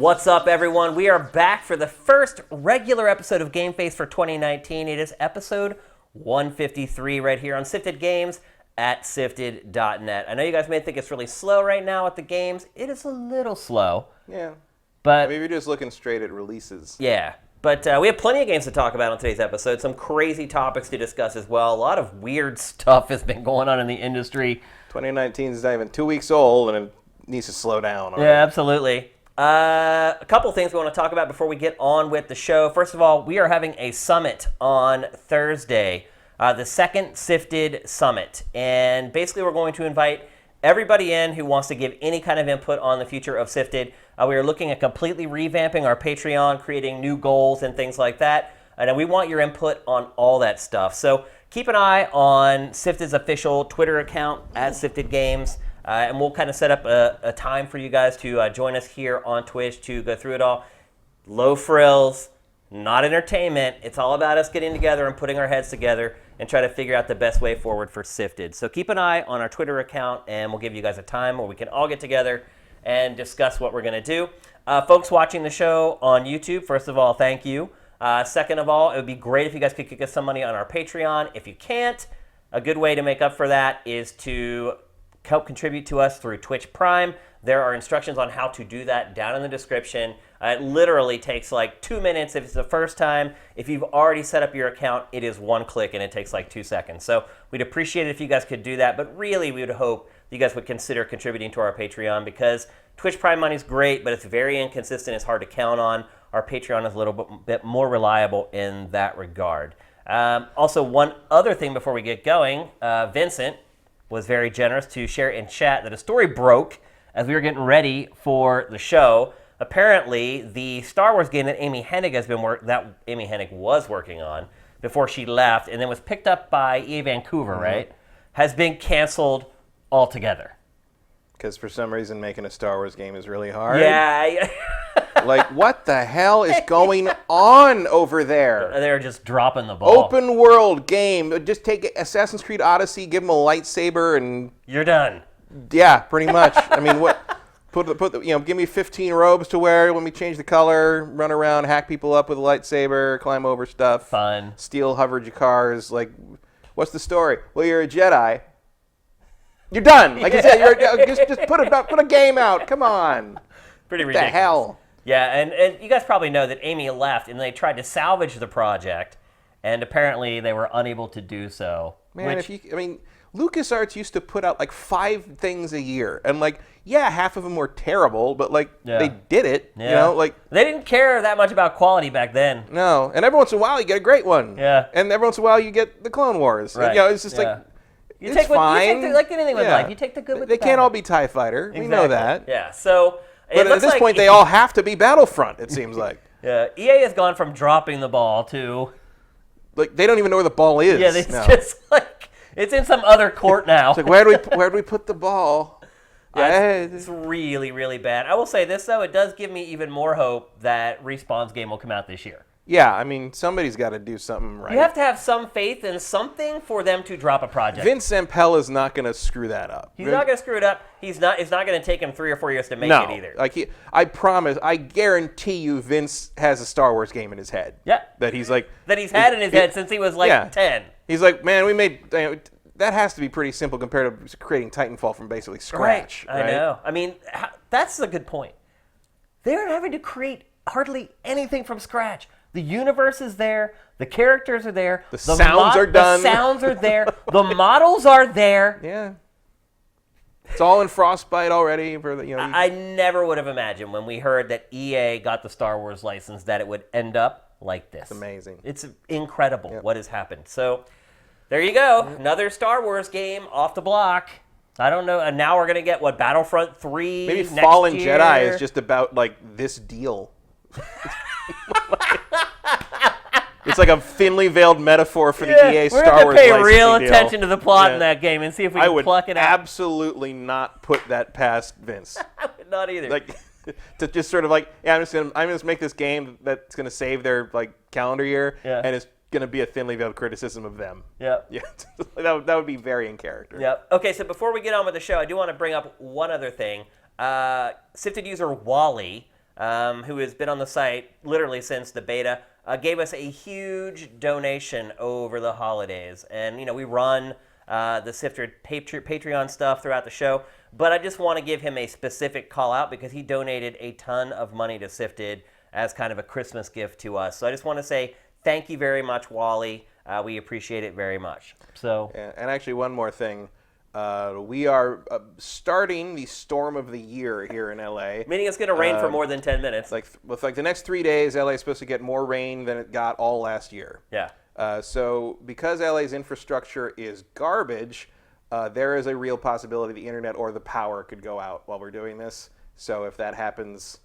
What's up, everyone? We are back for the first regular episode of GameFace for 2019. It is episode 153 right here on Sifted Games at sifted.net. I know you guys may think it's really slow right now at the games. It is a little slow. Yeah. But maybe you're just looking straight at releases. Yeah. But we have plenty of games to talk about on today's episode. Some crazy topics to discuss as well. A lot of weird stuff has been going on in the industry. 2019 is not even 2 weeks old, and it needs to slow down. Already. Yeah, absolutely. A couple things we want to talk about before we get on with the show. First of all, we are having a summit on Thursday, the second Sifted Summit. And basically we're going to invite everybody in who wants to give any kind of input on the future of Sifted. We are looking at completely revamping our Patreon, creating new goals and things like that. And we want your input on all that stuff. So keep an eye on Sifted's official Twitter account at Sifted Games. And we'll kind of set up a time for you guys to join us here on Twitch to go through it all. Low frills, not entertainment. It's all about us getting together and putting our heads together and try to figure out the best way forward for Sifted. So keep an eye on our Twitter account, and we'll give you guys a time where we can all get together and discuss what we're going to do. Folks watching the show on YouTube, first of all, thank you. Second of all, it would be great if you guys could kick us some money on our Patreon. If you can't, a good way to make up for that is to help contribute to us through Twitch Prime. There are instructions on how to do that down in the description. It literally takes like 2 minutes if it's the first time. If you've already set up your account, it is one click and it takes like 2 seconds. So we'd appreciate it if you guys could do that, but really we would hope you guys would consider contributing to our Patreon because Twitch Prime money is great, but it's very inconsistent. It's hard to count on. Our Patreon is a little bit more reliable in that regard. Also, one other thing before we get going, Vincent was very generous to share in chat that a story broke as we were getting ready for the show. Apparently, the Star Wars game that Amy Hennig was working on before she left, and then was picked up by EA Vancouver, right, has been canceled altogether. Because for some reason, making a Star Wars game is really hard. Yeah. Like, what the hell is going on over there? They're just dropping the ball. Open world game. Just take Assassin's Creed Odyssey, give them a lightsaber, and you're done. Yeah, pretty much. I mean, what? Give me 15 robes to wear. Let me change the color. Run around, hack people up with a lightsaber, climb over stuff. Fun. Steal hover cars. Like, what's the story? Well, you're a Jedi. You're done. Like I said, just put a game out. Come on. Pretty ridiculous. What the hell? Yeah, and you guys probably know that Amy left, and they tried to salvage the project, and apparently they were unable to do so. Man, LucasArts used to put out like 5 things a year, and half of them were terrible, but they did it. Yeah. You know, they didn't care that much about quality back then. No, and every once in a while you get a great one. Yeah. And every once in a while you get the Clone Wars. Right. And, it's just it's fine. Like anything with life, you take the good with the bad. They can't all be TIE Fighter. Exactly. We know that. Yeah. So. But at this point, they all have to be Battlefront, it seems like. Yeah, EA has gone from dropping the ball to... they don't even know where the ball is. Yeah, just it's in some other court now. It's like, where do we put the ball? Yeah, it's really, really bad. I will say this, though. It does give me even more hope that Respawn's game will come out this year. Yeah, I mean, somebody's got to do something right. You have to have some faith in something for them to drop a project. Vince Zampella is not going to screw that up. He's not going to screw it up. It's not going to take him 3 or 4 years to make it either. I guarantee you Vince has a Star Wars game in his head. Yeah. That he's had in his head since he was 10. He's like, man, we made... that has to be pretty simple compared to creating Titanfall from basically scratch. Right? I know. I mean, that's a good point. They're having to create hardly anything from scratch. The universe is there. The characters are there. The sounds are done. The sounds are there. The models are there. Yeah. It's all in Frostbite already. I never would have imagined when we heard that EA got the Star Wars license that it would end up like this. It's amazing. It's incredible what has happened. So there you go. Another Star Wars game off the block. I don't know. And now we're going to get, Battlefront 3 Maybe next Fallen year? Jedi is just about, this deal. It's like a thinly veiled metaphor for the EA Star Wars licensing deal. We're going to pay real attention to the plot in that game and see if we can pluck it out. I would absolutely not put that past Vince. I would not either. To just sort of I'm just gonna make this game that's gonna save their calendar year, and it's gonna be a thinly veiled criticism of them. Yeah. That would be very in character. Yep. Okay, so before we get on with the show, I do want to bring up one other thing. Sifted user Wally who has been on the site literally since the beta, gave us a huge donation over the holidays. And, we run the Sifted Patreon stuff throughout the show, but I just want to give him a specific call out because he donated a ton of money to Sifted as kind of a Christmas gift to us. So I just want to say thank you very much, Wally. We appreciate it very much. So, and actually, one more thing. We are starting the storm of the year here in LA. Meaning it's going to rain for more than 10 minutes. With the next 3 days, LA is supposed to get more rain than it got all last year. Yeah. So because LA's infrastructure is garbage, there is a real possibility the internet or the power could go out while we're doing this. So if that happens,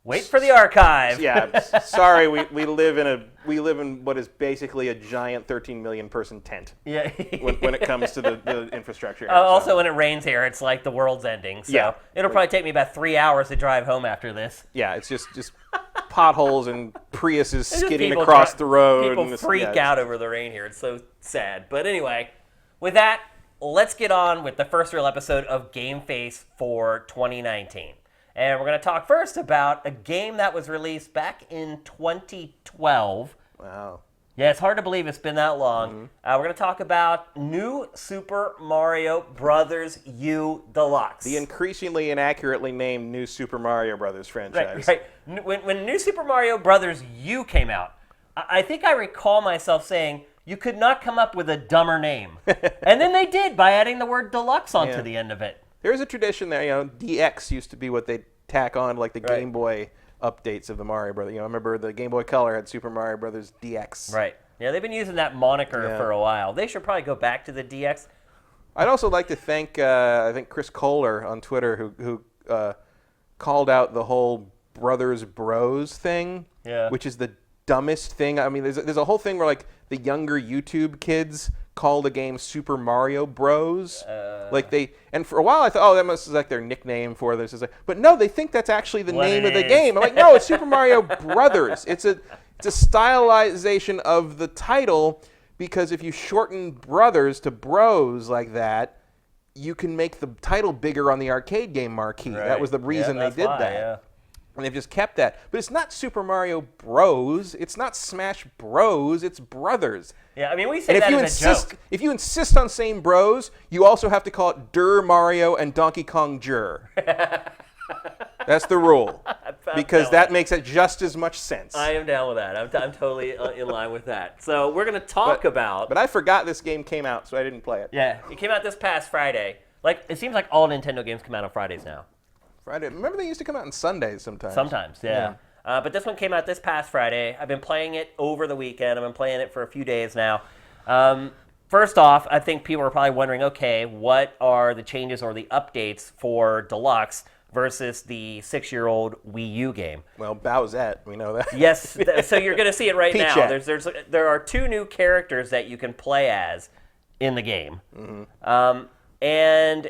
wait for the archive. Yeah, sorry, we live in what is basically a giant 13 million person tent. Yeah. when it comes to the infrastructure. Also, when it rains here, it's like the world's ending. So yeah. It'll probably take me about 3 hours to drive home after this. Yeah, it's just potholes and Priuses skidding across the road. People freak out over the rain here. It's so sad. But anyway, with that, let's get on with the first real episode of GameFace for 2019. And we're going to talk first about a game that was released back in 2012. Wow. Yeah, it's hard to believe it's been that long. We're going to talk about New Super Mario Bros. U Deluxe. The increasingly inaccurately named New Super Mario Bros. Franchise. Right. When New Super Mario Bros. U came out, I think I recall myself saying, you could not come up with a dumber name. And then they did by adding the word Deluxe onto the end of it. There's a tradition there, DX used to be what they tack on like the Game Boy updates of the Mario Brothers. I remember the Game Boy Color had Super Mario Brothers DX. Right. Yeah, they've been using that moniker for a while. They should probably go back to the DX. I'd also like to thank, I think, Chris Kohler on Twitter who called out the whole Brothers Bros thing, which is the dumbest thing. I mean, there's a whole thing where like the younger YouTube kids call the game Super Mario Bros. And for a while I thought, oh, that must be like their nickname for this. But no, they think that's actually the name of the game. I'm like, no, it's Super Mario Brothers. It's a stylization of the title because if you shorten Brothers to Bros like that, you can make the title bigger on the arcade game marquee. Right. That was the reason they did that. Yeah. And they've just kept that. But it's not Super Mario Bros. It's not Smash Bros. It's Brothers. Yeah, I mean, we say that as a joke. If you insist on saying Bros, you also have to call it Der Mario and Donkey Kong Jr. That's the rule. Because that makes it just as much sense. I am down with that. I'm totally in line with that. So we're going to talk about... But I forgot this game came out, so I didn't play it. Yeah, it came out this past Friday. It seems like all Nintendo games come out on Fridays now. Friday. Remember they used to come out on Sundays sometimes. Sometimes, yeah. But this one came out this past Friday. I've been playing it over the weekend. I've been playing it for a few days now. First off, I think people are probably wondering, okay, what are the changes or the updates for Deluxe versus the 6-year-old Wii U game? Well, Bowsette, we know that. Yes, so you're going to see it right now. Peachette. There are 2 new characters that you can play as in the game. And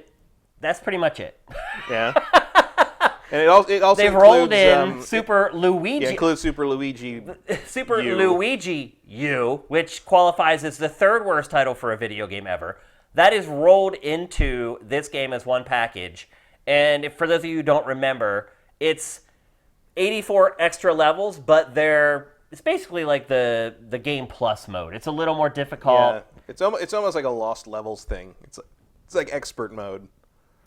that's pretty much it. Yeah. And it also they've includes, rolled in Super Luigi. Yeah, includes Super Luigi Super Luigi U, which qualifies as the 3rd worst title for a video game ever. That is rolled into this game as one package. And for those of you who don't remember, it's 84 extra levels, but it's basically like the Game Plus mode. It's a little more difficult. Yeah, it's almost like a Lost Levels thing. It's like expert mode.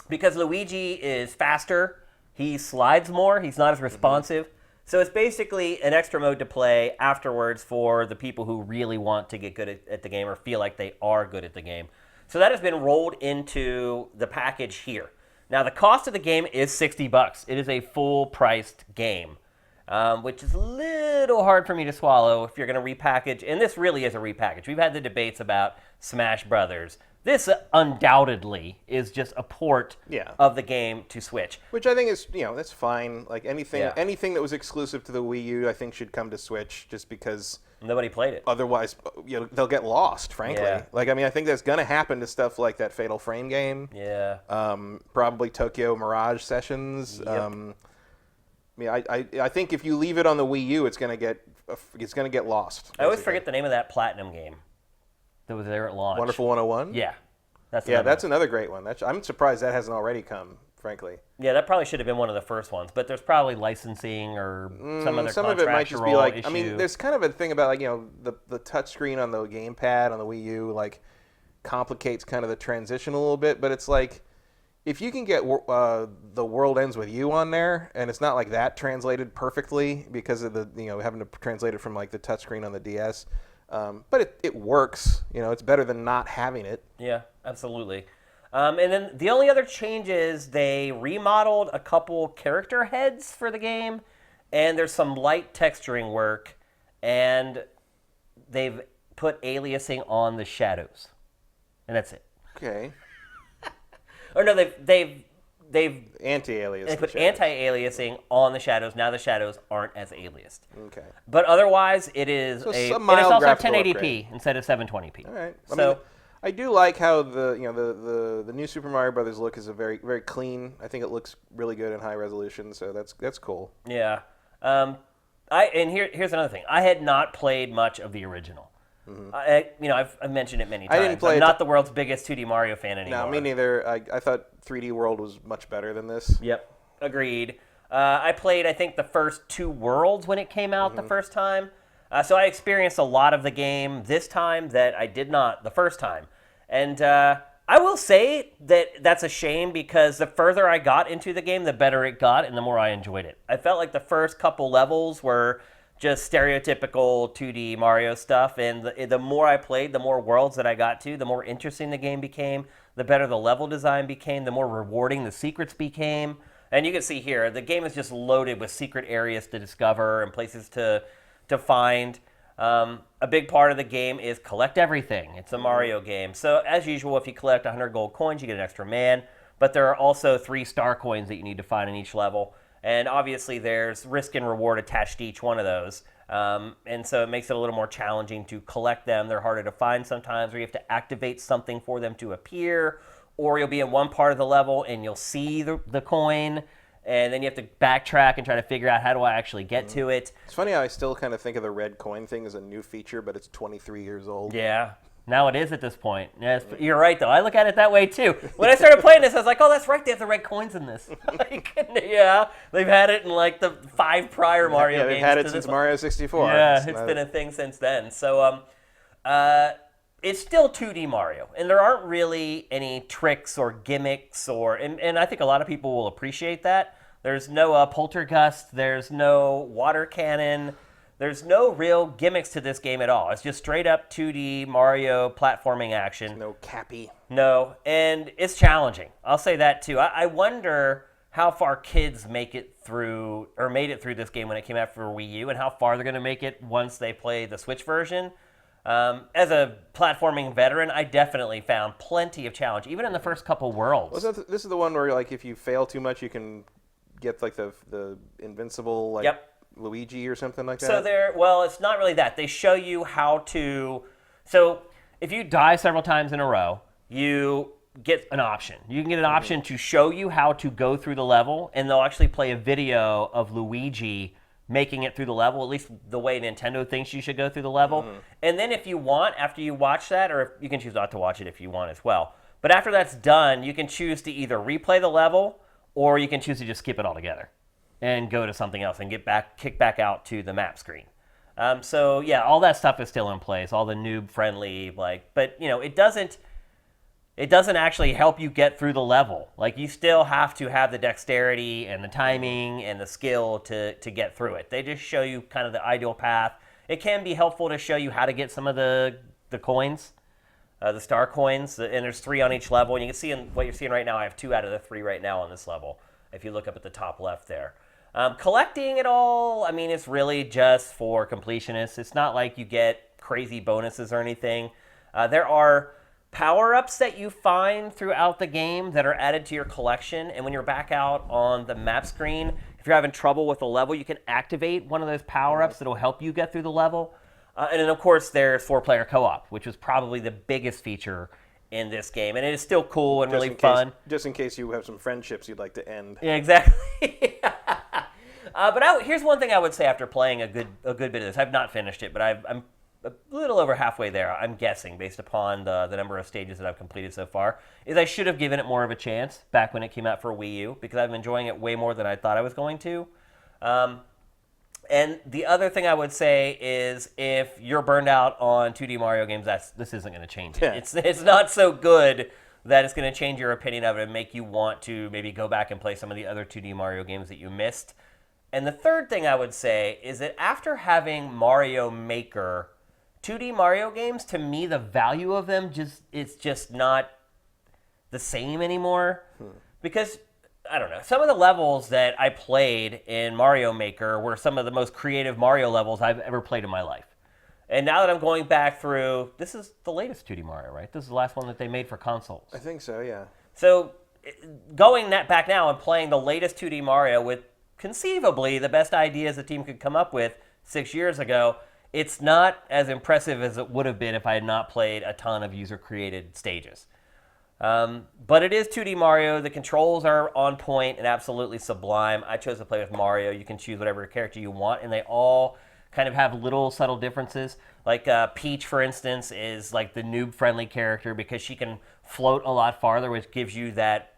Because Luigi is faster. He slides more. He's not as responsive. So it's basically an extra mode to play afterwards for the people who really want to get good at the game or feel like they are good at the game. So that has been rolled into the package here. Now, the cost of the game is $60. It is a full-priced game, which is a little hard for me to swallow if you're going to repackage. And this really is a repackage. We've had the debates about Smash Brothers. This undoubtedly is just a port of the game to Switch. Which I think is, that's fine. Like anything that was exclusive to the Wii U, I think should come to Switch just because nobody played it. Otherwise, they'll get lost, frankly. Yeah. I think that's going to happen to stuff like that Fatal Frame game. Yeah. Probably Tokyo Mirage Sessions. Yep. I think if you leave it on the Wii U, it's going to get lost. Basically. I always forget the name of that Platinum game that was there at launch. Wonderful 101? Yeah. That's another great one. I'm surprised that hasn't already come frankly. Yeah, that probably should have been one of the first ones, but there's probably licensing or some other Some of it might just be like, issue. I mean, there's kind of a thing about, like, the touchscreen on the gamepad on the Wii U, like, complicates kind of the transition a little bit, but it's like, if you can get The World Ends With You on there, and it's not like that translated perfectly because of the, having to translate it from, like, the touchscreen on the DS, but it works. It's better than not having it. Yeah, absolutely. And then the only other change is they remodeled a couple character heads for the game, and there's some light texturing work, and they've put aliasing on the shadows, and that's it. Okay. Or no, they've anti-aliased. They put anti-aliasing on the shadows. Now the shadows aren't as aliased. Okay. But otherwise, it is so and it's also 1080p upgrade. instead of 720p. All right. So I do like how the new Super Mario Brothers look is a very, very clean. I think it looks really good in high resolution. So that's cool. Yeah. Here's another thing. I had not played much of the original. Mm-hmm. I've mentioned it many times. I didn't play I'm not the world's biggest 2D Mario fan anymore. No, me neither. I thought 3D World was much better than this. Yep, agreed. I played, I think, the first 2 worlds when it came out the first time. So I experienced a lot of the game this time that I did not the first time. And I will say that that's a shame because the further I got into the game, the better it got and the more I enjoyed it. I felt like the first couple levels were just stereotypical 2D Mario stuff, and the more I played, the more worlds that I got to, the more interesting the game became, the better the level design became, the more rewarding the secrets became. And you can see here, the game is just loaded with secret areas to discover and places to find. A big part of the game is collect everything. It's a Mario game. So as usual, if you collect 100 gold coins, you get an extra man, but there are also 3 star coins that you need to find in each level. And obviously, there's risk and reward attached to each one of those. And so it makes it a little more challenging to collect them. They're harder to find sometimes, or you have to activate something for them to appear, or you'll be in one part of the level and you'll see the coin, and then you have to backtrack and try to figure out how do I actually get to it. It's funny how I still kind of think of the red coin thing as a new feature, but it's 23 years old. Yeah. Now it is at this point. Yes, you're right, though. I look at it that way, too. When I started playing this, I was like, oh, that's right. They have the red coins in this. Yeah, they've had it in, like, the 5 prior Mario games. Yeah, they've had it since Mario 64. Yeah, it's been a thing since then. So it's still 2D Mario, and there aren't really any tricks or gimmicks, and I think a lot of people will appreciate that. There's no poltergust. There's no water cannon. There's no real gimmicks to this game at all. It's just straight up 2D Mario platforming action. No Cappy. No, and it's challenging. I'll say that too. I wonder how far kids made it through this game when it came out for Wii U, and how far they're going to make it once they play the Switch version. As a platforming veteran, I definitely found plenty of challenge, even in the first couple worlds. Well, this is the one where, like, if you fail too much, you can get, like, the invincible, like, Luigi or something like that? So it's not really that. They show you how to... So if you die several times in a row, you get an option. You can get an option to show you how to go through the level, and they'll actually play a video of Luigi making it through the level, at least the way Nintendo thinks you should go through the level. And then if you want, after you watch that, or you can choose not to watch it if you want as well, but after that's done, you can choose to either replay the level, or you can choose to just skip it altogether and go to something else and kick back out to the map screen. So yeah, all that stuff is still in place, all the noob friendly, but it doesn't actually help you get through the level. Like, you still have to have the dexterity and the timing and the skill to get through it. They just show you kind of the ideal path. It can be helpful to show you how to get some of the coins, the star coins, and there's 3 on each level. And you can see in what you're seeing right now, I have 2 out of the 3 right now on this level, if you look up at the top left there. Collecting it all, I mean, it's really just for completionists. It's not like you get crazy bonuses or anything. There are power-ups that you find throughout the game that are added to your collection, and when you're back out on the map screen, if you're having trouble with a level, you can activate one of those power-ups that'll help you get through the level. And then, of course, there's 4-player co-op, which was probably the biggest feature in this game, and it is still cool and really fun. Just in case you have some friendships you'd like to end. Yeah, exactly. But here's one thing I would say after playing a good bit of this. I've not finished it, but a little over halfway there, I'm guessing, based upon the number of stages that I've completed so far, is I should have given it more of a chance back when it came out for Wii U, because I'm enjoying it way more than I thought I was going to. And the other thing I would say is if you're burned out on 2D Mario games, this isn't going to change it. Yeah. It's not so good that it's going to change your opinion of it and make you want to maybe go back and play some of the other 2D Mario games that you missed. And the third thing I would say is that after having Mario Maker, 2D Mario games, to me, the value of them it's just not the same anymore. Because, I don't know, some of the levels that I played in Mario Maker were some of the most creative Mario levels I've ever played in my life. And now that I'm going back through, this is the latest 2D Mario, right? This is the last one that they made for consoles. I think so, yeah. So going back now and playing the latest 2D Mario with conceivably the best ideas the team could come up with 6 years ago, it's not as impressive as it would have been if I had not played a ton of user-created stages. But it is 2D Mario. The controls are on point and absolutely sublime. I chose to play with Mario. You can choose whatever character you want, and they all kind of have little subtle differences. Like Peach, for instance, is like the noob-friendly character because she can float a lot farther, which gives you that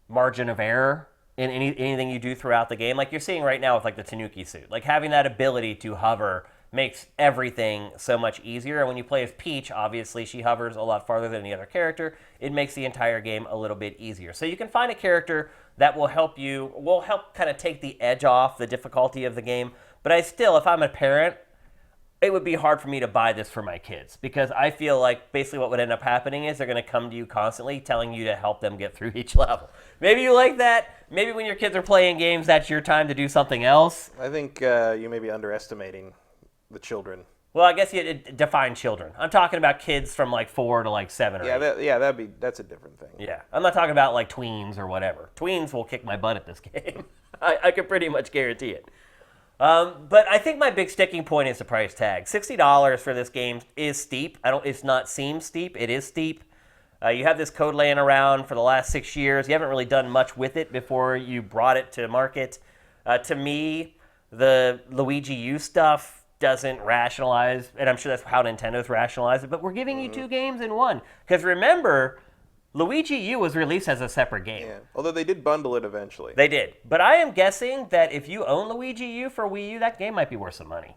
margin of error in anything you do throughout the game. Like you're seeing right now with like the Tanuki suit. Like having that ability to hover makes everything so much easier. And when you play as Peach, obviously she hovers a lot farther than any other character. It makes the entire game a little bit easier. So you can find a character that will help kind of take the edge off the difficulty of the game. But if I'm a parent, it would be hard for me to buy this for my kids because I feel like basically what would end up happening is they're going to come to you constantly telling you to help them get through each level. Maybe you like that. Maybe when your kids are playing games, that's your time to do something else. I think you may be underestimating the children. Well, I guess you define children. I'm talking about kids from like 4 to like 7 or 8. That's a different thing. Yeah, I'm not talking about like tweens or whatever. Tweens will kick my butt at this game. I can pretty much guarantee it. But I think my big sticking point is the price tag. $60 for this game is steep. It's not seem steep. It is steep. You have this code laying around for the last 6 years. You haven't really done much with it before you brought it to market. To me, the Luigi U stuff doesn't rationalize, and I'm sure that's how Nintendo's rationalized it, but we're giving you 2 games in one. Because remember, Luigi U was released as a separate game. Yeah. Although they did bundle it eventually. They did. But I am guessing that if you own Luigi U for Wii U, that game might be worth some money.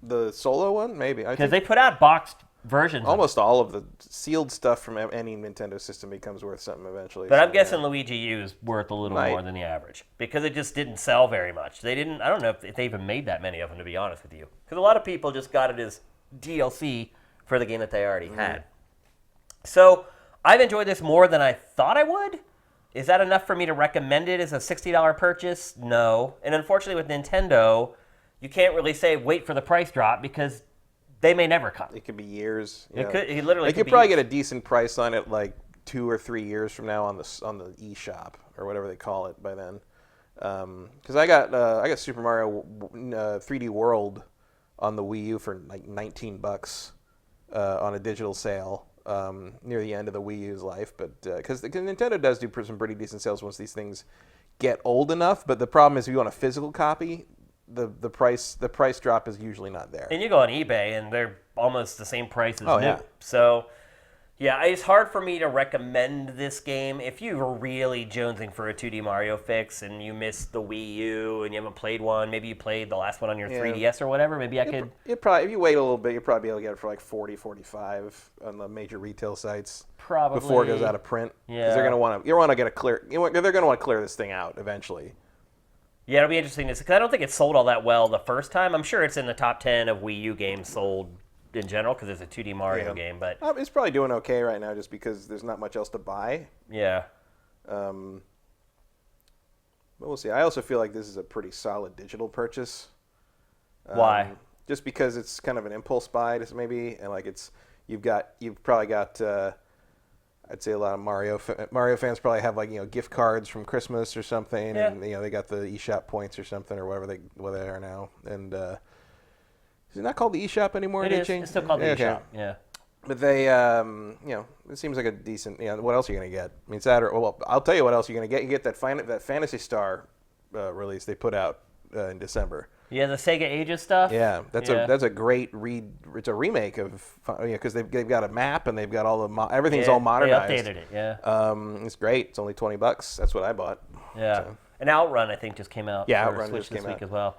The solo one? Maybe. Because they put out boxed versions. Almost all of the sealed stuff from any Nintendo system becomes worth something eventually. But I'm guessing Luigi U is worth a little more than the average. Because it just didn't sell very much. I don't know if they even made that many of them, to be honest with you. Because a lot of people just got it as DLC for the game that they already had. So I've enjoyed this more than I thought I would. Is that enough for me to recommend it as a $60 purchase? No. And unfortunately with Nintendo, you can't really say wait for the price drop because they may never come. It could be years. It literally They could probably get a decent price on it like 2 or 3 years from now on the eShop or whatever they call it by then. Because I got Super Mario 3D World on the Wii U for like $19 on a digital sale near the end of the Wii U's life. But because Nintendo does do some pretty decent sales once these things get old enough. But the problem is if you want a physical copy, the price drop is usually not there. And you go on eBay and they're almost the same price as new. Yeah. So yeah, it's hard for me to recommend this game. If you were really jonesing for a 2D Mario fix and you missed the Wii U and you haven't played one, maybe you played the last one on your 3DS or whatever, maybe I could... If you wait a little bit, you'll probably be able to get it for like $40, $45 on the major retail sites. Probably. Before it goes out of print. Yeah. Because they're going to want to clear this thing out eventually. Yeah, it'll be interesting to see, because I don't think it sold all that well the first time. I'm sure it's in the top 10 of Wii U games sold in general, because it's a 2D Mario game. But it's probably doing okay right now just because there's not much else to buy. Yeah. But we'll see. I also feel like this is a pretty solid digital purchase. Why? Just because it's kind of an impulse buy, maybe, and like you've probably got. I'd say a lot of Mario fans probably have gift cards from Christmas or something, and they got the eShop points or something or whatever they are now. And is it not called the eShop anymore? It is. It's still called the eShop. Yeah. But they, it seems like a decent. What else are you gonna get? I mean, it's that, or I'll tell you what else you're gonna get. You get that Phantasy Star release they put out in December. Yeah, the Sega Ages stuff. Yeah, that's a great It's a remake of because they've got a map and they've got all the everything's all modernized. They updated it. Yeah. It's great. It's only $20. That's what I bought. Yeah. So. And Outrun, I think, just came out. Yeah, for Outrun Switch just this came week out. as well.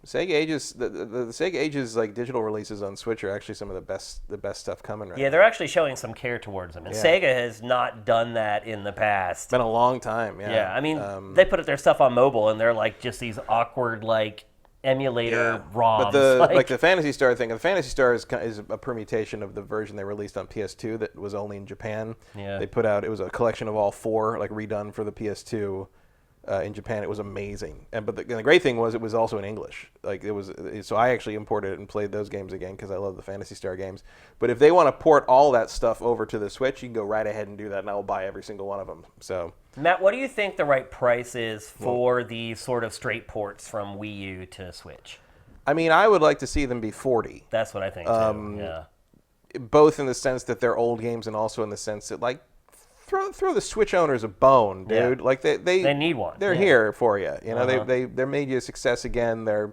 Sega Ages, the Sega Ages like digital releases on Switch are actually some of the best stuff coming right now. Yeah, they're actually showing some care towards them, and Sega has not done that in the past. It's been a long time. Yeah. Yeah, I mean, they put their stuff on mobile, and they're like just these awkward like emulator ROMs. But the Phantasy Star thing, the Phantasy Star is a permutation of the version they released on PS2 that was only in Japan. Yeah. They put out, it was a collection of all 4, like redone for the PS2. In Japan, it was amazing, but the great thing was it was also in English. Like so I actually imported it and played those games again because I love the Phantasy Star games. But if they want to port all that stuff over to the Switch, you can go right ahead and do that, and I will buy every single one of them. So Matt, what do you think the right price is for these sort of straight ports from Wii U to Switch? I mean, I would like to see them be $40. That's what I think too. Yeah. Both in the sense that they're old games, and also in the sense that like. Throw the Switch owners a bone, dude. Yeah. Like they need one. They're here for you. You know, they're made you a success again. They're,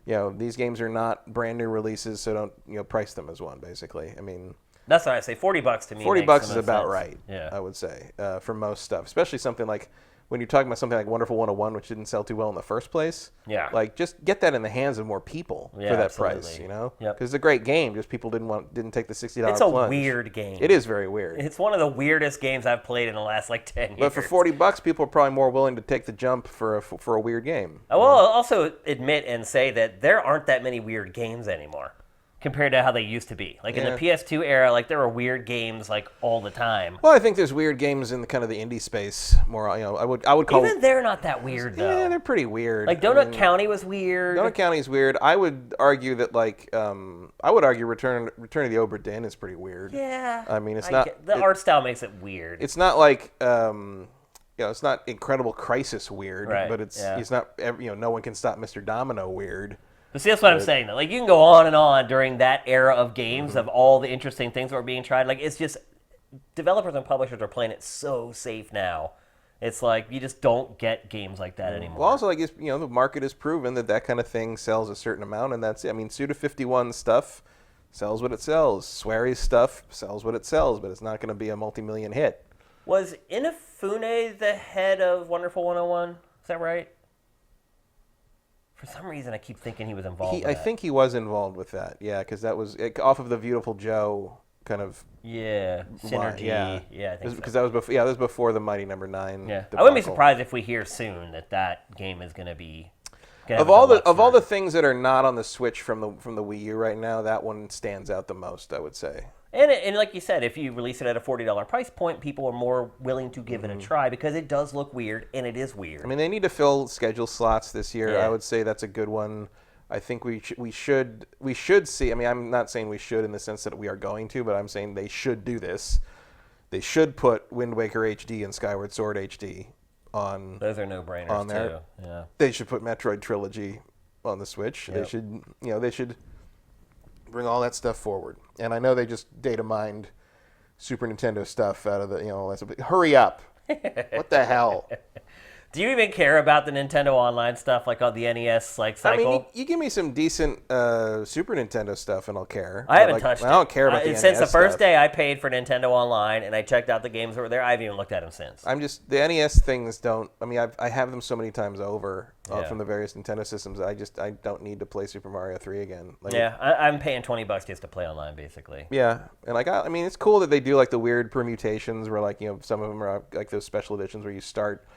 these games are not brand new releases, so don't price them as one. Basically, I mean, that's what I say. $40 to me. $40 is about sense. Right. Yeah. I would say for most stuff, especially something like when you're talking about something like Wonderful 101, which didn't sell too well in the first place. Yeah. Like just get that in the hands of more people for that price. Because it's a great game. Just people didn't take the $60 It's a weird game. It is very weird. It's one of the weirdest games I've played in the last 10 years. But for $40, people are probably more willing to take the jump for a weird game. I will also admit and say that there aren't that many weird games anymore compared to how they used to be. Like in the PS2 era, like there were weird games like all the time. Well, I think there's weird games in the kind of the indie space more. I would call even they're not that weird though. Yeah, they're pretty weird. Like Donut County was weird. Donut County is weird. I would argue that Return of the Obra Dinn is pretty weird. Yeah. I mean, the art style makes it weird. It's not like it's not Incredible Crisis weird, right. but it's not No One Can Stop Mr. Domino weird. But see, that's what I'm saying, though. Like, you can go on and on during that era of games, of all the interesting things that were being tried. Like, it's just, developers and publishers are playing it so safe now. It's like, you just don't get games like that anymore. Well, also, like, the market has proven that kind of thing sells a certain amount, and that's it. I mean, Suda51 stuff sells what it sells. Swery's stuff sells what it sells, but it's not going to be a multi-million hit. Was Inafune the head of Wonderful 101? Is that right? For some reason, I keep thinking he was involved with that. I think he was involved with that, yeah, because that was off of the Beautiful Joe kind of... Yeah, synergy. Yeah, I think so. Because that was before the Mighty Number 9 Yeah, debacle. I wouldn't be surprised if we hear soon that game is going to be... Of all the things that are not on the Switch from the Wii U right now, that one stands out the most, I would say. And like you said, if you release it at a $40 price point, people are more willing to give it a try because it does look weird, and it is weird. I mean, they need to fill schedule slots this year. Yeah. I would say that's a good one. I think we should see. I mean, I'm not saying we should in the sense that we are going to, but I'm saying they should do this. They should put Wind Waker HD and Skyward Sword HD on. Those are no-brainers on there. Too. Yeah. They should put Metroid Trilogy on the Switch. Yep. They should bring all that stuff forward. And I know they just data mined Super Nintendo stuff out of the, hurry up. What the hell? Do you even care about the Nintendo Online stuff, like on the NES cycle? I mean, you give me some decent Super Nintendo stuff, and I'll care. I haven't touched it. I don't care about the NES since the first stuff. day I paid for Nintendo Online, and I checked out the games that were there. I haven't even looked at them since. The NES things don't. I mean, I have them so many times over from the various Nintendo systems. I don't need to play Super Mario 3 again. Like, I'm paying $20 just to play online, basically. Yeah, and I mean, it's cool that they do like the weird permutations where some of them are like those special editions where you start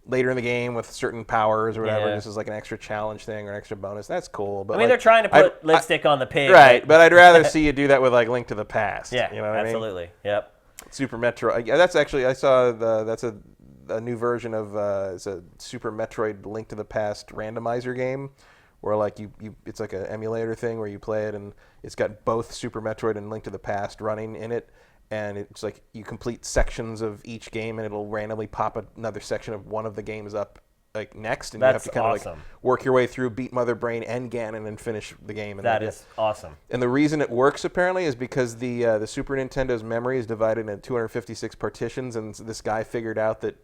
later in the game with certain powers or whatever. This is like an extra challenge thing or an extra bonus. That's cool. But they're trying to put lipstick on the pig. Right, but I'd rather see you do that with like Link to the Past. Yeah, you know what absolutely. I mean? Yep. Super Metroid. That's actually, I saw that's a new version of it's a Super Metroid Link to the Past randomizer game where like it's like an emulator thing where you play it and it's got both Super Metroid and Link to the Past running in it. And it's like you complete sections of each game, and it'll randomly pop another section of one of the games up like next, and you have to kind of like work your way through, beat Mother Brain and Ganon, and finish the game. And that is awesome. And the reason it works apparently is because the Super Nintendo's memory is divided into 256 partitions, and this guy figured out that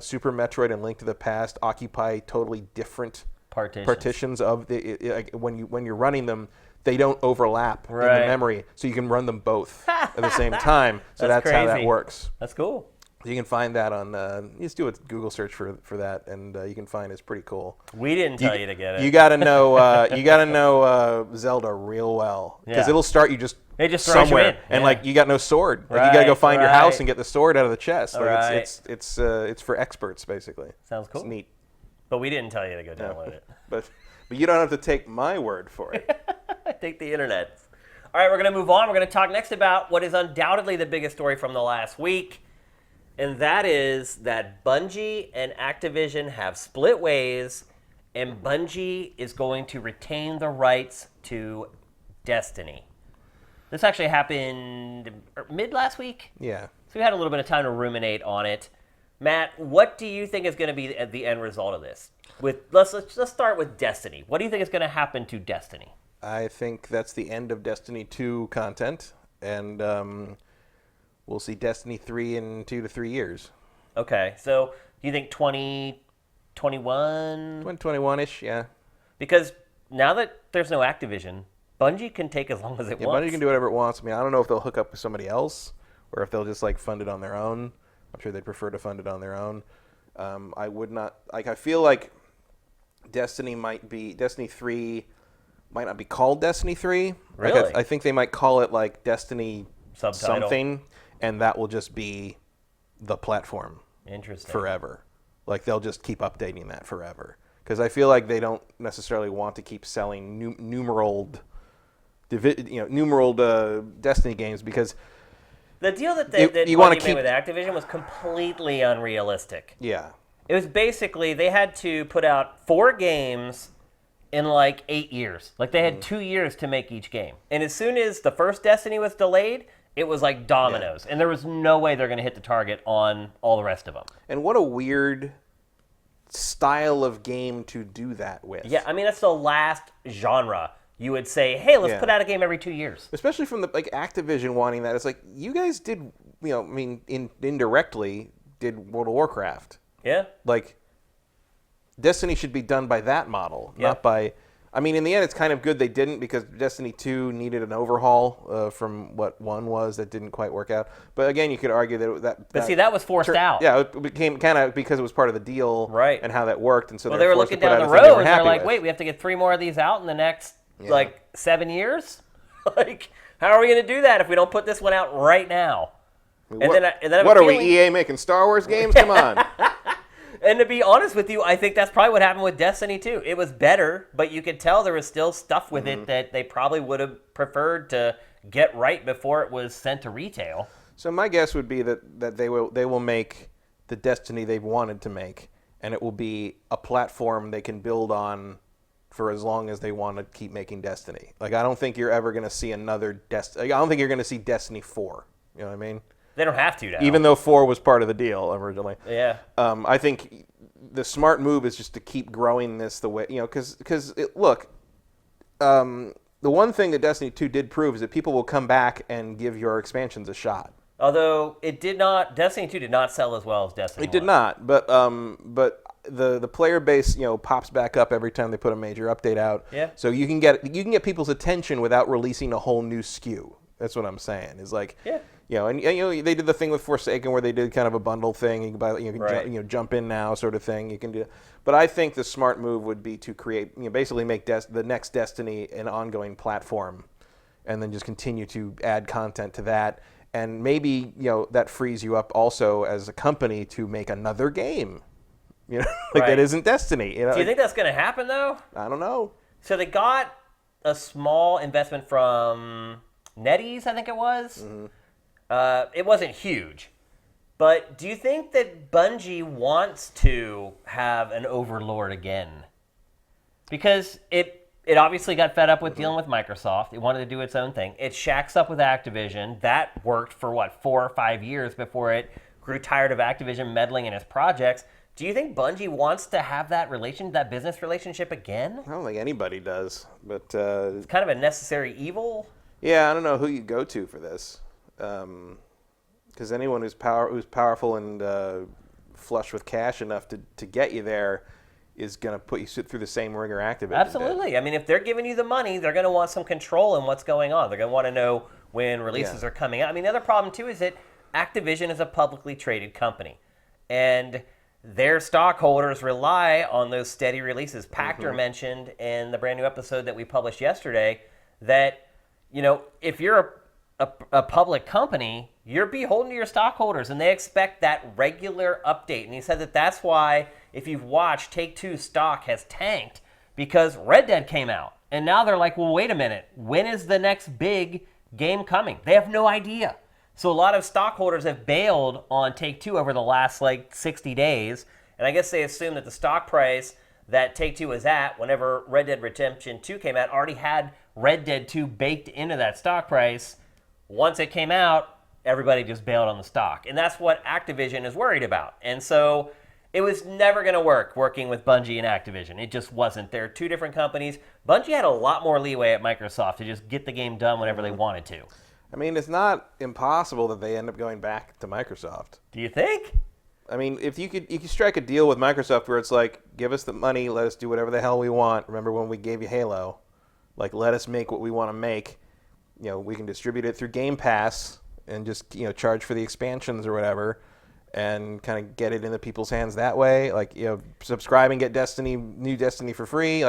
Super Metroid and Link to the Past occupy totally different partitions of like when you're running them, they don't overlap in the memory, so you can run them both at the same time. So that's how that works. That's cool. You can find that on. You just do a Google search for that, and you can find it's pretty cool. We didn't tell you to get it. You got to know. You got to know Zelda real well, because it'll start you just somewhere, and like you got no sword. Like you got to go find your house and get the sword out of the chest. Like it's for experts basically. Sounds cool. It's neat. But we didn't tell you to go download it. But you don't have to take my word for it. Take the internet. All right, we're going to move on. We're going to talk next about what is undoubtedly the biggest story from the last week. And that is that Bungie and Activision have split ways, and Bungie is going to retain the rights to Destiny. This actually happened mid last week. Yeah. So we had a little bit of time to ruminate on it. Matt, what do you think is going to be the end result of this? Let's start with Destiny. What do you think is going to happen to Destiny? I think that's the end of Destiny 2 content, and we'll see Destiny 3 in 2 to 3 years. Okay, so you think 2021? 2021-ish, yeah. Because now that there's no Activision, Bungie can take as long as it wants. Bungie can do whatever it wants. I mean, I don't know if they'll hook up with somebody else or if they'll just like fund it on their own. I'm sure they'd prefer to fund it on their own. I would not like. I feel like Destiny 3 might not be called Destiny 3. Really? Like I think they might call it like Destiny Subtitle. Something, and that will just be the platform. Interesting. Forever. Like they'll just keep updating that forever. Because I feel like they don't necessarily want to keep selling numeraled Destiny games, because the deal that Bungie made with Activision was completely unrealistic. Yeah. It was basically they had to put out 4 games in like 8 years. Like they had 2 years to make each game. And as soon as the first Destiny was delayed, it was like dominoes. Yeah. And there was no way they're going to hit the target on all the rest of them. And what a weird style of game to do that with. Yeah, I mean, that's the last genre. You would say, hey, let's put out a game every 2 years. Especially from the Activision wanting that. It's like, you guys did, indirectly did World of Warcraft. Yeah. Like, Destiny should be done by that model, not by... I mean, in the end, it's kind of good they didn't, because Destiny 2 needed an overhaul from what 1 was that didn't quite work out. But again, you could argue that... But see, that was forced out. Yeah, it became kind of because it was part of the deal and how that worked. And so they were looking down the road, and they're like, wait, we have to get 3 more of these out in the next, 7 years? Like, how are we going to do that if we don't put this one out right now? What are we, EA making Star Wars games? Come on. And to be honest with you, I think that's probably what happened with Destiny 2. It was better, but you could tell there was still stuff with it that they probably would have preferred to get right before it was sent to retail. So my guess would be that they will make the Destiny they've wanted to make, and it will be a platform they can build on for as long as they want to keep making Destiny. Like, I don't think you're ever going to see another Destiny. I don't think you're going to see Destiny 4. You know what I mean? They don't have to now. Even though 4 was part of the deal originally. Yeah. I think the smart move is just to keep growing this the way, because look, the one thing that Destiny 2 did prove is that people will come back and give your expansions a shot. Although Destiny 2 did not sell as well as Destiny 1. It did not, but the player base, pops back up every time they put a major update out. Yeah. So you can get people's attention without releasing a whole new SKU. That's what I'm saying. Is like, and they did the thing with Forsaken where they did kind of a bundle thing. You can buy, jump in now sort of thing. You can do, but I think the smart move would be to create, basically make the next Destiny an ongoing platform, and then just continue to add content to that, and maybe that frees you up also as a company to make another game, that isn't Destiny. Do you think that's going to happen though? I don't know. So they got a small investment from NetEase, I think it was. Mm-hmm. It wasn't huge. But do you think that Bungie wants to have an overlord again? Because it obviously got fed up with dealing with Microsoft. It wanted to do its own thing. It shacks up with Activision. That worked for, 4 or 5 years before it grew tired of Activision meddling in its projects. Do you think Bungie wants to have that business relationship again? I don't think anybody does. But it's kind of a necessary evil. Yeah, I don't know who you go to for this. Because anyone who's powerful and flush with cash enough to get you there is going to put you through the same ringer Activision Absolutely. did. I mean, if they're giving you the money, they're going to want some control in what's going on. They're going to want to know when releases are coming out. I mean, the other problem, too, is that Activision is a publicly traded company. And their stockholders rely on those steady releases. Pachter mentioned in the brand new episode that we published yesterday that, if you're a public company, you're beholden to your stockholders, and they expect that regular update. And he said that that's why, if you've watched, Take-Two's stock has tanked because Red Dead came out. And now they're like, well, wait a minute. When is the next big game coming? They have no idea. So a lot of stockholders have bailed on Take-Two over the last, 60 days. And I guess they assume that the stock price that Take-Two was at whenever Red Dead Redemption 2 came out already had Red Dead 2 baked into that stock price. Once it came out, everybody just bailed on the stock. And that's what Activision is worried about. And so it was never going to work working with Bungie and Activision. It just wasn't. They're two different companies. Bungie had a lot more leeway at Microsoft to just get the game done whenever they wanted to. I mean, it's not impossible that they end up going back to Microsoft. Do you think? I mean, if you could strike a deal with Microsoft where it's like, give us the money, let us do whatever the hell we want. Remember when we gave you Halo? Let us make what we want to make. We can distribute it through Game Pass and just, charge for the expansions or whatever and kind of get it into people's hands that way. Subscribe and get new Destiny for free.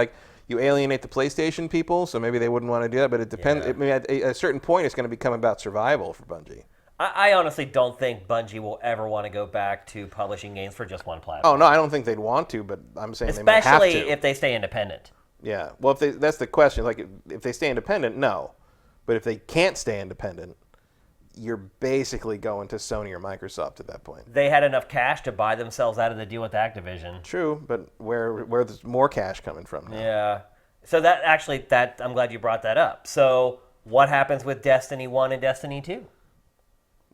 You alienate the PlayStation people, so maybe they wouldn't want to do that, but it depends. Yeah. I mean, at a certain point, it's going to become about survival for Bungie. I honestly don't think Bungie will ever want to go back to publishing games for just one platform. Oh, no, I don't think they'd want to, but I'm saying they might have to. Especially if they stay independent. Yeah, well, that's the question. If they stay independent, no. But if they can't stay independent, you're basically going to Sony or Microsoft at that point. They had enough cash to buy themselves out of the deal with Activision. True, but where there's more cash coming from now. Yeah. So I'm glad you brought that up. So what happens with Destiny 1 and Destiny 2?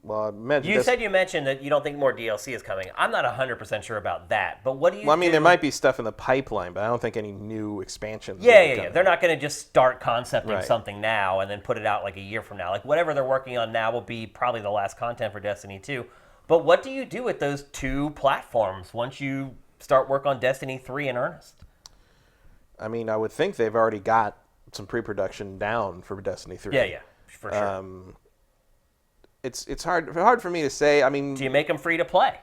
Well, you mentioned that you don't think more DLC is coming. I'm not 100% sure about that. But what do you Well, I mean, there might be stuff in the pipeline, but I don't think any new expansions. Yeah. They're not going to just start concepting something now and then put it out a year from now. Whatever they're working on now will be probably the last content for Destiny 2. But what do you do with those two platforms once you start work on Destiny 3 in earnest? I mean, I would think they've already got some pre-production down for Destiny 3. Yeah, for sure. It's hard for me to say. I mean, do you make them free to play?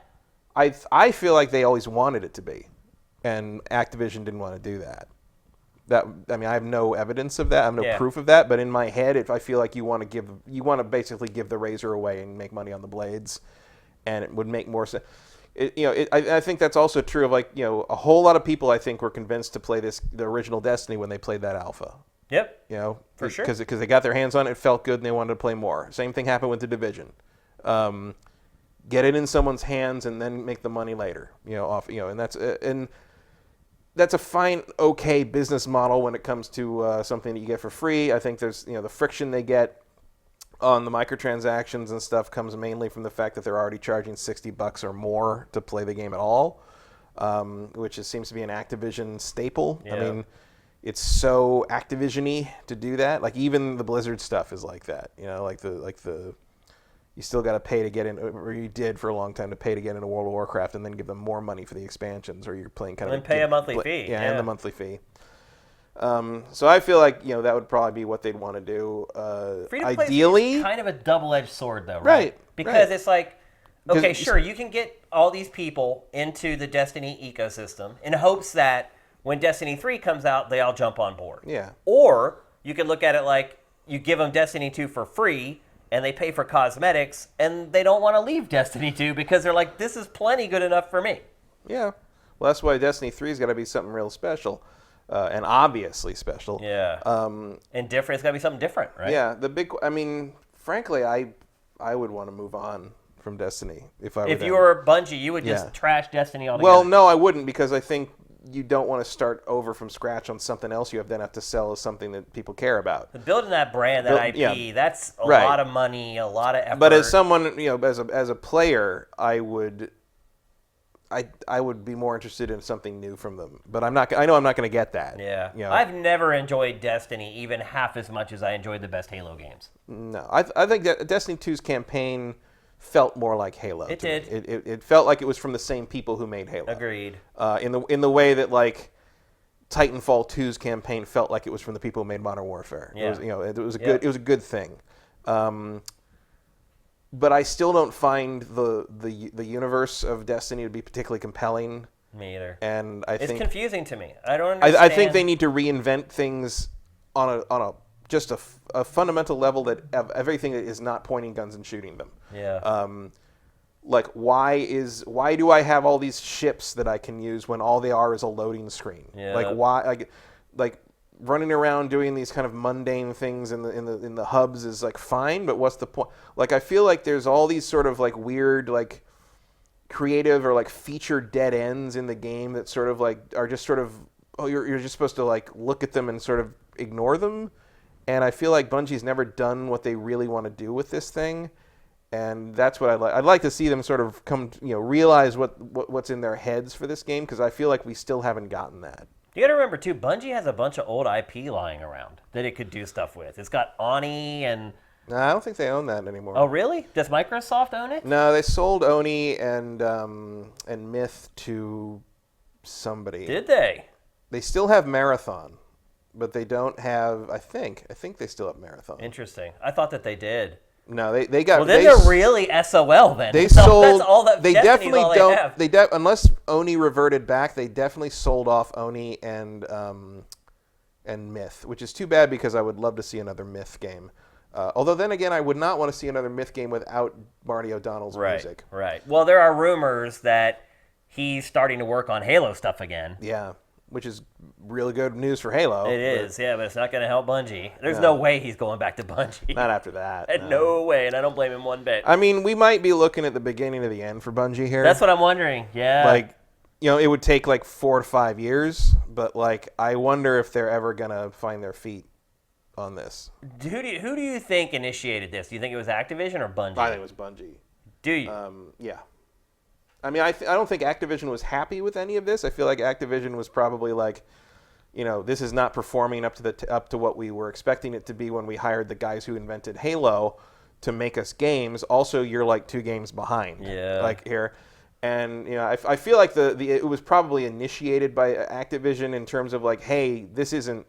I feel like they always wanted it to be, and Activision didn't want to do that. I have no evidence of that. I have no proof of that. But in my head, if I feel like you want to basically give the razor away and make money on the blades, and it would make more sense. I think that's also true of a whole lot of people I think were convinced to play the original Destiny when they played that alpha. Yep. For sure. Because they got their hands on it, felt good, and they wanted to play more. Same thing happened with The Division. Get it in someone's hands and then make the money later. And that's a fine, okay business model when it comes to something that you get for free. I think there's the friction they get on the microtransactions and stuff comes mainly from the fact that they're already charging $60 or more to play the game at all, which seems to be an Activision staple. Yeah. I mean, it's so Activision-y to do that. Even the Blizzard stuff is like that. You still got to pay to get in, or you did for a long time to pay to get into World of Warcraft, and then give them more money for the expansions, or you're playing kind of. And then pay a monthly fee. Yeah, and the monthly fee. So I feel like that would probably be what they'd want to do. Ideally, it's kind of a double-edged sword, though, right? Because it's okay, sure, you can get all these people into the Destiny ecosystem in hopes that when Destiny 3 comes out, they all jump on board. Yeah. Or you could look at it like you give them Destiny 2 for free, and they pay for cosmetics, and they don't want to leave Destiny 2 because they're like, this is plenty good enough for me. Yeah. Well, that's why Destiny 3's got to be something real special. And obviously special. Yeah. And different. It's got to be something different, right? Yeah. Frankly, I would want to move on from Destiny if I were If you were Bungie, you would just trash Destiny altogether. Well, no, I wouldn't, because I think you don't want to start over from scratch on something else you then have to sell as something that people care about. But building that brand, that IP, that's a lot of money, a lot of effort. But as someone, as a player, I would be more interested in something new from them. But I know I'm not going to get that. Yeah. I've never enjoyed Destiny even half as much as I enjoyed the best Halo games. No. I think that Destiny 2's campaign felt more like Halo. It did. It felt like it was from the same people who made Halo. Agreed. In the way that like Titanfall 2's campaign felt like it was from the people who made Modern Warfare. Yeah. It was a good thing. But I still don't find the universe of Destiny to be particularly compelling. Me either. And it's confusing to me. I don't understand. I think they need to reinvent things on a fundamental level that of everything that is not pointing guns and shooting them. Yeah. Like why do I have all these ships that I can use when all they are is a loading screen? Yeah. Like why like running around doing these kind of mundane things in the hubs is like fine, but what's the point? Like I feel like there's all these sort of like weird like creative or like feature dead ends in the game that sort of like are just sort of you're just supposed to like look at them and sort of ignore them. And I feel like Bungie's never done what they really want to do with this thing. And that's what I'd like to see them sort of realize what's in their heads for this game, because I feel like we still haven't gotten that. You got to remember too, Bungie has a bunch of old IP lying around that it could do stuff with. It's got Oni and. No, I don't think they own that anymore. Oh really? Does Microsoft own it? No, they sold Oni and Myth to somebody. Did they? They still have Marathon, but they don't have. I think they still have Marathon. Interesting. I thought that they did. No, they got. Well, then they're really SOL. Then they sold. That's all that. They Destiny's definitely all don't. They have. Unless Oni reverted back, they definitely sold off Oni and Myth, which is too bad because I would love to see another Myth game. Although then again, I would not want to see another Myth game without Marty O'Donnell's music. Right. Well, there are rumors that he's starting to work on Halo stuff again. Yeah. Which is really good news for Halo. It is, but it's not going to help Bungie. There's no way he's going back to Bungie. Not after that. No way, and I don't blame him one bit. I mean, we might be looking at the beginning of the end for Bungie here. That's what I'm wondering, yeah. Like, it would take like 4 to 5 years, but like, I wonder if they're ever going to find their feet on this. Who do you think initiated this? Do you think it was Activision or Bungie? I think it was Bungie. Do you? Yeah. I mean, I don't think Activision was happy with any of this. I feel like Activision was probably like, this is not performing up to what we were expecting it to be when we hired the guys who invented Halo to make us games. Also, you're like 2 games behind. Yeah. Like here, and I feel like it was probably initiated by Activision in terms of like, hey, this isn't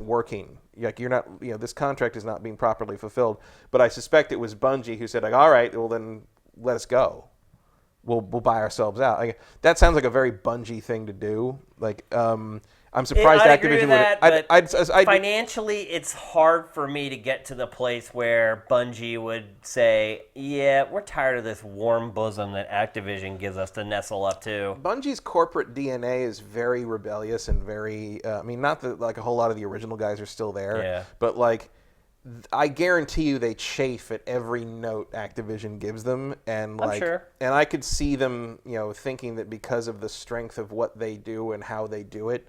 working. Like you're not, this contract is not being properly fulfilled. But I suspect it was Bungie who said like, all right, well then let us go. We'll buy ourselves out. Like, that sounds like a very Bungie thing to do. Like, I'm surprised I'd Activision agree with that, would. Financially, it's hard for me to get to the place where Bungie would say, "Yeah, we're tired of this warm bosom that Activision gives us to nestle up to." Bungie's corporate DNA is very rebellious and very. Not that like a whole lot of the original guys are still there, but like. I guarantee you they chafe at every note Activision gives them, and like, I'm sure. And I could see them, thinking that because of the strength of what they do and how they do it,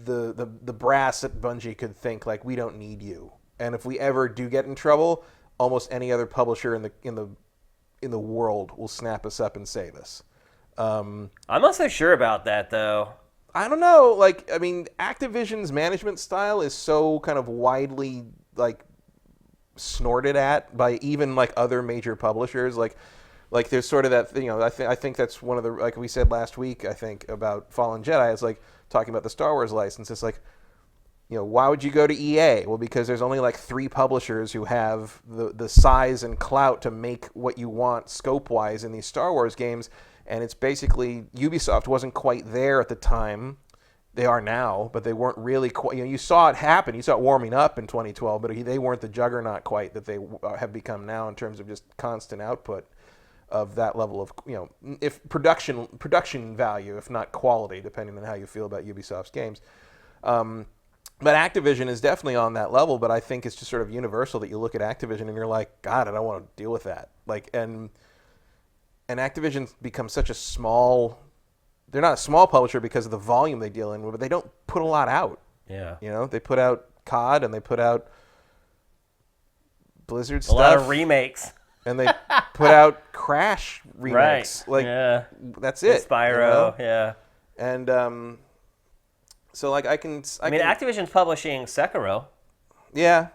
the brass at Bungie could think like, we don't need you, and if we ever do get in trouble, almost any other publisher in the world will snap us up and save us. I'm not so sure about that though. I don't know. Like, I mean, Activision's management style is so kind of widely like snorted at by even like other major publishers. Like there's sort of that, I think that's one of the, like we said last week, I think about Fallen Jedi, it's like talking about the Star Wars license. It's like, why would you go to EA? Well, because there's only like 3 publishers who have the size and clout to make what you want scope-wise in these Star Wars games. And it's basically, Ubisoft wasn't quite there at the time. They are now, but they weren't really quite. You saw it happen. You saw it warming up in 2012, but they weren't the juggernaut quite that they have become now in terms of just constant output of that level of, if production value, if not quality, depending on how you feel about Ubisoft's games. But Activision is definitely on that level. But I think it's just sort of universal that you look at Activision and you're like, God, I don't want to deal with that. Like, and Activision becomes such a small. They're not a small publisher because of the volume they deal in with, but they don't put a lot out. Yeah. They put out COD and they put out Blizzard stuff. A lot of remakes. And they put out Crash remakes. Right. That's it. Spyro, yeah. And so like I mean, Activision's publishing Sekiro. Yeah.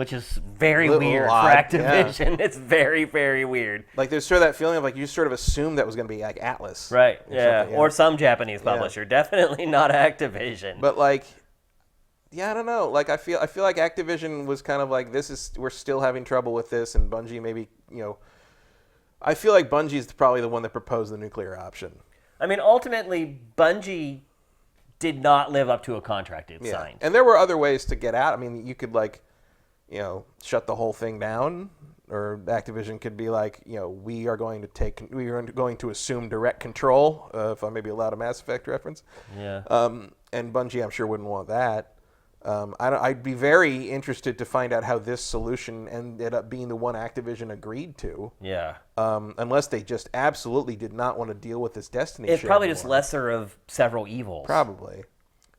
which is very Little weird for odd, Activision. Yeah. It's very, very weird. Like, there's sort of that feeling of, like, you sort of assumed that was going to be, like, Atlas. Right, Yeah. Or some Japanese publisher. Definitely not Activision. But, like, yeah, I don't know. Like, I feel like Activision was kind of like, we're still having trouble with this, and Bungie maybe, I feel like Bungie's probably the one that proposed the nuclear option. I mean, ultimately, Bungie did not live up to a contract it signed. And there were other ways to get out. I mean, you could, like, shut the whole thing down, or Activision could be like, we are going to assume direct control, if I may be allowed a Mass Effect reference. Yeah. And Bungie, I'm sure, wouldn't want that. I'd be very interested to find out how this solution ended up being the one Activision agreed to. Yeah. Unless they just absolutely did not want to deal with this Destiny shit. It's probably anymore. just lesser of several evils. Probably.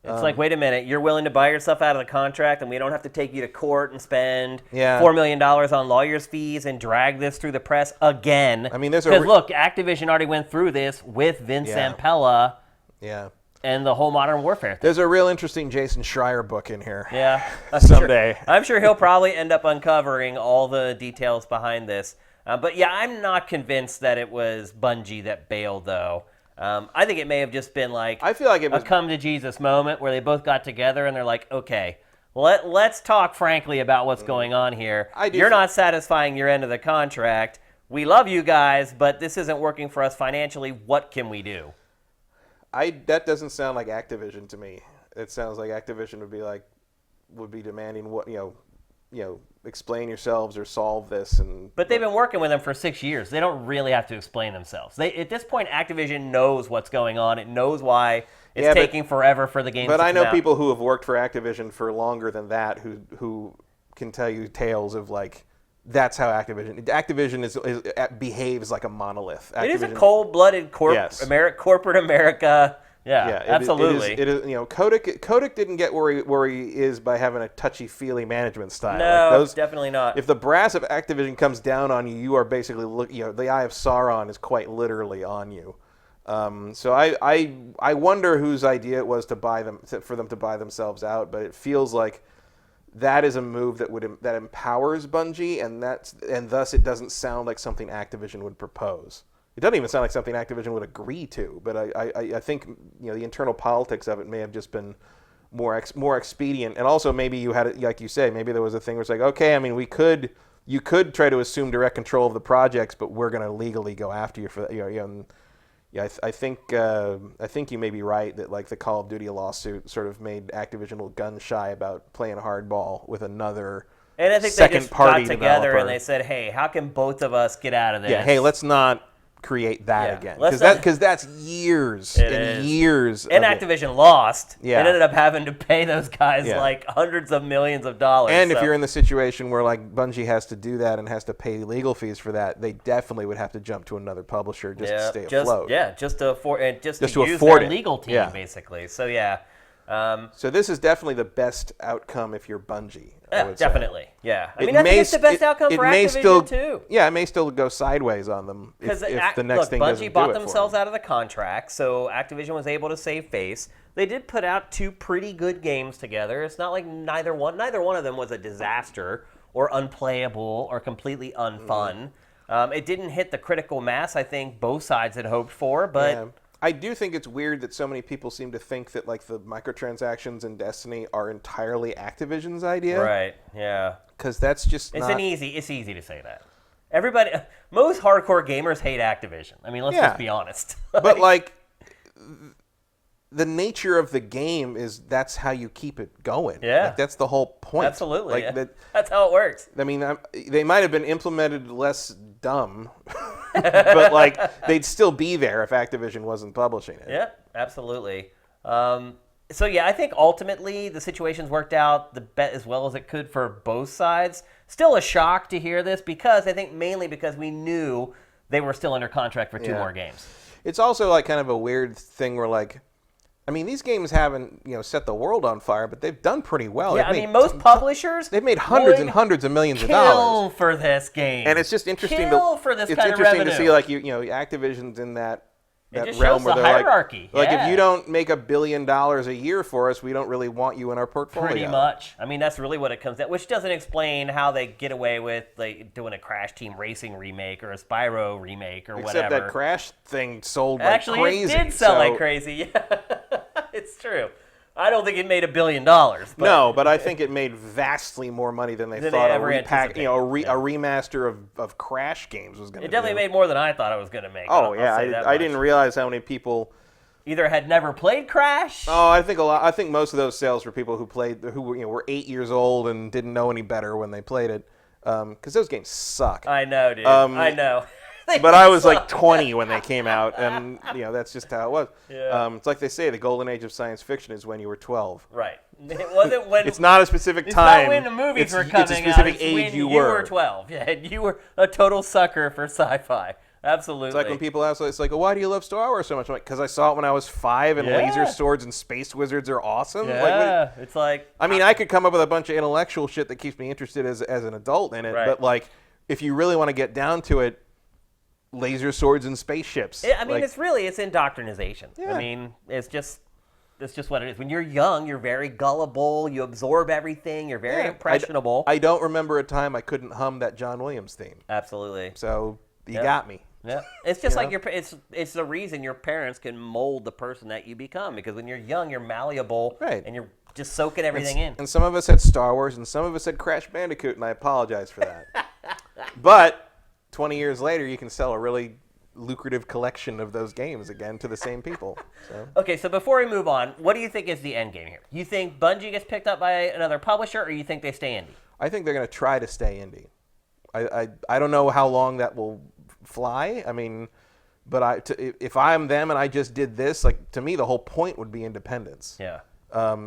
It's like, wait a minute, you're willing to buy yourself out of the contract and we don't have to take you to court and spend $4 million on lawyers' fees and drag this through the press again. I mean, there's because look, Activision already went through this with Vince Zampella. Yeah. And the whole Modern Warfare thing. There's a real interesting Jason Schreier book in here. Yeah. Someday. I'm sure he'll probably end up uncovering all the details behind this. But yeah, I'm not convinced that it was Bungie that bailed, though. I think it may have just been like, I feel like it was a come to Jesus moment where they both got together and they're like, okay, let's talk frankly about what's going on here. You're not satisfying your end of the contract. We love you guys, but this isn't working for us financially. What can we do? That doesn't sound like Activision to me. It sounds like Activision would be demanding what explain yourselves or solve this. But they've been working with them for 6 years. They don't really have to explain themselves. At this point, Activision knows what's going on. It knows why it's taking forever for the games to come out. But I know people who have worked for Activision for longer than that who can tell you tales of like. That's how Activision behaves like a monolith. Activision, it is a cold-blooded corporate America. Yeah, absolutely. It is. Kotick didn't get where he is by having a touchy-feely management style. No, definitely not. If the brass of Activision comes down on you, you are basically the eye of Sauron is quite literally on you. So I wonder whose idea it was for them to buy themselves out, but it feels like. That is a move that empowers Bungie, and thus it doesn't sound like something Activision would propose. It doesn't even sound like something Activision would agree to. But I think the internal politics of it may have just been more expedient, and also maybe you had it like you say. Maybe there was a thing where it's like, okay, I mean, you could try to assume direct control of the projects, but we're going to legally go after you for that. I think you may be right that like the Call of Duty lawsuit sort of made Activision a little gun shy about playing hardball with another and I think second they just party got together developer. And they said, hey, how can both of us get out of this? Yeah, hey, let's not create that again because that's years and years. And Activision lost. Yeah, and ended up having to pay those guys like hundreds of millions of dollars. And if you're in the situation where like Bungie has to do that and has to pay legal fees for that, they definitely would have to jump to another publisher just to stay afloat. Yeah, just to use afford their legal team basically. So yeah. So this is definitely the best outcome if you're Bungie. Definitely, yeah. I mean, I think it's the best outcome for Activision too. Yeah, it may still go sideways on them if the next thing doesn't do it for them. Bungie bought themselves out of the contract, so Activision was able to save face. They did put out 2 pretty good games together. It's not like neither one of them was a disaster or unplayable or completely unfun. It didn't hit the critical mass I think both sides had hoped for, but. Yeah. I do think it's weird that so many people seem to think that like the microtransactions in Destiny are entirely Activision's idea. Right. Yeah. Because that's just It's easy to say that. Most hardcore gamers hate Activision. I mean, let's just be honest. But like, the nature of the game is that's how you keep it going. Yeah. Like, that's the whole point. Absolutely. That's how it works. I mean, they might have been implemented less dumb, but like they'd still be there if Activision wasn't publishing it. Yeah, absolutely. So yeah, I think ultimately the situation's worked out as well as it could for both sides. Still a shock to hear this mainly because we knew they were still under contract for 2 more games. It's also like kind of a weird thing where like, I mean, these games haven't, set the world on fire, but they've done pretty well. Yeah, most publishers they've made hundreds and hundreds of millions of dollars for this game. And it's just interesting for this it's kind interesting of revenue. to see like Activision's in that It just realm shows where the they're hierarchy. like if you don't make $1 billion a year for us, we don't really want you in our portfolio. Pretty much. I mean, that's really what it comes down. Which doesn't explain how they get away with like doing a Crash Team Racing remake or a Spyro remake or Except whatever. that Crash thing sold Actually, like crazy. it did sell like crazy. Yeah, it's true. I don't think it made $1 billion. But no, but I think it made vastly more money than they thought. Ever anticipated. A remaster of Crash games was going to. It definitely made more than I thought it was going to make. Oh yeah, I didn't realize how many people either had never played Crash. Oh, I think most of those sales were people who were 8 years old and didn't know any better when they played it, because those games suck. I know, dude. I know. But I was like 20 when they came out, and that's just how it was. Yeah. It's like they say, the golden age of science fiction is when you were 12. Right. It wasn't when. It's not a specific time. It's not when the movies were coming out. It's a specific age when you were 12. Yeah, and you were a total sucker for sci-fi. Absolutely. It's like when people ask, it's like, well, why do you love Star Wars so much? I'm like, because I saw it when I was 5, and laser swords and space wizards are awesome. Yeah, it's like. I mean, I could come up with a bunch of intellectual shit that keeps me interested as an adult in it, right. but like, if you really want to get down to it, laser swords and spaceships. I mean, it's indoctrination. Yeah. I mean, it's just what it is. When you're young, you're very gullible. You absorb everything. You're very impressionable. I don't remember a time I couldn't hum that John Williams theme. Absolutely. So you got me. Yeah, it's just like it's the reason your parents can mold the person that you become, because when you're young, you're malleable, right, and you're just soaking everything in. And some of us had Star Wars, and some of us had Crash Bandicoot, and I apologize for that. But 20 years later, you can sell a really lucrative collection of those games again to the same people. So. Okay, so before we move on, what do you think is the end game here? You think Bungie gets picked up by another publisher, or you think they stay indie? I think they're going to try to stay indie. I don't know how long that will fly. I mean, but if I'm them and I just did this, like, to me, the whole point would be independence. Yeah.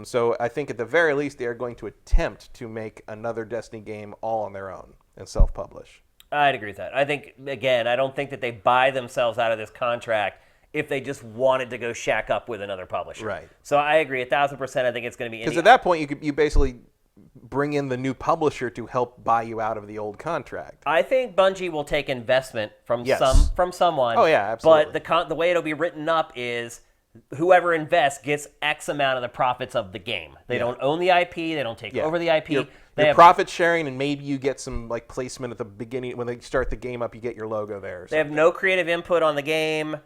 So I think at the very least, they are going to attempt to make another Destiny game all on their own and self-publish. I'd agree with that. I think, again, I don't think that they buy themselves out of this contract if they just wanted to go shack up with another publisher. Right. So I agree 1,000%. I think it's going to be because at that point you basically bring in the new publisher to help buy you out of the old contract. I think Bungie will take investment from someone. Oh yeah, absolutely. But the way it'll be written up is whoever invests gets X amount of the profits of the game. They don't own the IP. They don't take over the IP. You're profit sharing, and maybe you get some like placement at the beginning when they start the game up. You get your logo there. They have no creative input on the game.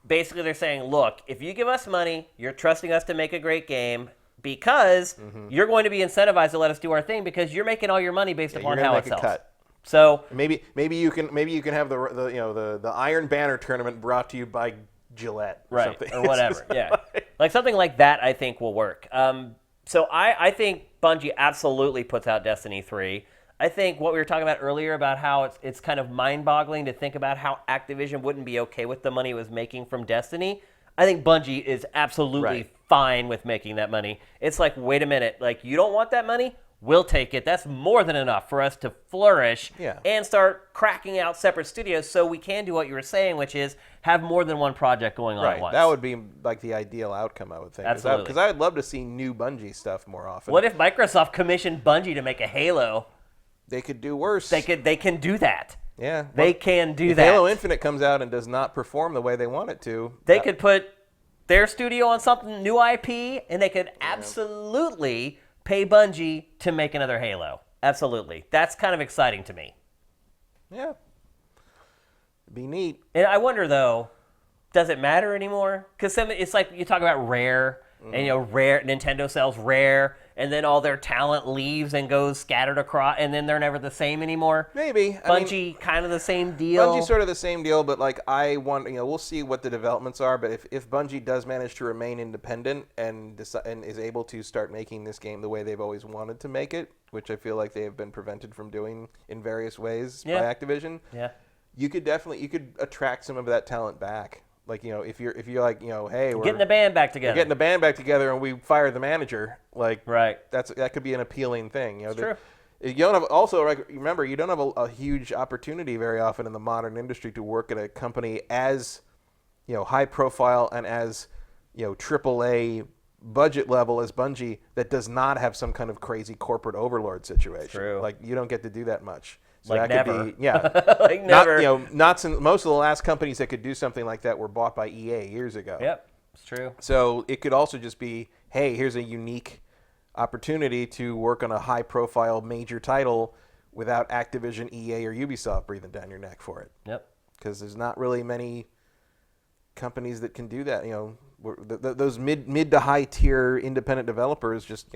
Basically, they're saying, look, if you give us money, you're trusting us to make a great game because you're going to be incentivized to let us do our thing because you're making all your money based upon how it sells. Cut. So maybe you can have the Iron Banner tournament brought to you by Gillette, or something. Or whatever. Yeah, like something like that. I think will work. So I think Bungie absolutely puts out Destiny 3. I think what we were talking about earlier about how it's kind of mind-boggling to think about how Activision wouldn't be okay with the money it was making from Destiny. I think Bungie is absolutely fine with making that money. It's like, wait a minute, like you don't want that money? We'll take it. That's more than enough for us to flourish and start cracking out separate studios so we can do what you were saying, which is have more than one project going on at once. That would be like the ideal outcome, I would think. Absolutely. Because I would love to see new Bungie stuff more often. What if Microsoft commissioned Bungie to make a Halo? They could do worse. They can do that. Yeah. They can do if that. Halo Infinite comes out and does not perform the way they want it to. They could put their studio on something new IP, and they could absolutely pay Bungie to make another Halo. Absolutely. That's kind of exciting to me. Yeah. It'd be neat. And I wonder, though, does it matter anymore? Because it's like you talk about Rare, and Rare Nintendo sells Rare, and then all their talent leaves and goes scattered across, and then they're never the same anymore. Maybe. Bungie, kind of the same deal. Bungie's sort of the same deal, but like we'll see what the developments are. But if Bungie does manage to remain independent and is able to start making this game the way they've always wanted to make it, which I feel like they have been prevented from doing in various ways by Activision, you could attract some of that talent back. Like, if you're like, hey, we're getting the band back together. Getting the band back together, and we fire the manager. Like, that could be an appealing thing. It's true. You don't have remember, you don't have a huge opportunity very often in the modern industry to work at a company as, high profile and as, AAA budget level as Bungie that does not have some kind of crazy corporate overlord situation. True. Like, you don't get to do that much. So like that never. could be, yeah. Like never. Most of the last companies that could do something like that were bought by EA years ago. Yep, it's true. So it could also just be, hey, here's a unique opportunity to work on a high-profile major title without Activision, EA, or Ubisoft breathing down your neck for it. Yep. Because there's not really many companies that can do that. Those mid to high tier independent developers just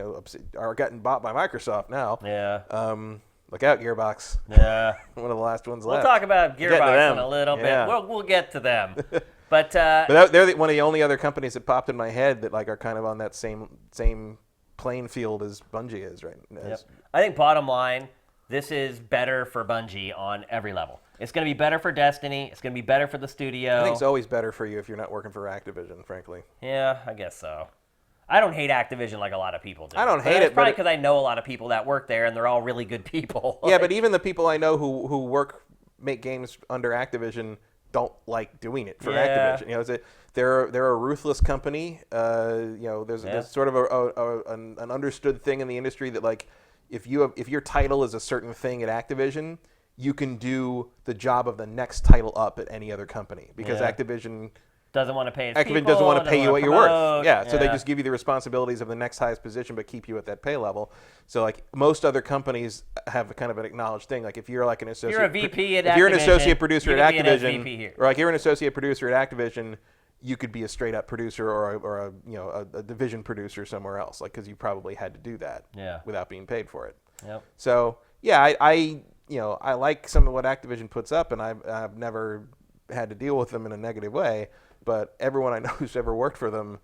are getting bought by Microsoft now. Yeah. Look out, Gearbox. Yeah. One of the last ones We'll left. talk about Gearbox in a little Yeah. bit. We'll get to them. But they're one of the only other companies that popped in my head that are kind of on that same playing field as Bungie is right now. Yep. I think bottom line, this is better for Bungie on every level. It's going to be better for Destiny. It's going to be better for the studio. I think it's always better for you if you're not working for Activision, frankly. Yeah, I guess so. I don't hate Activision like a lot of people do. I don't hate it, probably because I know a lot of people that work there, and they're all really good people. Yeah, but even the people I know who make games under Activision don't like doing it for Activision. They're a ruthless company. There's sort of an understood thing in the industry that if your title is a certain thing at Activision, you can do the job of the next title up at any other company because Activision doesn't want to pay Activision doesn't want to pay you what you're worth. Yeah, so they just give you the responsibilities of the next highest position, but keep you at that pay level. So most other companies have a kind of an acknowledged thing. Like if you're like an associate, you're a VP at Activision. If you're an associate producer at Activision, or you're an associate producer at Activision, you could be a straight up producer or a division producer somewhere else, because you probably had to do that without being paid for it. Yep. So I like some of what Activision puts up, and I've never had to deal with them in a negative way. But everyone I know who's ever worked for them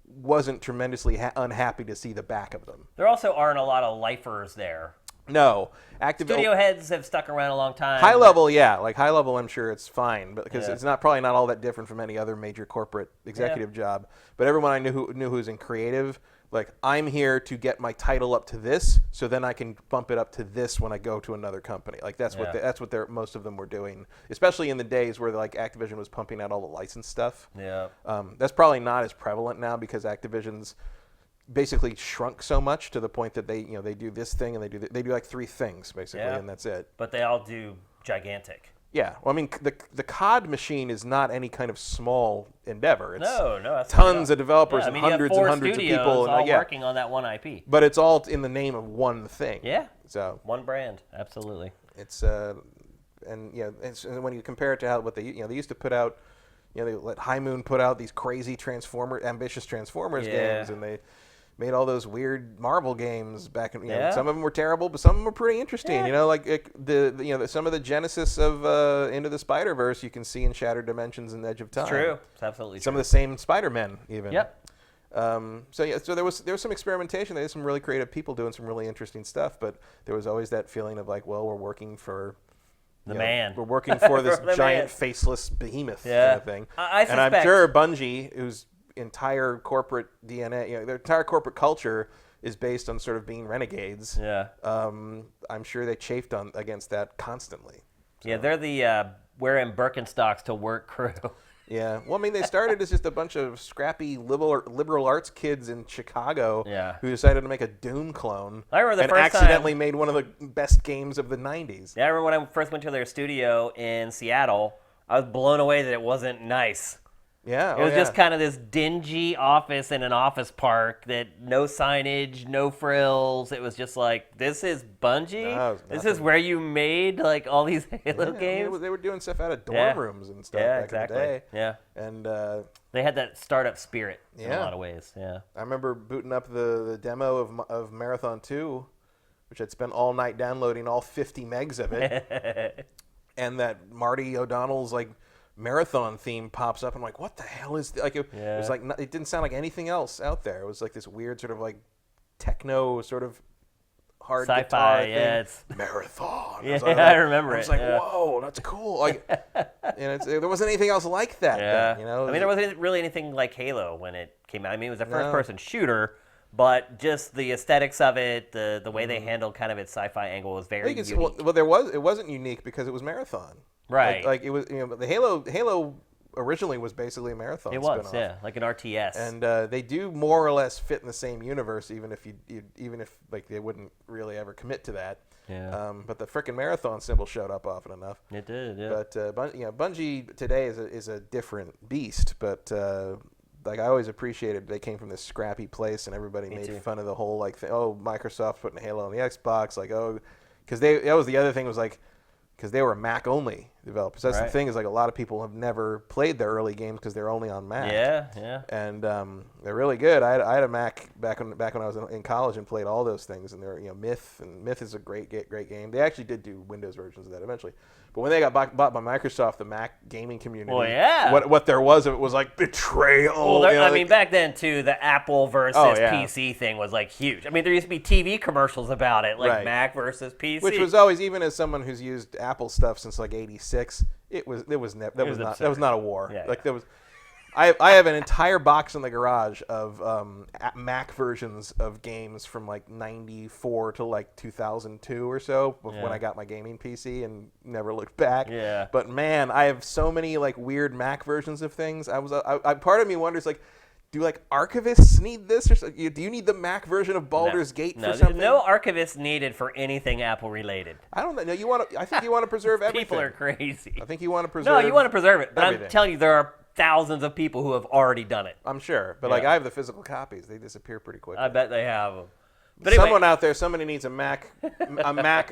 wasn't tremendously unhappy to see the back of them. There also aren't a lot of lifers there. No. Studio heads have stuck around a long time. High level, yeah. High level, I'm sure it's fine, because it's probably not all that different from any other major corporate executive job. But everyone I knew who's in creative, I'm here to get my title up to this, so then I can bump it up to this when I go to another company. That's what most of them were doing, especially in the days where Activision was pumping out all the licensed stuff. Yeah. That's probably not as prevalent now because Activision's basically shrunk so much to the point that they do this thing and they do 3 things basically, and that's it. But they all do gigantic. Yeah, well, I mean, the COD machine is not any kind of small endeavor. It's that's tons of developers and hundreds and hundreds of people, all working on that one IP. But it's all in the name of one thing. Yeah. So one brand, absolutely. It's and when you compare it to what they used to put out, they let High Moon put out these crazy ambitious Transformers games, and they made all those weird Marvel games back in. Some of them were terrible, but some of them were pretty interesting. Some of the genesis of Into the Spider-Verse you can see in Shattered Dimensions and Edge of Time. It's true. It's absolutely true. Some of the same Spider-Men even. Yep. So there was some experimentation. There was some really creative people doing some really interesting stuff, but there was always that feeling of we're working for the man. We're working for this giant faceless behemoth kind of thing. And I'm sure Bungie, who's entire corporate DNA, their entire corporate culture is based on sort of being renegades. Yeah. I'm sure they chafed against that constantly. So. Yeah, they're the wearing Birkenstocks to work crew. Yeah. Well, I mean, they started as just a bunch of scrappy liberal arts kids in Chicago who decided to make a Doom clone. I remember the first accidentally made one of the best games of the 90s. Yeah, I remember when I first went to their studio in Seattle, I was blown away that it wasn't nice. Yeah, it was just kind of this dingy office in an office park that no signage, no frills. It was just this is Bungie? No, this is where you made all these Halo games? They were doing stuff out of dorm rooms and stuff back in the day. Yeah, and they had that startup spirit in a lot of ways. Yeah, I remember booting up the demo of Marathon 2, which I'd spent all night downloading all 50 megs of it, and that Marty O'Donnell's Marathon theme pops up. I'm like, what the hell is this? It was it didn't sound like anything else out there. It was this weird sort of techno sort of hard sci-fi guitar thing. It's Marathon. I remember it. I was like, whoa, that's cool. There wasn't anything else like that. Yeah. Then, I mean, there wasn't really anything like Halo when it came out. I mean, it was a first-person shooter, but just the aesthetics of it, the way they handled kind of its sci-fi angle was very unique. Well, it wasn't unique because it was Marathon. Right. It was, the Halo originally was basically a Marathon It was, spinoff. yeah, like an RTS. And they do more or less fit in the same universe, even if like they wouldn't really ever commit to that. Yeah. But the frickin' Marathon symbol showed up often enough. It did, yeah. But Bungie today is a different beast. But like I always appreciated they came from this scrappy place, and everybody made fun of the whole like Microsoft putting Halo on the Xbox, like because that was the other thing was like. Because they were Mac only developers. That's the thing is like a lot of people have never played their early games because they're only on Mac. Yeah. And they're really good. I had a Mac back when I was in college and played all those things. And they're Myth is a great game. They actually did do Windows versions of that eventually. But when they got bought by Microsoft, the Mac gaming community, what there was of it was like betrayal. Well, I mean, back then too, the Apple versus PC thing was like huge. I mean, there used to be TV commercials about it, like Mac versus PC, which was always, even as someone who's used Apple stuff since like '86, that was not a war. There was. I have an entire box in the garage of Mac versions of games from like '94 to like 2002 or so when I got my gaming PC and never looked back. Yeah. But man, I have so many like weird Mac versions of things. Part of me wonders like, do like archivists need this, or do you need the Mac version of Baldur's Gate for something? No archivist needed for anything Apple related. I don't know. I think you want to preserve everything. People are crazy. I think you want to preserve. No, you want to preserve it. But everything. I'm telling you, there are thousands of people who have already done it. I'm sure, but like I have the physical copies. They disappear pretty quickly. I bet they have them. But someone out there, somebody needs a Mac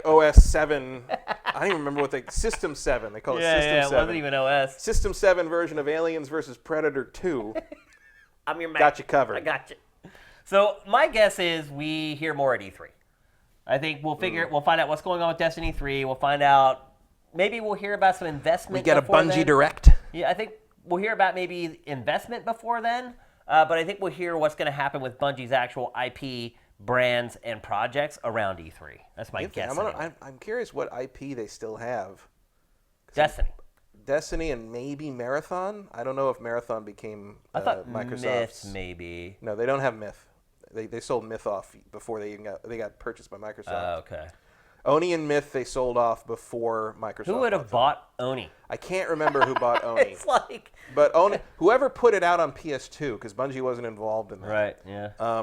OS 7. I don't even remember System 7. They call it System 7. Yeah, it wasn't even OS. System 7 version of Aliens versus Predator 2. I'm your Mac. Got you covered. I got you. So my guess is we hear more at E3. I think we'll find out what's going on with Destiny 3. We'll find out. Maybe we'll hear about some investment. We get a Bungie then. Direct. Yeah, I think we'll hear about maybe investment before then. But I think we'll hear what's going to happen with Bungie's actual IP, brands, and projects around E3. That's my guess. I'm curious what IP they still have. Destiny and maybe Marathon. I don't know if Marathon became Microsoft's. Myth, maybe. No, they don't have Myth. They sold Myth off before they got purchased by Microsoft. Okay. Oni and Myth they sold off before Microsoft. Who would have bought Oni? I can't remember who bought Oni. It's like, but Oni, whoever put it out on PS2, because Bungie wasn't involved in that. Right. Yeah.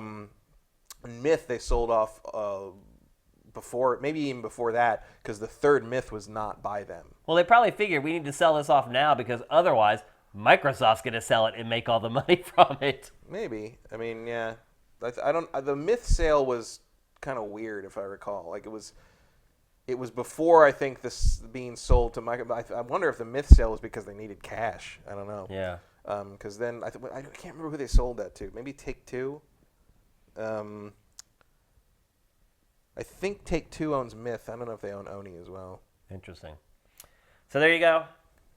Myth they sold off maybe even before that, because the third Myth was not by them. Well, they probably figured we need to sell this off now because otherwise Microsoft's going to sell it and make all the money from it. Maybe. I mean, yeah. I don't. The Myth sale was kind of weird, if I recall. Like it was before, I think, this being sold to Microsoft. I wonder if the Myth sale was because they needed cash. I don't know. Yeah. Because then I can't remember who they sold that to. Maybe Take-Two. I think Take-Two owns Myth. I don't know if they own Oni as well. Interesting. So there you go.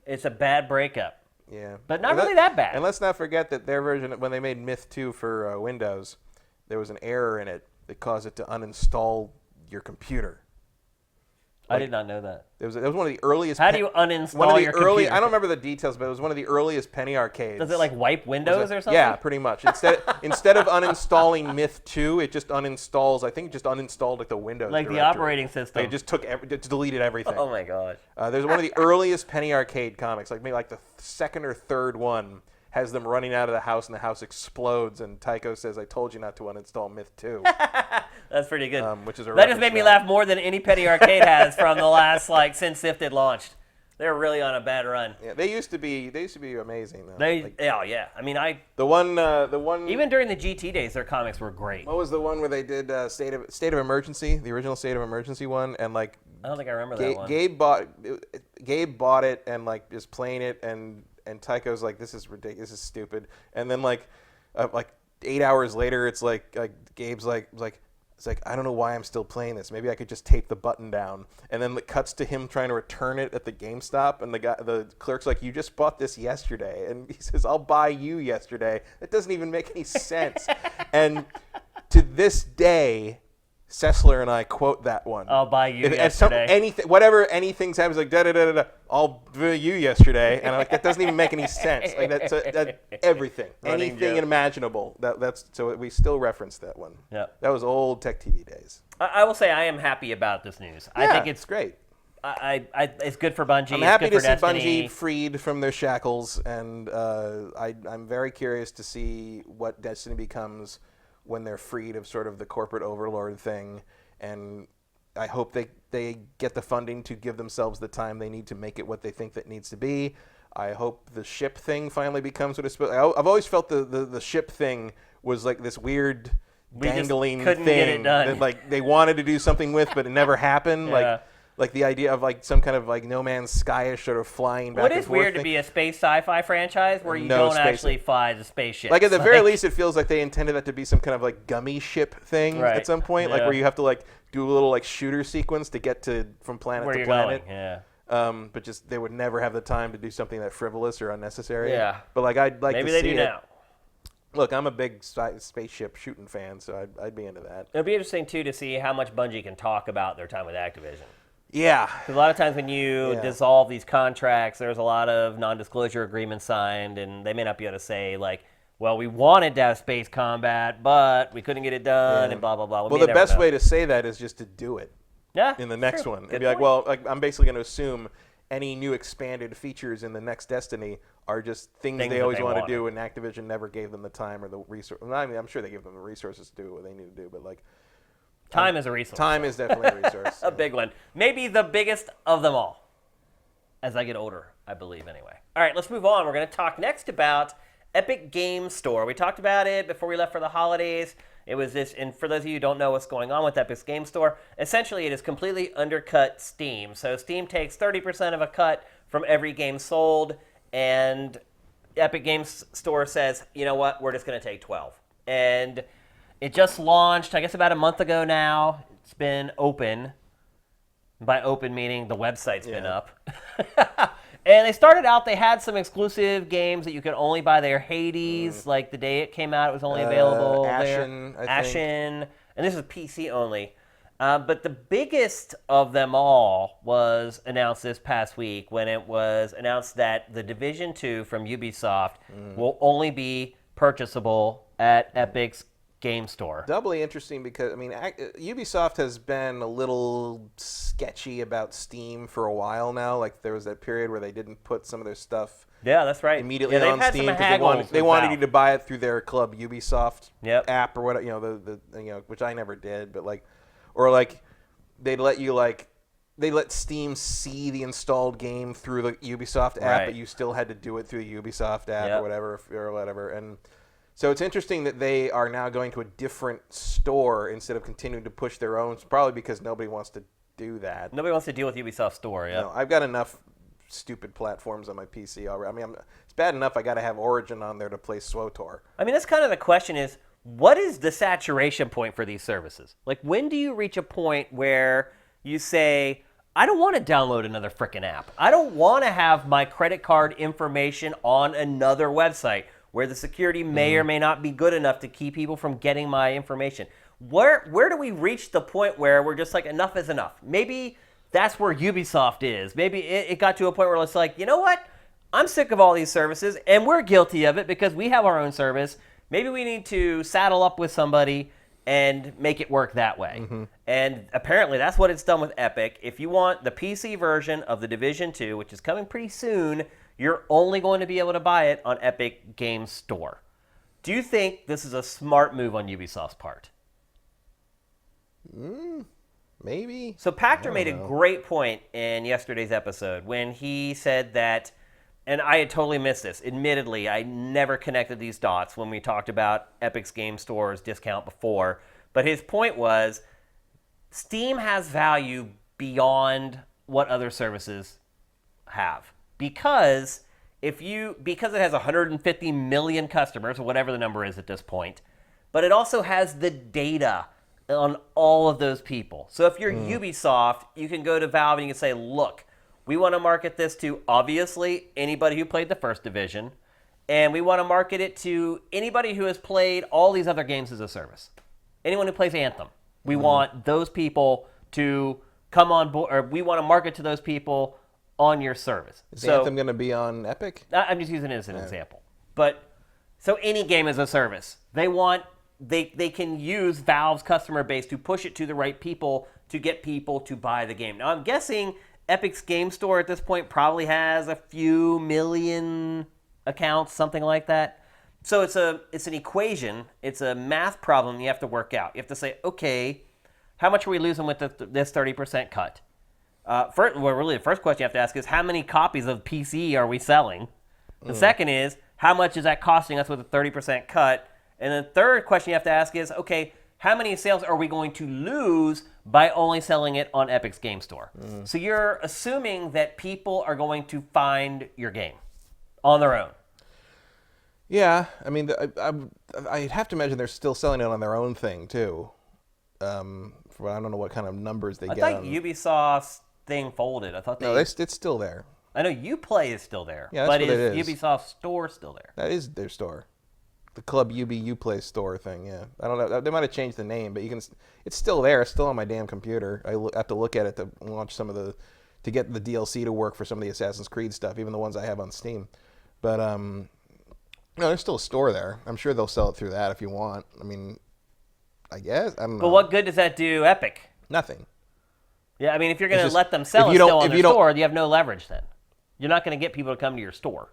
It's a bad breakup. Yeah. But not really that bad. And let's not forget that their version, when they made Myth 2 for Windows, there was an error in it that caused it to uninstall your computer. I did not know that. It was one of the earliest. How do you uninstall your computer? I don't remember the details, but it was one of the earliest penny arcades. Does it like wipe Windows or something? Yeah, pretty much. Instead of uninstalling Myth 2, it just uninstalls. I think it just uninstalled like the Windows. Like directory. the operating system. It just just deleted everything. Oh my gosh. There's one of the earliest penny arcade comics, like maybe like the second or third one. Has them running out of the house, and the house explodes, and Tycho says, "I told you not to uninstall Myth 2." That's pretty good. Which is that just made me laugh more than any penny arcade has from the last since SIFTD launched. They're really on a bad run. Yeah, they used to be amazing though. Yeah. I mean, the one even during the GT days, their comics were great. What was the one where they did State of Emergency, the original State of Emergency one, and like I don't think I remember that one. Gabe bought it and like is playing it and Tycho's like, this is ridiculous, this is stupid. And then like 8 hours later, it's like Gabe's like, it's like, I don't know why I'm still playing this. Maybe I could just tape the button down. And then it cuts to him trying to return it at the GameStop, and the clerk's like, you just bought this yesterday. And he says, I'll buy you yesterday. That doesn't even make any sense. And to this day, Sessler and I quote that one. I'll buy you yesterday. Anything's happens like da-da-da-da-da, I'll buy you yesterday. And I'm like, that doesn't even make any sense. Like that's everything. Anything imaginable. So we still reference that one. Yeah. That was old Tech TV days. I will say I am happy about this news. I think it's great. It's good for Bungie. I'm happy to it's good see for Destiny. Bungie freed from their shackles, and I'm very curious to see what Destiny becomes when they're freed of sort of the corporate overlord thing. And I hope they get the funding to give themselves the time they need to make it what they think that needs to be. I hope the ship thing finally becomes what it's supposed to. I've always felt the ship thing was like this weird dangling couldn't thing get it done. that like they wanted to do something with, but it never happened. Yeah. Like the idea of like some kind of like No Man's Sky-ish sort of flying back What and is forth weird to thing. be a space sci-fi franchise where you No don't space- actually fly the spaceship. Like at the very least, it feels like they intended that to be some kind of like gummy ship thing Right. at some point, like Yeah. where you have to like do a little like shooter sequence to get to from planet where to you're planet. going. Yeah. But just they would never have the time to do something that frivolous or unnecessary. Yeah. But like I'd like Maybe to they see do it. now. Look, I'm a big spaceship shooting fan, so I'd be into that. It'll be interesting too to see how much Bungie can talk about their time with Activision. Yeah. Because a lot of times when you dissolve these contracts, there's a lot of non-disclosure agreements signed, and they may not be able to say like, well, we wanted to have space combat, but we couldn't get it done, and blah blah blah. Well, the best way to say that is just to do it. Yeah. In the next one, Good and be like, point. well, like, I'm basically going to assume any new expanded features in the next Destiny are just things they that always they want to wanted. do, and Activision never gave them the time or the resource. I mean, I'm sure they give them the resources to do what they need to do, but like, Time is a resource. time is definitely a resource. A big one. Maybe the biggest of them all. As I get older, I believe, anyway. All right, let's move on. We're going to talk next about Epic Game Store. We talked about it before we left for the holidays. It was this, and for those of you who don't know what's going on with Epic Game Store, essentially it is completely undercut Steam. So Steam takes 30% of a cut from every game sold, and Epic Games Store says, you know what, we're just going to take 12. And it just launched, I guess, about a month ago now. It's been open. By open, meaning the website's been up. And they started out, they had some exclusive games that you could only buy there. Hades, like the day it came out, it was only available Ashen, there. I think. Ashen, and this is PC only. But the biggest of them all was announced this past week when it was announced that the Division 2 from Ubisoft will only be purchasable at Epic's Game Store. Doubly interesting because, I mean, Ubisoft has been a little sketchy about Steam for a while now. Like, there was that period where they didn't put some of their stuff Yeah, that's right. immediately they've on had Steam some because haggles they with wanted Valve. you to buy it through their Club Ubisoft Yep. app or what, which I never did, but like, or like they'd let you they let Steam see the installed game through the Ubisoft app, Right. but you still had to do it through the Ubisoft app Yep. or whatever. And so it's interesting that they are now going to a different store instead of continuing to push their own, probably because nobody wants to do that. Nobody wants to deal with Ubisoft Store, yeah. No, I've got enough stupid platforms on my PC already. I mean, it's bad enough I got to have Origin on there to play SWTOR. I mean, that's kind of the question is, what is the saturation point for these services? Like, when do you reach a point where you say, I don't want to download another frickin' app. I don't want to have my credit card information on another website where the security may or may not be good enough to keep people from getting my information. Where do we reach the point where we're just like, enough is enough? Maybe that's where Ubisoft is. Maybe it got to a point where it's like, you know what? I'm sick of all these services, and we're guilty of it because we have our own service. Maybe we need to saddle up with somebody and make it work that way. Mm-hmm. And apparently that's what it's done with Epic. If you want the PC version of the Division 2, which is coming pretty soon, you're only going to be able to buy it on Epic Games Store. Do you think this is a smart move on Ubisoft's part? Maybe. So Pachter made a great point in yesterday's episode when he said that, and I had totally missed this. Admittedly, I never connected these dots when we talked about Epic's Game Store's discount before. But his point was, Steam has value beyond what other services have. Because it has 150 million customers, or whatever the number is at this point, but it also has the data on all of those people. So if you're Ubisoft, you can go to Valve and you can say, look, we want to market this to, obviously, anybody who played the first Division, and we want to market it to anybody who has played all these other games as a service. Anyone who plays Anthem. We want those people to come on board, or we want to market to those people on your service. Is Anthem going to be on Epic? I'm just using it as an example. But so any game as a service, they can use Valve's customer base to push it to the right people to get people to buy the game. Now I'm guessing Epic's Game Store at this point probably has a few million accounts, something like that. So it's an equation. It's a math problem you have to work out. You have to say, okay, how much are we losing with this 30% cut? The first question you have to ask is, how many copies of PC are we selling? The second is, how much is that costing us with a 30% cut? And the third question you have to ask is, okay, how many sales are we going to lose by only selling it on Epic's Game Store? So you're assuming that people are going to find your game on their own. Yeah, I mean, I'd have to imagine they're still selling it on their own thing, too. I don't know what kind of numbers they get. I thought Ubisoft's thing folded. No, it's still there. I know Uplay is still there, yeah, but is Ubisoft's store still there? That is their store. The Club Uplay store thing, yeah. I don't know. They might have changed the name, but it's still there. It's still on my damn computer. I have to look at it to launch to get the DLC to work for some of the Assassin's Creed stuff, even the ones I have on Steam. But, no, there's still a store there. I'm sure they'll sell it through that if you want. I mean, I guess. I don't know. But what good does that do Epic? Nothing. Yeah, I mean, if you're going to let them sell it still on their store, you have no leverage then. You're not going to get people to come to your store.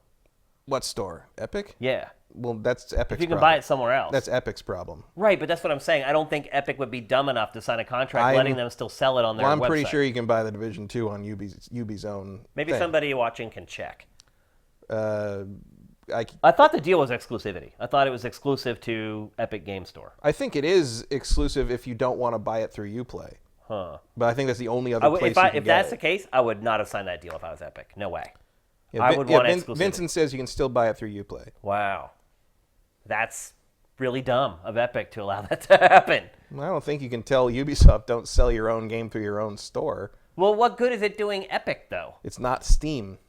What store? Epic? Yeah. Well, that's Epic's problem. If you can buy it somewhere else. That's Epic's problem. Right, but that's what I'm saying. I don't think Epic would be dumb enough to sign a contract letting them still sell it on their website. I'm pretty sure you can buy the Division 2 on Ubi's own Maybe thing. Somebody watching can check. I thought the deal was exclusivity. I thought it was exclusive to Epic Game Store. I think it is exclusive if you don't want to buy it through Uplay. Huh. But I think that's the only other place if that's the case, I would not have signed that deal if I was Epic. No way. Yeah, I would want exclusivity. Vincent says you can still buy it through Uplay. Wow. That's really dumb of Epic to allow that to happen. Well, I don't think you can tell Ubisoft don't sell your own game through your own store. Well, what good is it doing Epic, though? It's not Steam.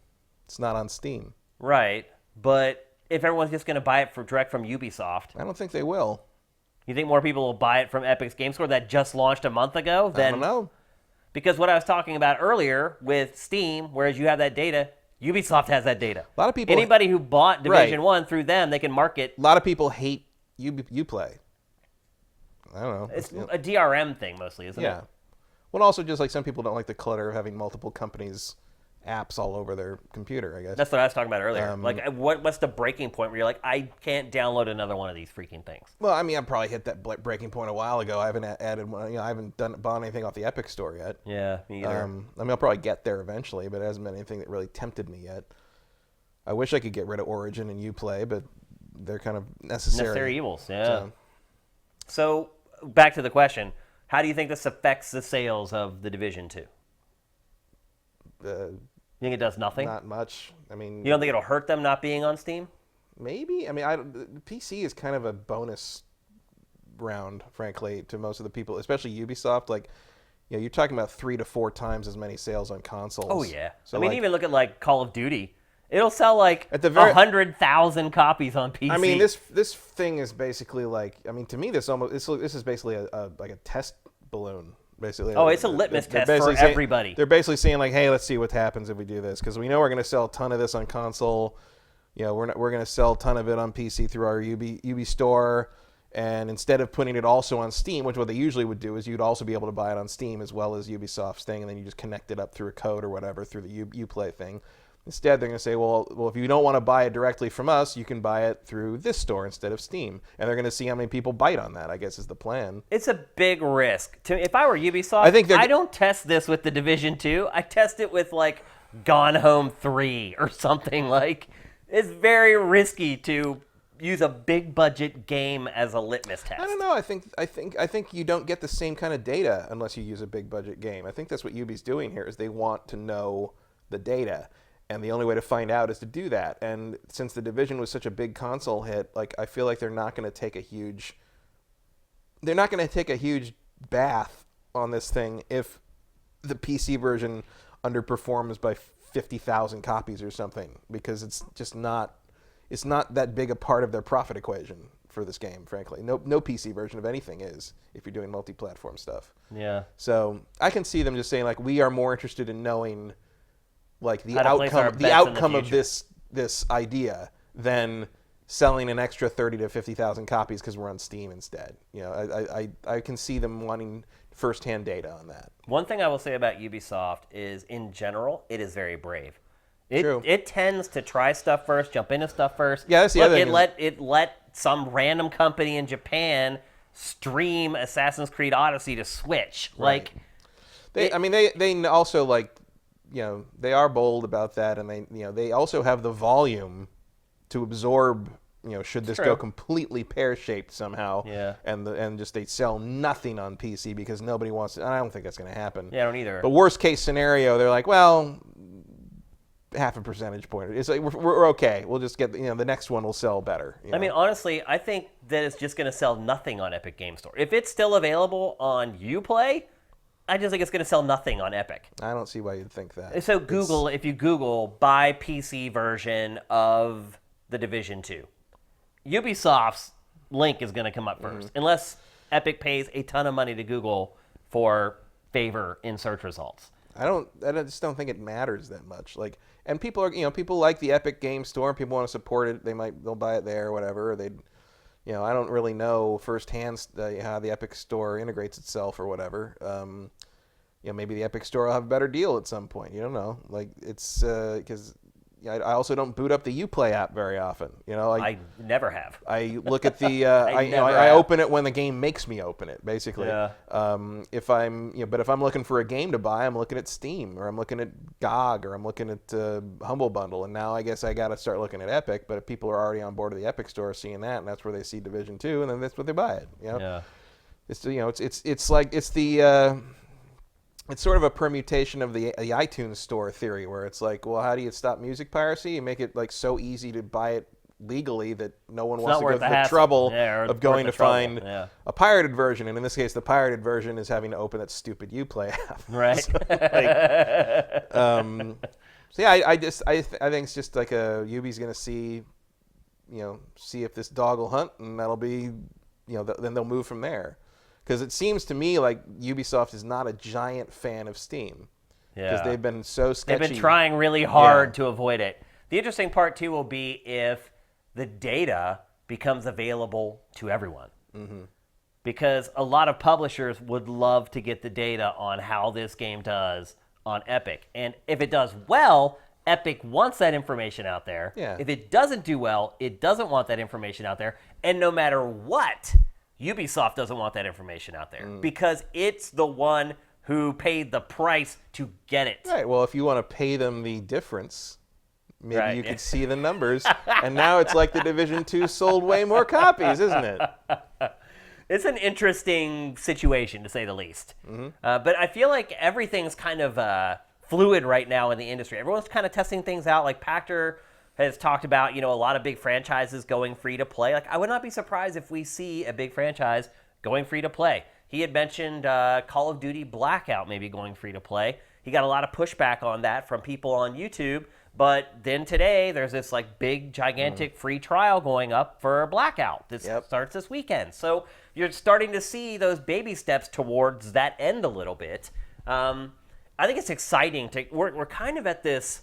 It's not on Steam. Right. But if everyone's just going to buy it direct from Ubisoft... I don't think they will. You think more people will buy it from Epic's Game Store that just launched a month ago? I don't know. Because what I was talking about earlier with Steam, whereas you have that data, Ubisoft has that data. A lot of people... Anybody who bought Division 1 through them, they can market... A lot of people hate Uplay. I don't know. It's a DRM thing mostly, isn't it? Yeah. Well, also just like some people don't like the clutter of having multiple companies' apps all over their computer, I guess. That's what I was talking about earlier. What's the breaking point where you're like, I can't download another one of these freaking things? Well, I mean, I probably hit that breaking point a while ago. I haven't added one. I haven't bought anything off the Epic Store yet. Yeah, me either. I mean, I'll probably get there eventually, but it hasn't been anything that really tempted me yet. I wish I could get rid of Origin and Uplay, but they're kind of necessary. Necessary evils, yeah. So back to the question. How do you think this affects the sales of The Division 2? You think it does nothing? Not much. I mean, you don't think it'll hurt them not being on Steam? Maybe. I mean, PC is kind of a bonus round, frankly, to most of the people, especially Ubisoft. Like, you're talking about 3 to 4 times as many sales on consoles. Oh yeah. So I mean, even look at Call of Duty. It'll sell 100,000 copies on PC. I mean, this thing is basically to me this is basically a test balloon. Basically. Oh, it's a litmus test for everybody. They're basically saying hey, let's see what happens if we do this, because we know we're going to sell a ton of this on console. We're going to sell a ton of it on PC through our Ubi store, and instead of putting it also on Steam, which what they usually would do is you'd also be able to buy it on Steam as well as Ubisoft's thing, and then you just connect it up through a code or whatever through the Uplay thing. Instead, they're going to say, well, if you don't want to buy it directly from us, you can buy it through this store instead of Steam. And they're going to see how many people bite on that, I guess, is the plan. It's a big risk. If I were Ubisoft, I don't test this with The Division 2. I test it with, Gone Home 3 or something. It's very risky to use a big-budget game as a litmus test. I don't know. I think you don't get the same kind of data unless you use a big-budget game. I think that's what Ubi's doing here, is they want to know the data. And the only way to find out is to do that. And since The Division was such a big console hit, I feel like they're not going to take a huge bath on this thing if the PC version underperforms by 50,000 copies or something, because it's not that big a part of their profit equation for this game, frankly. No PC version of anything is, if you're doing multi-platform stuff. Yeah. So I can see them just saying we are more interested in knowing the outcome of this idea than selling an extra 30 to 50,000 copies because we're on Steam instead. You know, I can see them wanting firsthand data on that. One thing I will say about Ubisoft is, in general, it is very brave. True. It tends to try stuff first, jump into stuff first. Yeah, that's the other thing. It let some random company in Japan stream Assassin's Creed Odyssey to Switch. Right. Like, they also, like, you know, they are bold about that, and they also have the volume to absorb. You know, should this go completely pear-shaped somehow, and just they sell nothing on PC because nobody wants it. I don't think that's going to happen. Yeah, I don't either. The worst-case scenario, they're like, well, half a percentage point. It's like we're okay. We'll just get, the next one will sell better. I mean, honestly, I think that it's just going to sell nothing on Epic Game Store. If it's still available on Uplay, I just think it's going to sell nothing on Epic. I don't see why you'd think that. So if you Google buy PC version of The Division 2. Ubisoft's link is going to come up first, unless Epic pays a ton of money to Google for favor in search results. I just don't think it matters that much. Like, and people like the Epic Game Store. People want to support it. They'll buy it there or whatever. I don't really know firsthand how the Epic Store integrates itself or whatever. Maybe the Epic Store will have a better deal at some point. You don't know. Like, it's because. I also don't boot up the Uplay app very often. I never have. I look at the. I open it when the game makes me open it, basically. Yeah. If I'm looking for a game to buy, I'm looking at Steam, or I'm looking at GOG, or I'm looking at Humble Bundle, and now I guess I got to start looking at Epic. But if people are already on board of the Epic Store, seeing that, and that's where they see Division 2, and then that's where they buy it. Yeah. It's sort of a permutation of the iTunes Store theory, where it's like, well, how do you stop music piracy? You make it like so easy to buy it legally that no one wants to go through the trouble of going to find a pirated version. And in this case, the pirated version is having to open that stupid Uplay app. Right. I think it's just like Ubi's going to see if this dog will hunt, and that'll be, then they'll move from there. Because it seems to me like Ubisoft is not a giant fan of Steam. Yeah. Because they've been so sketchy. They've been trying really hard to avoid it. The interesting part, too, will be if the data becomes available to everyone. Mm-hmm. Because a lot of publishers would love to get the data on how this game does on Epic. And if it does well, Epic wants that information out there. Yeah. If it doesn't do well, it doesn't want that information out there. And no matter what, Ubisoft doesn't want that information out there because it's the one who paid the price to get it. Right. Well, if you want to pay them the difference, maybe you could see the numbers. And now it's like the Division 2 sold way more copies, isn't it? It's an interesting situation, to say the least. Mm-hmm. But I feel like everything's kind of fluid right now in the industry. Everyone's kind of testing things out. Like Pactor has talked about, a lot of big franchises going free to play. Like, I would not be surprised if we see a big franchise going free to play. He had mentioned Call of Duty Blackout maybe going free to play. He got a lot of pushback on that from people on YouTube. But then today, there's this like big, gigantic free trial going up for Blackout. This starts this weekend. So you're starting to see those baby steps towards that end a little bit. I think it's exciting. We're kind of at this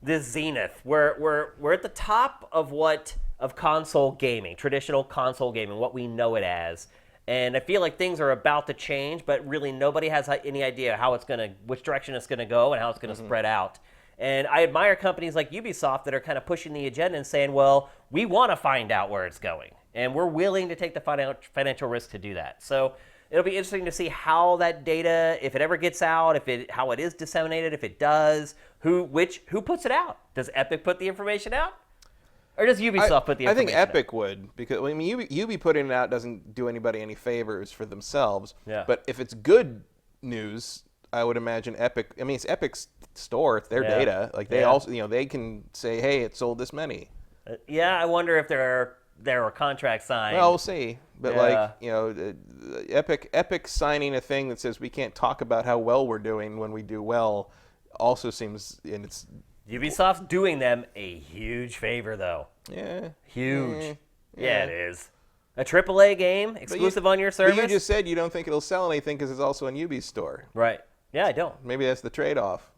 zenith. We're at the top of console gaming, traditional console gaming, what we know it as. And I feel like things are about to change, but really nobody has any idea which direction it's gonna go and how it's gonna spread out. And I admire companies like Ubisoft that are kind of pushing the agenda and saying, well, we want to find out where it's going, and we're willing to take the financial risk to do that. So it'll be interesting to see how that data, if it ever gets out, how it is disseminated, if it does, who puts it out. Does Epic put the information out? Or does Ubisoft put the information out? I think Epic would, because Ubi putting it out doesn't do anybody any favors for themselves. Yeah. But if it's good news, I would imagine Epic. I mean, it's Epic's store; it's their data. Like they also, they can say, "Hey, it sold this many." I wonder if there are contracts signed. Well, we'll see. But Epic signing a thing that says we can't talk about how well we're doing when we do well, also seems, and it's. Ubisoft's doing them a huge favor, though. Yeah. Huge. Yeah, it is. A AAA game, exclusive on your service? But you just said you don't think it'll sell anything because it's also in Ubi's store. Right. Yeah, I don't. Maybe that's the trade-off.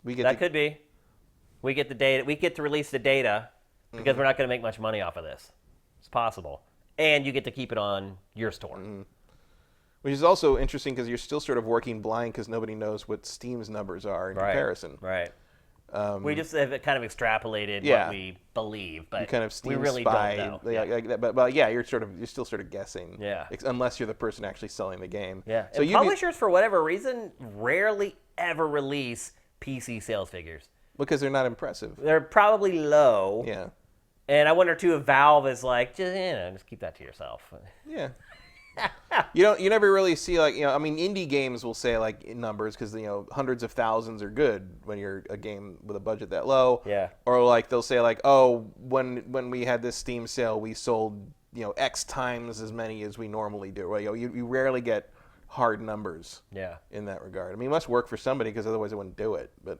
That could be. We get the data. We get to release the data, because we're not going to make much money off of this. It's possible. And you get to keep it on your store. Which is also interesting because you're still sort of working blind because nobody knows what Steam's numbers are in comparison. Right. We just have kind of extrapolated what we believe, but you kind of Steam we really spy, don't know. Like that, but yeah, you're still sort of guessing. Yeah. Unless you're the person actually selling the game. Yeah. So publishers, for whatever reason, rarely ever release PC sales figures. Because they're not impressive. They're probably low. Yeah. And I wonder too if Valve is like, just keep that to yourself. Yeah. You never really see indie games will say like numbers because hundreds of thousands are good when you're a game with a budget that low. Yeah. Or like they'll say like, oh, when we had this Steam sale, we sold X times as many as we normally do. Right? You rarely get hard numbers. Yeah. In that regard, I mean, it must work for somebody because otherwise I wouldn't do it. But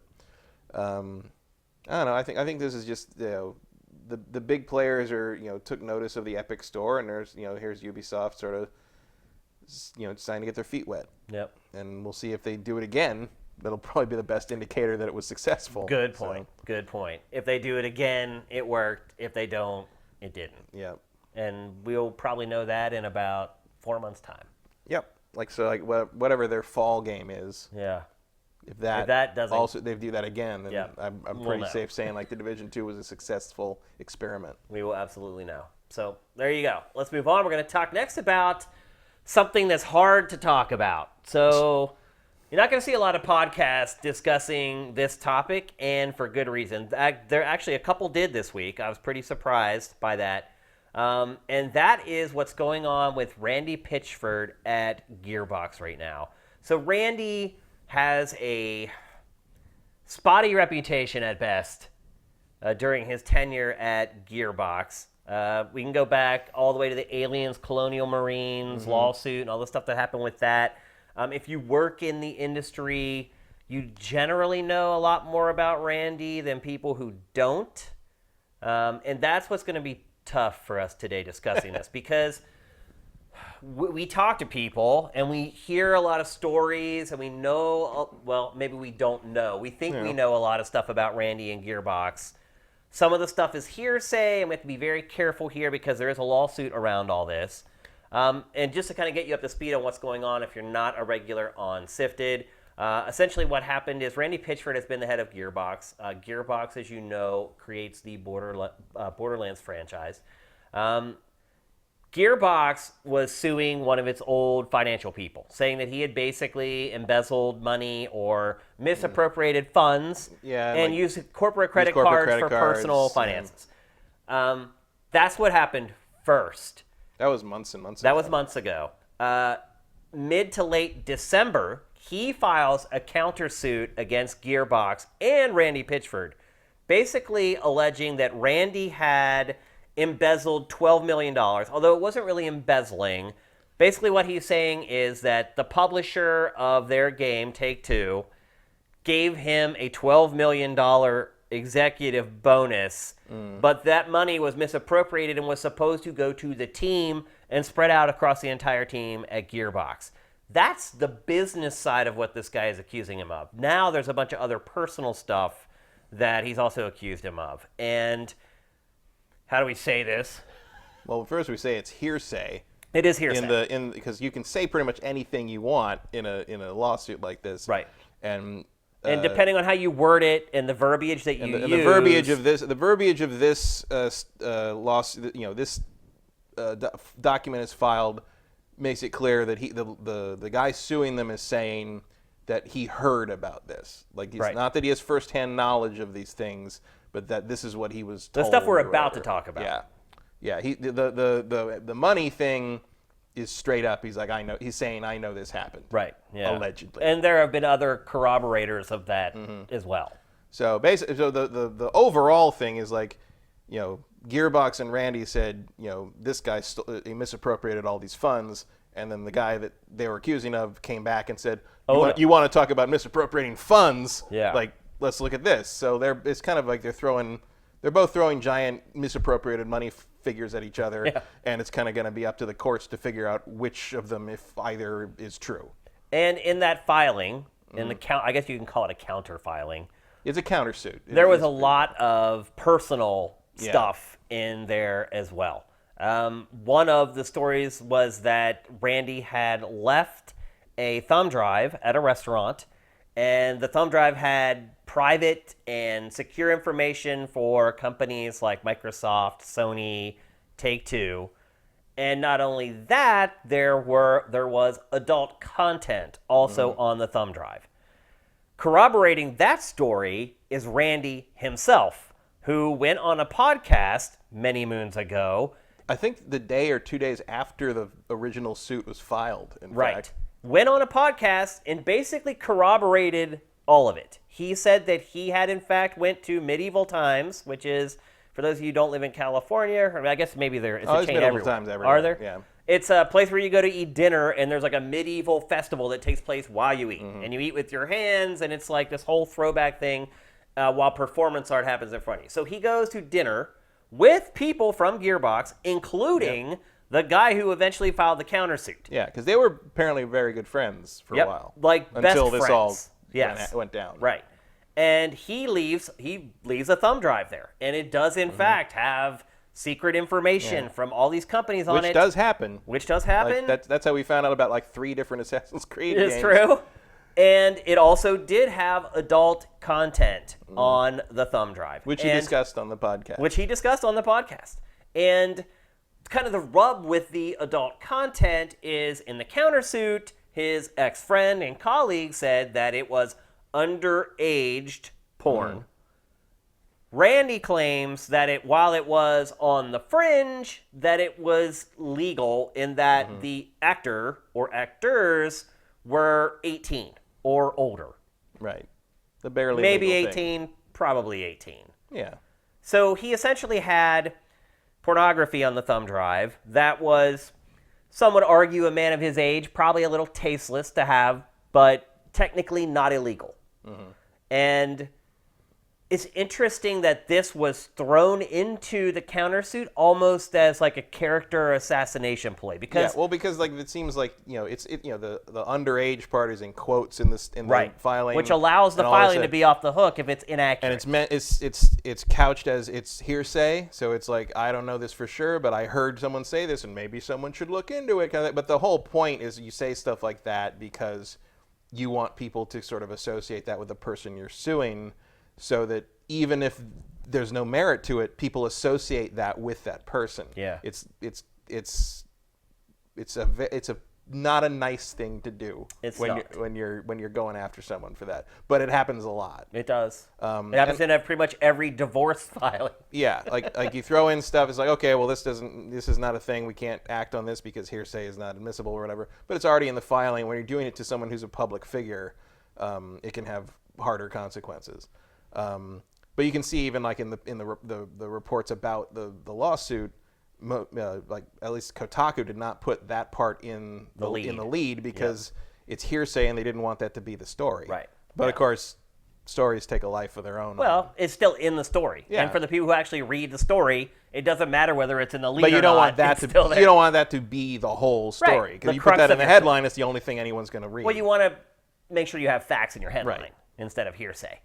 I don't know. I think this is just the big players are took notice of the Epic Store, and there's here's Ubisoft sort of trying to get their feet wet. Yep. And we'll see if they do it again. That'll probably be the best indicator that it was successful. Good point. Good point. If they do it again, it worked. If they don't, it didn't. Yep. And we'll probably know that in about 4 months' time. Yep. Whatever their fall game is. Yeah. If that doesn't also they do that again, then I'm pretty safe saying like the Division 2 was a successful experiment. We will absolutely know. So there you go. Let's move on. We're going to talk next about something that's hard to talk about. So you're not going to see a lot of podcasts discussing this topic, and for good reason. There actually a couple did this week. I was pretty surprised by that. And that is what's going on with Randy Pitchford at Gearbox right now. So Randy has a spotty reputation at best during his tenure at Gearbox. We can go back all the way to the Aliens, Colonial Marines lawsuit and all the stuff that happened with that. If you work in the industry, you generally know a lot more about Randy than people who don't. And that's what's going to be tough for us today discussing this because we talk to people and we hear a lot of stories and we know, well, maybe we don't know. We think we know a lot of stuff about Randy and Gearbox. Some of the stuff is hearsay, and we have to be very careful here because there is a lawsuit around all this. And just to kind of get you up to speed on what's going on if you're not a regular on SIFTD, essentially what happened is Randy Pitchford has been the head of Gearbox. Gearbox, as you know, creates the Borderlands franchise. Gearbox was suing one of its old financial people, saying that he had basically embezzled money or misappropriated funds and used corporate credit cards for personal finances. That's what happened first. That was months and months ago. That was months ago. Mid to late December, he files a countersuit against Gearbox and Randy Pitchford, basically alleging that Randy had embezzled $12 million, although it wasn't really embezzling. Basically what he's saying is that the publisher of their game, Take-Two, gave him a $12 million executive bonus, but that money was misappropriated and was supposed to go to the team and spread out across the entire team at Gearbox. That's the business side of what this guy is accusing him of. Now there's a bunch of other personal stuff that he's also accused him of. And how do we say this? Well, first we say it's hearsay. It is hearsay. Because you can say pretty much anything you want in a lawsuit like this. Right. And depending on how you word it and the verbiage that you use, the verbiage of this lawsuit, this document is filed, makes it clear that the guy suing them is saying that he heard about this. Like he's not that he has firsthand knowledge of these things, but that this is what he was told. The stuff we're about to talk about. Yeah. The money thing is straight up. He's like, I know. He's saying, I know this happened. Right. Yeah. Allegedly. And there have been other corroborators of that as well. So basically, the overall thing is like, Gearbox and Randy said, this guy he misappropriated all these funds, and then the guy that they were accusing of came back and said, you want to talk about misappropriating funds? Yeah. Like, let's look at this. So it's kind of like they're both throwing giant misappropriated money figures at each other, and it's kind of going to be up to the courts to figure out which of them, if either, is true. And in that filing, I guess you can call it a counter filing. It's a countersuit. There was a lot of personal stuff in there as well. One of the stories was that Randy had left a thumb drive at a restaurant, and the thumb drive had private and secure information for companies like Microsoft, Sony, Take-Two. And not only that, there was adult content also on the thumb drive. Corroborating that story is Randy himself, who went on a podcast many moons ago. I think the day or 2 days after the original suit was filed, in fact. Went on a podcast and basically corroborated all of it. He said that he had, in fact, went to Medieval Times, which is, for those of you who don't live in California, or I guess maybe it's a chain everywhere. Times everywhere. Are there? Yeah. It's a place where you go to eat dinner, and there's like a medieval festival that takes place while you eat. And you eat with your hands, and it's like this whole throwback thing while performance art happens in front of you. So he goes to dinner with people from Gearbox, including the guy who eventually filed the countersuit. Yeah, because they were apparently very good friends for a while. Like best until friends. This all Yes. went down. Right. And he leaves a thumb drive there. And it does, in fact, have secret information from all these companies on it. Which does happen. Like, that's how we found out about like 3 different Assassin's Creed games. It's true. And it also did have adult content on the thumb drive. Which he discussed on the podcast. And kind of the rub with the adult content is in the countersuit, his ex-friend and colleague said that it was underaged porn. Randy claims that while it was on the fringe, that it was legal in that the actor or actors were 18 or older. Right. The barely maybe legal 18, thing. probably 18. Yeah. So he essentially had pornography on the thumb drive that was, some would argue, a man of his age, probably a little tasteless to have, but technically not illegal. And it's interesting that this was thrown into the countersuit almost as like a character assassination ploy, because because like it seems like the underage part is in quotes in the filing, which allows the filing to be off the hook if it's inaccurate. And it's couched as it's hearsay, so it's like, I don't know this for sure, but I heard someone say this, and maybe someone should look into it. But the whole point is you say stuff like that because you want people to sort of associate that with the person you're suing, so that even if there's no merit to it, people associate that with that person. Yeah. It's a not a nice thing to do when you're going after someone for that. But it happens a lot. It does. It happens in pretty much every divorce filing. Yeah, like you throw in stuff, it's like, okay, well this is not a thing, we can't act on this because hearsay is not admissible or whatever. But it's already in the filing. When you're doing it to someone who's a public figure, it can have harder consequences. But you can see even like in the reports about the lawsuit, like at least Kotaku did not put that part in the lead because it's hearsay and they didn't want that to be the story. Right. But of course, stories take a life of their own. Well, it's still in the story. Yeah. And for the people who actually read the story, it doesn't matter whether it's in the lead but you or don't not. want that it's still there. you don't want that to be the whole story, because The you put crux that in of the it. headline, it's the only thing anyone's going to read. Well, you want to make sure you have facts in your headline Right. instead of hearsay.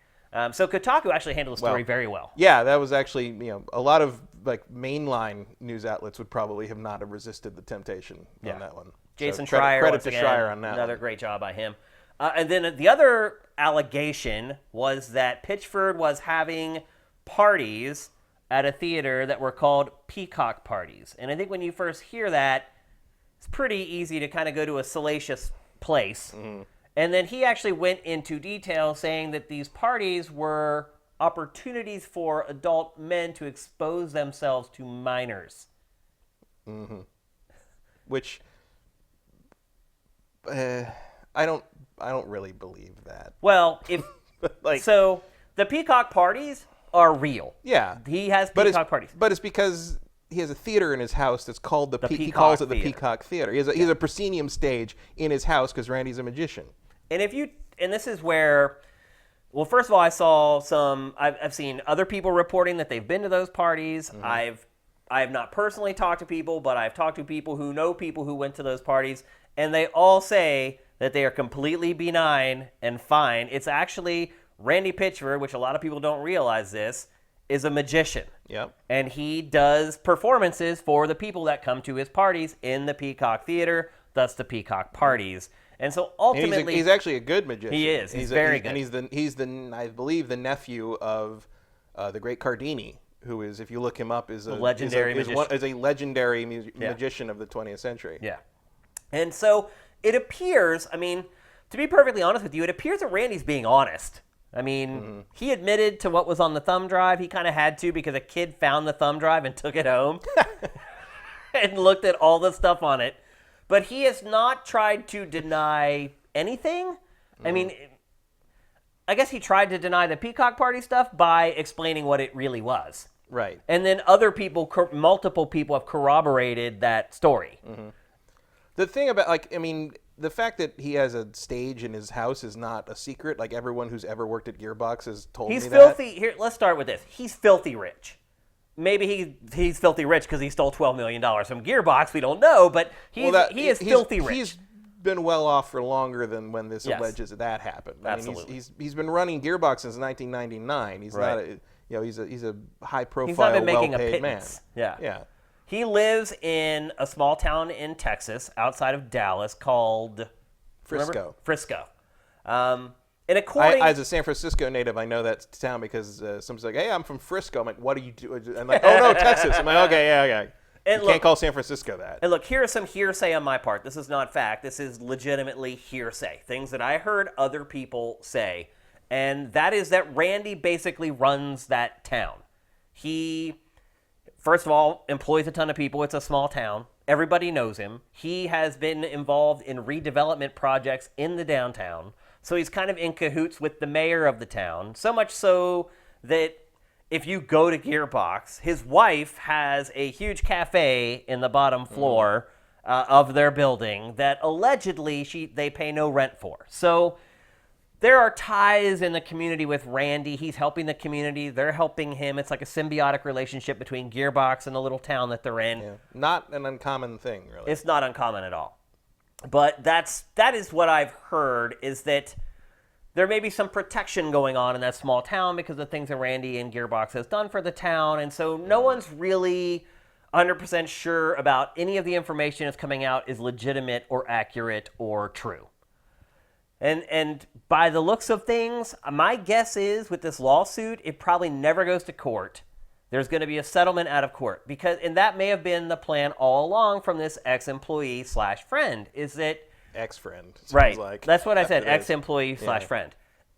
So Kotaku actually handled the story very well. Yeah, that was actually, a lot of like mainline news outlets would probably have not have resisted the temptation on that one. Jason so Schreier, credit once to again, Schreier on that another one. great job by him. And then the other allegation was that Pitchford was having parties at a theater that were called peacock parties. And I think when you first hear that, it's pretty easy to kind of go to a salacious place. And then he actually went into detail saying that these parties were opportunities for adult men to expose themselves to minors. Which I don't really believe that. Well, if like, so, the peacock parties are real. Yeah, He has peacock parties. But it's because he has a theater in his house that's called he Peacock calls it the Theater. Peacock Theater. He has a proscenium stage in his house because Randy's a magician. And this is where, well, first of all, I've seen other people reporting that they've been to those parties. I have not personally talked to people, but I've talked to people who know people who went to those parties, and they all say that they are completely benign and fine. It's actually Randy Pitchford, which a lot of people don't realize this, is a magician. Yep. And he does performances for the people that come to his parties in the Peacock Theater, thus the Peacock Parties. And so ultimately, and he's actually a good magician. He is. He's very good. And he's the I believe the nephew of the great Cardini, who is, if you look him up, is a legendary magician of the 20th century. Yeah. And so it appears, I mean, to be perfectly honest with you, it appears that Randy's being honest. I mean, he admitted to what was on the thumb drive. He kind of had to because a kid found the thumb drive and took it home and looked at all the stuff on it. But he has not tried to deny anything. I mean, I guess he tried to deny the Peacock Party stuff by explaining what it really was. Right. And then other people, multiple people have corroborated that story. The thing about, like, I mean, the fact that he has a stage in his house is not a secret. Like, everyone who's ever worked at Gearbox has told me that. He's filthy. Here, let's start with this. He's filthy rich. Maybe he's filthy rich because he stole $12 million from Gearbox. We don't know, but he is filthy rich. He's been well off for longer than when this alleges that happened. Absolutely. I mean, he's been running Gearbox since 1999. He's not he's a high profile, he's not been making well-paid a man. Yeah. He lives in a small town in Texas outside of Dallas called Frisco. Remember? Frisco. And according, as a San Francisco native, I know that town because someone's like, "Hey, I'm from Frisco." I'm like, "What do you do?" I'm like, "Oh no, Texas." I'm like, "Okay, yeah." You can't call San Francisco that. And look, here is some hearsay on my part. This is not fact. This is legitimately hearsay. Things that I heard other people say. And that is that Randy basically runs that town. He, first of all, employs a ton of people. It's a small town. Everybody knows him. He has been involved in redevelopment projects in the downtown. So he's kind of in cahoots with the mayor of the town. So much so that if you go to Gearbox, his wife has a huge cafe in the bottom floor of their building that allegedly they pay no rent for. So there are ties in the community with Randy. He's helping the community. They're helping him. It's like a symbiotic relationship between Gearbox and the little town that they're in. Yeah. Not an uncommon thing, really. It's not uncommon at all. But that is what I've heard, is that there may be some protection going on in that small town because of things that Randy and Gearbox has done for the town. And so no one's really 100% sure about any of the information that's coming out is legitimate or accurate or true. And by the looks of things, my guess is with this lawsuit, it probably never goes to court. There's going to be a settlement out of court. And that may have been the plan all along from this ex-employee / friend, is that... Ex-friend. Right. Like that's what I said, ex-employee / friend.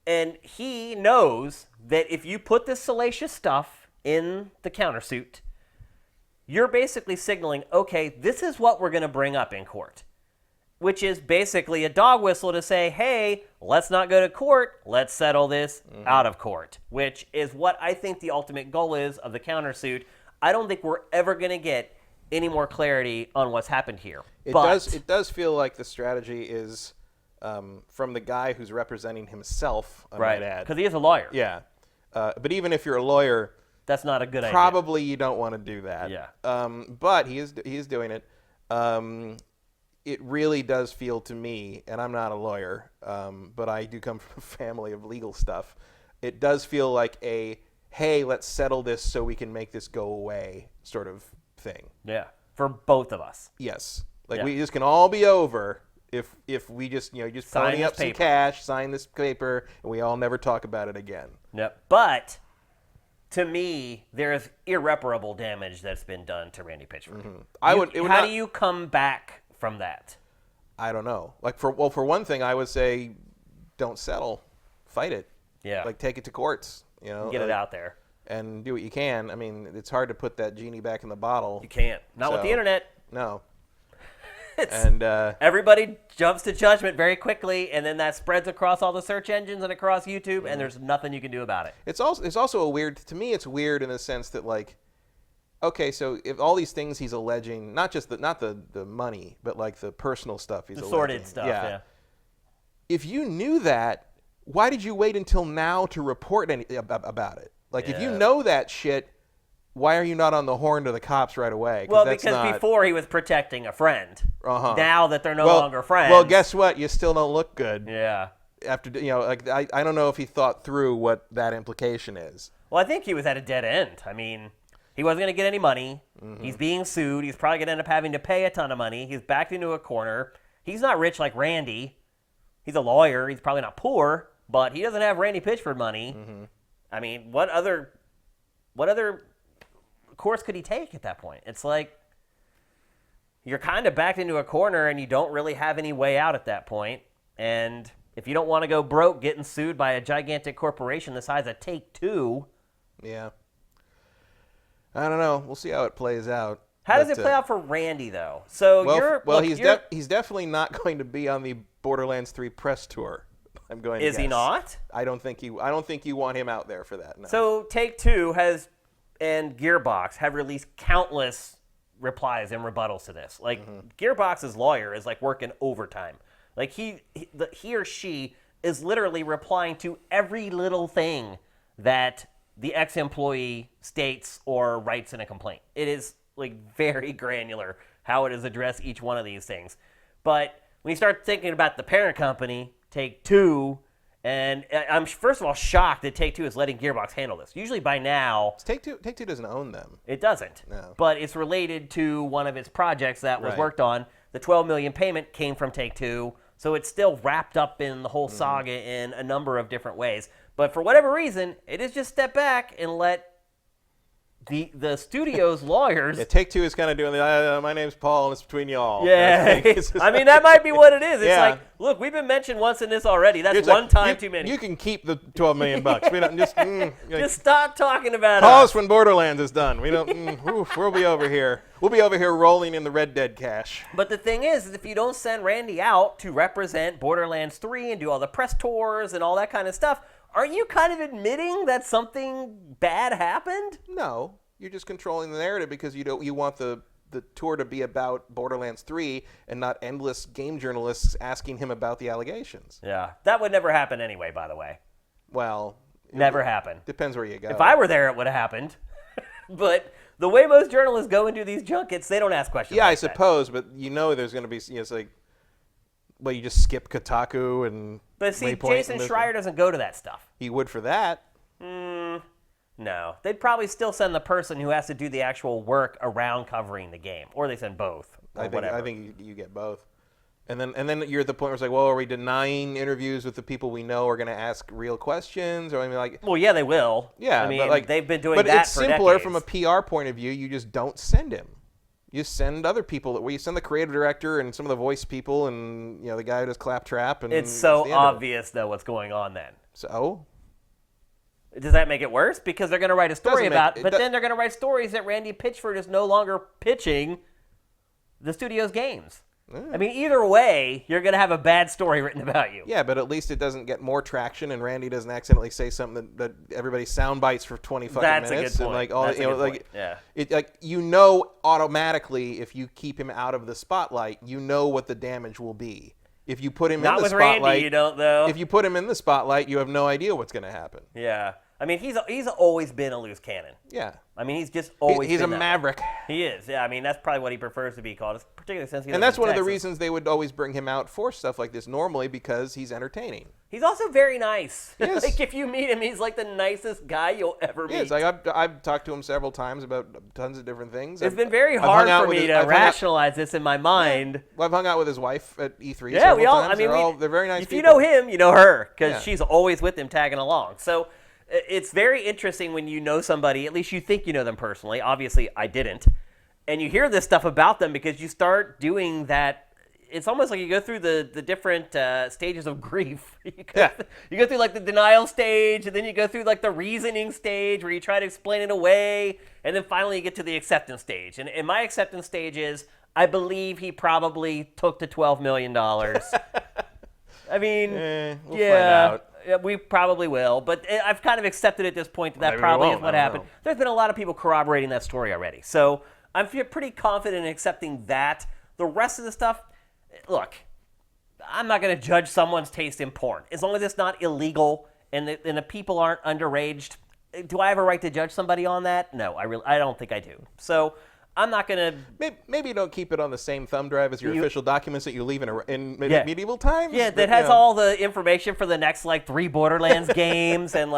And he knows that if you put this salacious stuff in the countersuit, you're basically signaling, okay, this is what we're going to bring up in court. Which is basically a dog whistle to say, hey, let's not go to court, let's settle this out of court, which is what I think the ultimate goal is of the countersuit. I don't think we're ever going to get any more clarity on what's happened here. It does feel like the strategy is from the guy who's representing himself, I might add. Because he is a lawyer. Yeah. But even if you're a lawyer, that's not a good idea. Probably you don't want to do that. Yeah. But he is doing it. It really does feel to me, and I'm not a lawyer, but I do come from a family of legal stuff. It does feel like hey, let's settle this so we can make this go away sort of thing. Yeah, for both of us. Yes. Like we just can all be over if we just, just pony up some cash, sign this paper, and we all never talk about it again. Yep. But to me, there's irreparable damage that's been done to Randy Pitchford. How do you come back from that? I don't know. Like for one thing, I would say, don't settle, fight it. Yeah. Like take it to courts. Get it out there and do what you can. I mean, it's hard to put that genie back in the bottle. You can't. Not with the internet. No. Everybody jumps to judgment very quickly, and then that spreads across all the search engines and across YouTube, and there's nothing you can do about it. It's also to me, it's weird in the sense that, like, okay, so if all these things he's alleging, not the money, but like the personal stuff he's alleging. The sordid stuff, yeah. If you knew that, why did you wait until now to report about it? Like, if you know that shit, why are you not on the horn to the cops right away? Well, because before he was protecting a friend. Now that they're no longer friends. Well, guess what? You still don't look good. Yeah. After, I don't know if he thought through what that implication is. Well, I think he was at a dead end. I mean, He wasn't going to get any money. He's being sued. He's probably going to end up having to pay a ton of money. He's backed into a corner. He's not rich like Randy. He's a lawyer. He's probably not poor, but he doesn't have Randy Pitchford money. I mean, what other course could he take at that point? It's like you're kind of backed into a corner and you don't really have any way out at that point. And if you don't want to go broke getting sued by a gigantic corporation the size of Take-Two. Yeah. I don't know. We'll see how it plays out. How does it play out for Randy, though? So he's definitely not going to be on the Borderlands 3 press tour. I'm going to guess. Is he not? I don't think you want him out there for that. No. So Take-Two and Gearbox have released countless replies and rebuttals to this. Like Gearbox's lawyer is like working overtime. Like he or she is literally replying to every little thing that the ex-employee states or writes in a complaint. It is like very granular how it is addressed each one of these things. But when you start thinking about the parent company, Take-Two, and I'm first of all shocked that Take-Two is letting Gearbox handle this. Usually by now, Take-Two doesn't own them. It doesn't. No. But it's related to one of its projects that was worked on. The $12 million payment came from Take-Two, so it's still wrapped up in the whole saga in a number of different ways. But for whatever reason, it is just step back and let the studio's lawyers... Yeah, Take-Two is kind of doing my name's Paul, and it's between y'all. Yeah. I mean, that might be what it is. It's like, look, we've been mentioned once in this already. That's one time too many. You can keep the $12 million. We don't just stop talking about it. Call us when Borderlands is done. We don't. We'll be over here. We'll be over here rolling in the Red Dead cash. But the thing is if you don't send Randy out to represent Borderlands 3 and do all the press tours and all that kind of stuff, aren't you kind of admitting that something bad happened? No, you're just controlling the narrative because you want the tour to be about Borderlands 3 and not endless game journalists asking him about the allegations. Yeah, that would never happen anyway, by the way. Well, never happen. Depends where you go. If I were there, it would have happened. But the way most journalists go into these junkets, they don't ask questions. Yeah, like I suppose, but there's going to be it's like, well, you just skip Kotaku and. But see, Jason Schreier doesn't go to that stuff. He would for that. No. They'd probably still send the person who has to do the actual work around covering the game. Or they send both. Or whatever. I think you get both. And then you're at the point where it's like, well, are we denying interviews with the people we know are going to ask real questions? Or I mean, like. Well, yeah, they will. Yeah, I mean, but they've been doing that for decades. But it's simpler from a PR point of view. You just don't send him. You send other people. You send the creative director and some of the voice people and the guy who does Claptrap. And it's so obvious, though, what's going on then. So? Does that make it worse? Because they're going to write a story then they're going to write stories that Randy Pitchford is no longer pitching the studio's games. I mean, either way, you're going to have a bad story written about you. Yeah, but at least it doesn't get more traction, and Randy doesn't accidentally say something that everybody sound bites for 20 fucking minutes. That's a good point. And That's a good point. Yeah. It automatically if you keep him out of the spotlight, what the damage will be. If you put him in the spotlight, not with Randy, you don't though. If you put him in the spotlight, you have no idea what's going to happen. Yeah. I mean, he's always been a loose cannon. Yeah. I mean, he's just always he's been a maverick. He is. Yeah. I mean, that's probably what he prefers to be called, particularly since he. And that's one of the reasons they would always bring him out for stuff like this normally because he's entertaining. He's also very nice. Yes. Like if you meet him, he's like the nicest guy you'll ever meet. Yes, like I've talked to him several times about tons of different things. It's been very hard for me to rationalize this in my mind. Well, I've hung out with his wife at E3. Yeah, we all. Times. I mean, they're very nice. If you know him, you know her because she's always with him, tagging along. So. It's very interesting when you know somebody, at least you think you know them personally. Obviously, I didn't. And you hear this stuff about them because you start doing that. It's almost like you go through the different stages of grief. You go through like the denial stage, and then you go through like the reasoning stage where you try to explain it away, and then finally you get to the acceptance stage. And my acceptance stage is, I believe he probably took the $12 million. I mean, we'll find out. We probably will, but I've kind of accepted at this point that probably is what happened. There's been a lot of people corroborating that story already, so I'm pretty confident in accepting that. The rest of the stuff, look, I'm not going to judge someone's taste in porn. As long as it's not illegal and the people aren't underaged, do I have a right to judge somebody on that? No, I don't think I do. So I'm not going to... Maybe you don't keep it on the same thumb drive as your official documents that you leave in medieval times. Yeah, that has all the information for the next, 3 Borderlands games and,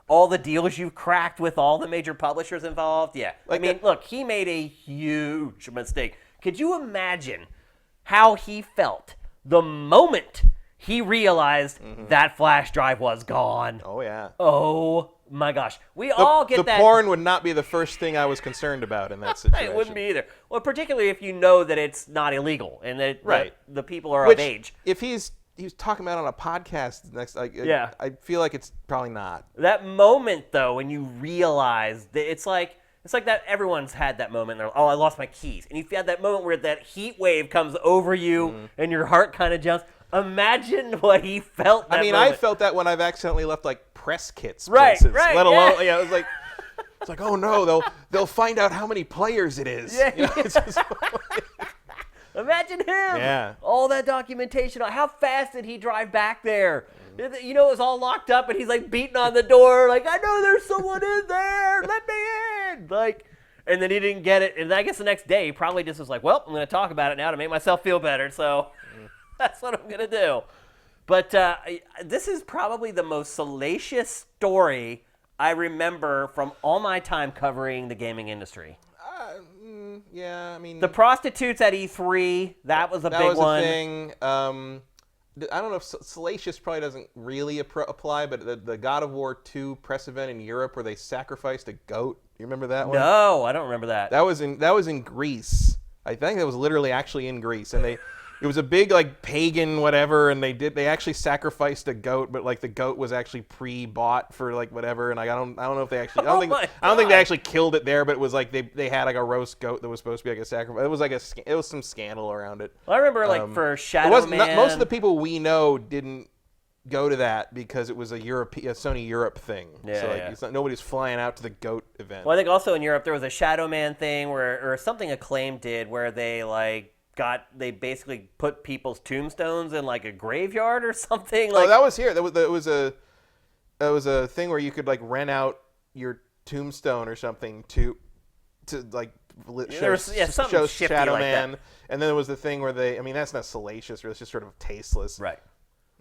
all the deals you've cracked with all the major publishers involved. Yeah. Like I mean, look, he made a huge mistake. Could you imagine how he felt the moment he realized that flash drive was gone? Oh, yeah. Oh, my gosh. We all get that. The porn would not be the first thing I was concerned about in that situation. It wouldn't be either. Well, particularly if you know that it's not illegal and that the people are of age. If he was talking about it on a podcast next, Yeah. I feel like it's probably not. That moment, though, when you realize that it's like that everyone's had that moment. They're like, oh, I lost my keys. And you've had that moment where that heat wave comes over you and your heart kind of jumps. Imagine what he felt that moment. I felt that when I've accidentally left, like, press kits right, places. Right, let alone, yeah, it was like, it's like, oh, no, they'll find out how many players it is. Yeah, you know, it's just, imagine him. Yeah. All that documentation. How fast did he drive back there? You know, it was all locked up, and he's like beating on the door, like, I know there's someone in there. Let me in. Like, and then he didn't get it. And I guess the next day, he probably just was like, well, I'm going to talk about it now to make myself feel better. So that's what I'm going to do. But this is probably the most salacious story I remember from all my time covering the gaming industry. Yeah, I mean... The prostitutes at E3, that was a big one. That was a thing. I don't know if salacious probably doesn't really apply, but the God of War 2 press event in Europe where they sacrificed a goat. You remember that one? No, I don't remember that. That was in Greece. I think that was literally actually in Greece, and it was a big like pagan whatever, and they actually sacrificed a goat, but like the goat was actually pre-bought for like whatever, and I don't know if they actually I don't think they actually killed it there, but it was like they had like a roast goat that was supposed to be like a sacrifice. It was like it was some scandal around it. Well, I remember like for Shadow Man. Most of the people we know didn't go to that because it was a Sony Europe thing. Yeah, so like yeah. It's not, nobody's flying out to the goat event. Well, I think also in Europe there was a Shadow Man thing or something Acclaim did where they they basically put people's tombstones in like a graveyard or something. Like, that was here. That was a thing where you could like rent out your tombstone or something to like show Shadow Man. That. And then there was the thing where that's not salacious, or it's just sort of tasteless. Right.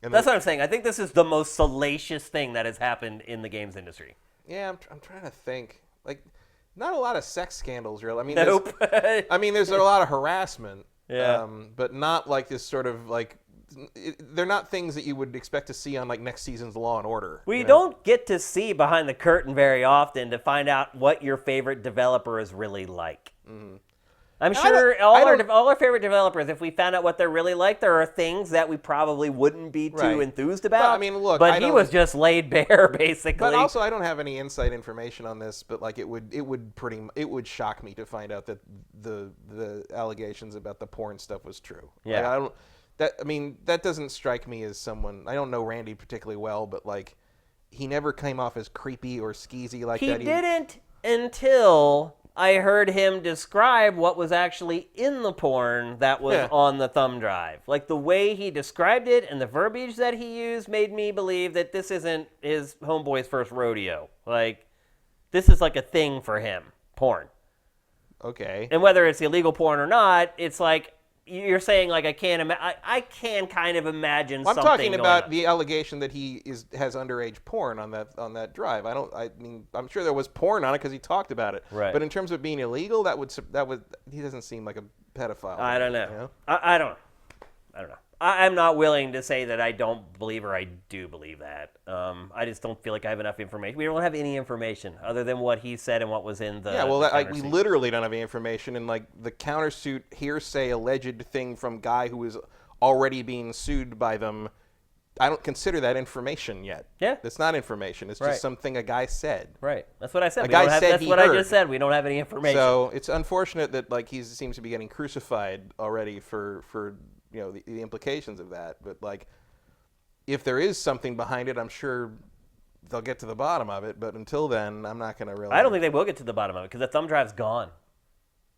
That's what I'm saying. I think this is the most salacious thing that has happened in the games industry. Yeah, I'm trying to think. Like, not a lot of sex scandals, really. I mean, nope. There's a lot of harassment. Yeah. But not like this sort of like. They're not things that you would expect to see on like next season's Law and Order. We don't get to see behind the curtain very often to find out what your favorite developer is really like. Mm-hmm. I'm sure all our favorite developers, if we found out what they're really like, there are things that we probably wouldn't be too enthused about. But he was just laid bare, basically. But also, I don't have any inside information on this. But like, it would shock me to find out that the allegations about the porn stuff was true. Yeah. Like, that doesn't strike me as someone. I don't know Randy particularly well, but like, he never came off as creepy or skeezy like that. He didn't until I heard him describe what was actually in the porn that was on the thumb drive. Like, the way he described it and the verbiage that he used made me believe that this isn't his homeboy's first rodeo. Like, this is like a thing for him, porn. Okay. And whether it's illegal porn or not, it's like, you're saying like I can kind of imagine something. I'm talking about on. The allegation that he has underage porn on that drive. I'm sure there was porn on it because he talked about it. Right. But in terms of being illegal, that would he doesn't seem like a pedophile. I don't know. You know? I don't know. I'm not willing to say that I don't believe or I do believe that. I just don't feel like I have enough information. We don't have any information other than what he said and what was in the we literally don't have any information. And like the countersuit hearsay alleged thing from guy who is already being sued by them, I don't consider that information yet. Yeah. It's not information. It's just something a guy said. Right. That's what I said. That's what I just said. We don't have any information. So it's unfortunate that like he seems to be getting crucified already for the implications of that. But like, if there is something behind it, I'm sure they'll get to the bottom of it. But until then, I'm not going to really. I don't think they will get to the bottom of it because the thumb drive's gone.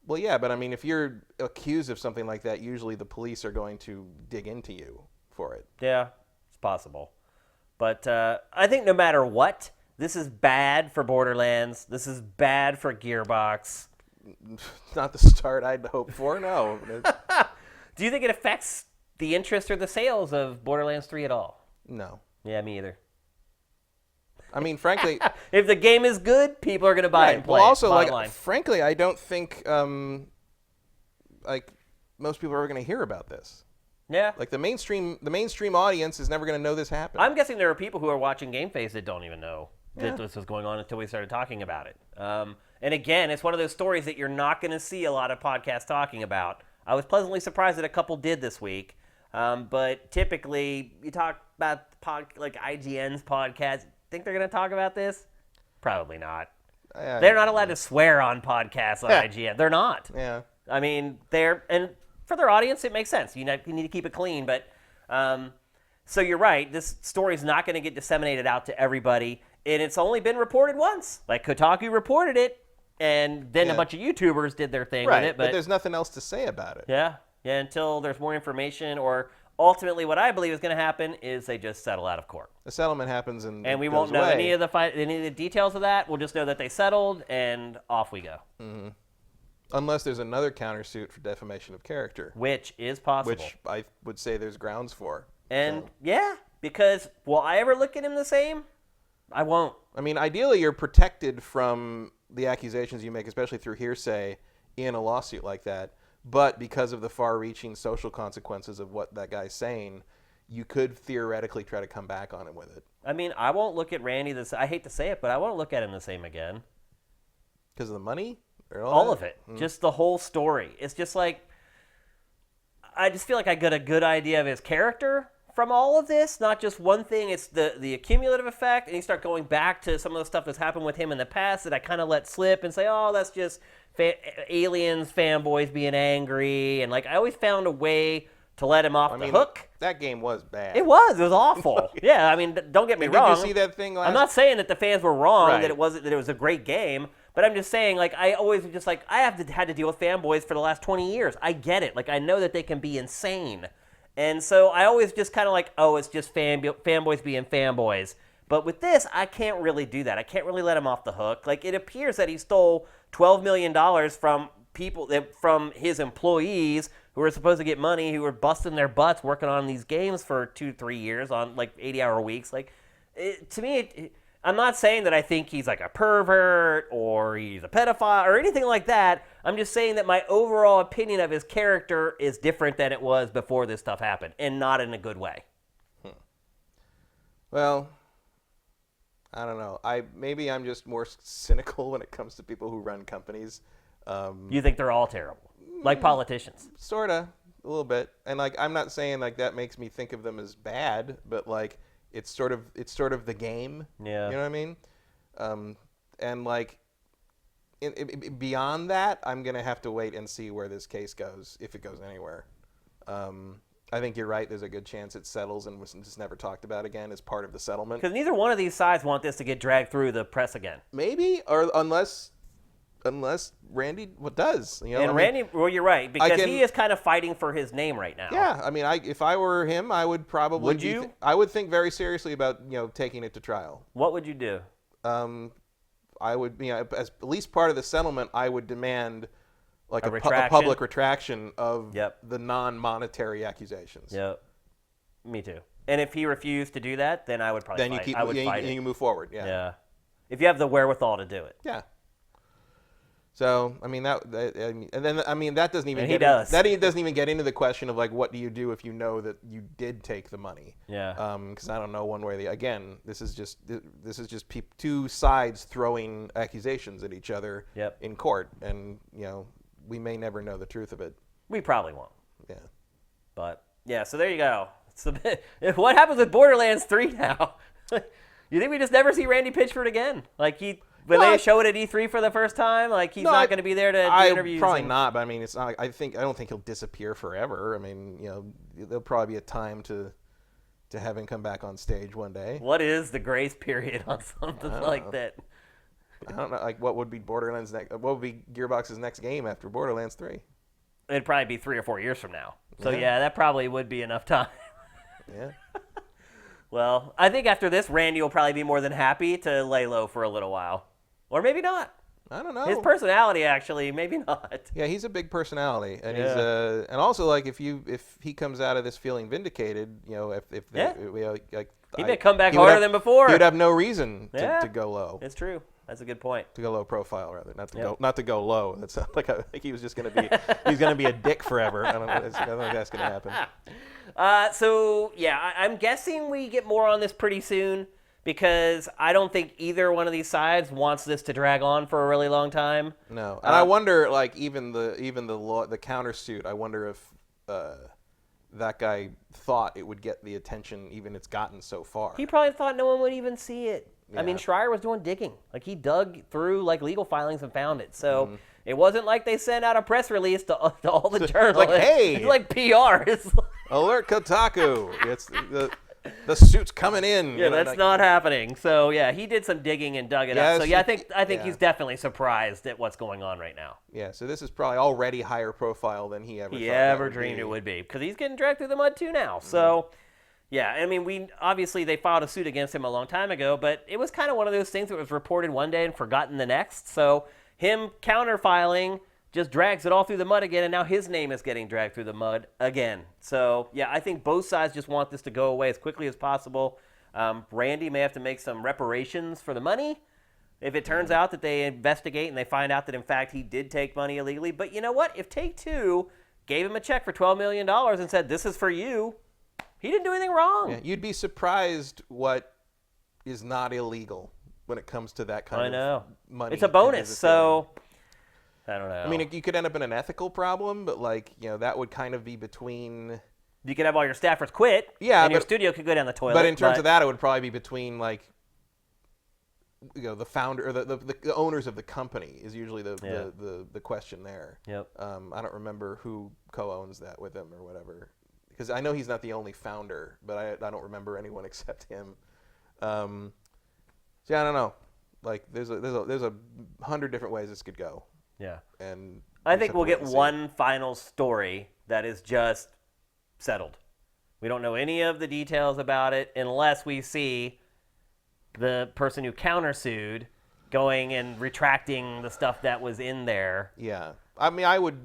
Well, yeah, but I mean, if you're accused of something like that, usually the police are going to dig into you for it. Yeah, it's possible. But I think no matter what, this is bad for Borderlands. This is bad for Gearbox. Not the start I'd hope for, no. Do you think it affects the interest or the sales of Borderlands 3 at all? No. Yeah, me either. I mean, frankly, if the game is good, people are going to buy it and play. Well, also, line. frankly, I don't think most people are going to hear about this. Yeah. Like the mainstream audience is never going to know this happened. I'm guessing there are people who are watching GameFace that don't even know that this was going on until we started talking about it. And again, it's one of those stories that you're not going to see a lot of podcasts talking about. I was pleasantly surprised that a couple did this week. But typically, you talk about like IGN's podcast. Think they're going to talk about this? Probably not. They're not allowed to swear on podcasts on IGN. They're not. Yeah. I mean, and for their audience, it makes sense. You need to keep it clean. But so you're right. This story is not going to get disseminated out to everybody. And it's only been reported once. Like Kotaku reported it, and then a bunch of YouTubers did their thing with it. But there's nothing else to say about it. Yeah, until there's more information, or ultimately what I believe is going to happen is they just settle out of court. The settlement happens and we won't know any of the details of that. We'll just know that they settled, and off we go. Mm-hmm. Unless there's another countersuit for defamation of character. Which is possible. Which I would say there's grounds for. And, because will I ever look at him the same? I won't. I mean, ideally, you're protected from the accusations you make, especially through hearsay, in a lawsuit like that. But because of the far-reaching social consequences of what that guy's saying, you could theoretically try to come back on him with it. I mean, I won't look at Randy I hate to say it, but I won't look at him the same again. Because of the money? All of it. Just the whole story. It's just like, I just feel like I got a good idea of his character from all of this, not just one thing. It's the accumulative effect, and you start going back to some of the stuff that's happened with him in the past that I kind of let slip and say, oh, that's just aliens, fanboys being angry, and like I always found a way to let him off the hook. That game was bad. It was awful. Yeah, I mean, don't get me wrong. Did you see that thing last? I'm not saying that the fans were wrong, that it was a great game, but I'm just saying, like, I always just like I had to deal with fanboys for the last 20 years. I get it. Like, I know that they can be insane. And so I always just kind of like, oh, it's just fanboys being fanboys. But with this, I can't really do that. I can't really let him off the hook. Like, it appears that he stole $12 million from from his employees who were supposed to get money, who were busting their butts working on these games for 2-3 years on like 80-hour weeks. Like, to me, I'm not saying that I think he's like a pervert or he's a pedophile or anything like that. I'm just saying that my overall opinion of his character is different than it was before this stuff happened, and not in a good way. Well, I don't know. Maybe I'm just more cynical when it comes to people who run companies. You think they're all terrible, like politicians? Sorta, a little bit. And like, I'm not saying like that makes me think of them as bad, but like, it's sort of the game. Yeah. You know what I mean? And like, beyond that, I'm gonna have to wait and see where this case goes, if it goes anywhere. I think you're right. There's a good chance it settles and was just never talked about again as part of the settlement. Because neither one of these sides want this to get dragged through the press again. Maybe, or unless Randy does. You know, and Randy, well, you're right, because he is kind of fighting for his name right now. Yeah, I mean, if I were him, I would probably. Would you? I would think very seriously about taking it to trial. What would you do? I would, as at least part of the settlement, I would demand like a public retraction of the non-monetary accusations. Yep. Me too. And if he refused to do that, then I would probably fight. I would fight it. You move forward. Yeah. Yeah. If you have the wherewithal to do it. Yeah. So I mean that doesn't even. That doesn't even get into the question of like what do you do if you know that you did take the money. Yeah. Because I don't know one way or the again. This is just two sides throwing accusations at each other in court, and we may never know the truth of it. We probably won't. Yeah. But yeah, so there you go. What happens with Borderlands 3 now? You think we just never see Randy Pitchford again? Like when they show it at E3 for the first time, like he's not going to be there to do interviews. Probably not, but I mean, it's not. I don't think he'll disappear forever. I mean, there'll probably be a time to have him come back on stage one day. What is the grace period on something like that? I don't know. Like, what would be Borderlands next? What would be Gearbox's next game after Borderlands 3? It'd probably be 3 or 4 years from now. So yeah, that probably would be enough time. Yeah. Well, I think after this, Randy will probably be more than happy to lay low for a little while. Or maybe not. I don't know. His personality, actually, maybe not. Yeah, he's a big personality, and he's and also like if he comes out of this feeling vindicated, if they, like he may come back harder than before. He would have no reason to go low. It's true. That's a good point. To go low profile, rather, not to go low. That's like he was just gonna be he's gonna be a dick forever. I don't think that's gonna happen. So yeah, I'm guessing we get more on this pretty soon because I don't think either one of these sides wants this to drag on for a really long time. No, and I wonder, like even the countersuit. I wonder if that guy thought it would get the attention even it's gotten so far. He probably thought no one would even see it. Yeah. I mean, Schreier was doing digging. Like, he dug through, like, legal filings and found it. So it wasn't like they sent out a press release to all the journalists. Like, hey! It's like PR. It's like, alert Kotaku! It's the suit's coming in. Yeah, that's not happening. So, yeah, he did some digging and dug it up. So, yeah, I think he's definitely surprised at what's going on right now. Yeah, so this is probably already higher profile than he ever dreamed it would be. Because he's getting dragged through the mud, too, now. So... yeah, I mean, obviously they filed a suit against him a long time ago, but it was kind of one of those things that was reported one day and forgotten the next. So him counterfiling just drags it all through the mud again, and now his name is getting dragged through the mud again. So, yeah, I think both sides just want this to go away as quickly as possible. Randy may have to make some reparations for the money if it turns out that they investigate and they find out that, in fact, he did take money illegally. But you know what? If Take-Two gave him a check for $12 million and said, this is for you, he didn't do anything wrong. Yeah, you'd be surprised what is not illegal when it comes to that kind of money. It's a bonus, so I don't know. I mean, you could end up in an ethical problem, but that would kind of be between. You could have all your staffers quit. Yeah, and your studio could go down the toilet. But in terms of that, it would probably be between the founder or the owners of the company is usually the question there. Yep. I don't remember who co-owns that with him or whatever. Because I know he's not the only founder, but I don't remember anyone except him. So yeah, I don't know. Like there's a 100 different ways this could go. Yeah. And I think we'll get one final story that is just settled. We don't know any of the details about it unless we see the person who countersued going and retracting the stuff that was in there. Yeah. I mean, I would.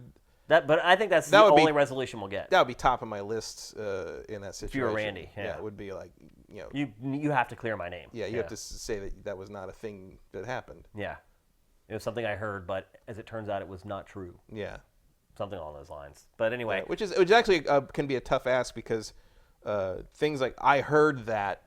But I think that's the only resolution we'll get. That would be top of my list in that situation. If you were Randy, yeah, it would be like, You have to clear my name. Yeah, you have to say that was not a thing that happened. Yeah. It was something I heard, but as it turns out, it was not true. Yeah. Something along those lines. But anyway. Which actually can be a tough ask because things like I heard that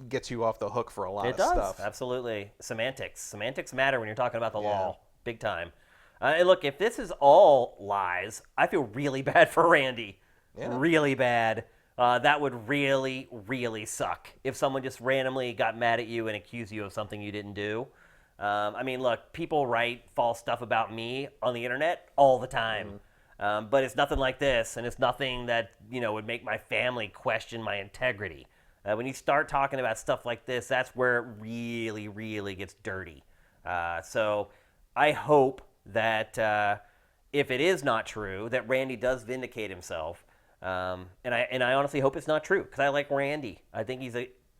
gets you off the hook for a lot of stuff. It does, absolutely. Semantics matter when you're talking about the law, big time. And look, if this is all lies, I feel really bad for Randy. Yeah. Really bad. That would really, really suck if someone just randomly got mad at you and accused you of something you didn't do. I mean, look, people write false stuff about me on the internet all the time. But it's nothing like this, and it's nothing that would make my family question my integrity. When you start talking about stuff like this, that's where it really, really gets dirty. So I hope that if it is not true, that Randy does vindicate himself. And I honestly hope it's not true because I like Randy. I think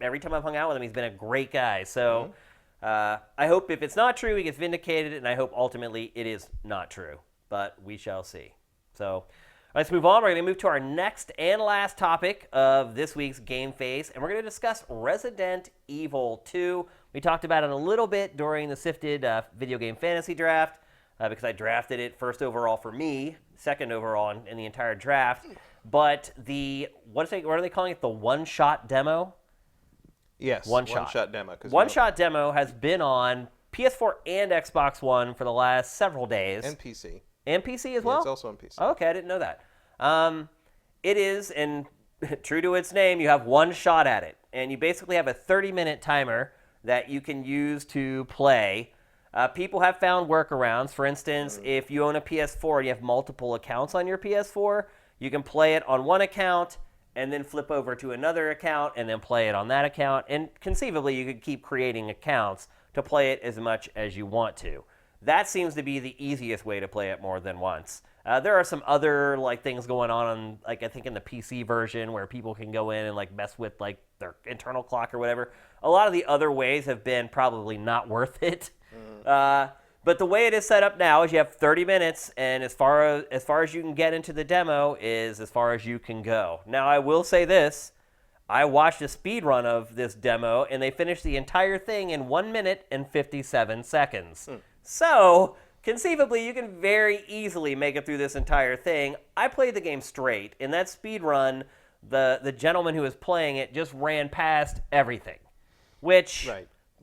every time I've hung out with him, he's been a great guy. So I hope if it's not true, he gets vindicated, and I hope ultimately it is not true. But we shall see. So let's move on. We're going to move to our next and last topic of this week's GameFace, and we're going to discuss Resident Evil 2. We talked about it a little bit during the SIFTD video game fantasy draft because I drafted it first overall for me, second overall in the entire draft. But what are they calling it? The one-shot demo? Yes, one-shot demo. One-shot demo has been on PS4 and Xbox One for the last several days. And PC. And PC as well? It's also on PC. Okay, I didn't know that. It is, and true to its name, you have one shot at it. And you basically have a 30-minute timer that you can use to play. People have found workarounds. For instance, if you own a PS4 and you have multiple accounts on your PS4, you can play it on one account and then flip over to another account and then play it on that account. And conceivably, you could keep creating accounts to play it as much as you want to. That seems to be the easiest way to play it more than once. There are some other things going on, I think in the PC version where people can go in and mess with their internal clock or whatever. A lot of the other ways have been probably not worth it. But But the way it is set up now is you have 30 minutes, and as far as you can get into the demo is as far as you can go. Now, I will say this. I watched a speed run of this demo, and they finished the entire thing in 1 minute and 57 seconds. So, conceivably, you can very easily make it through this entire thing. I played the game straight. In that speed run, the gentleman who was playing it just ran past everything, which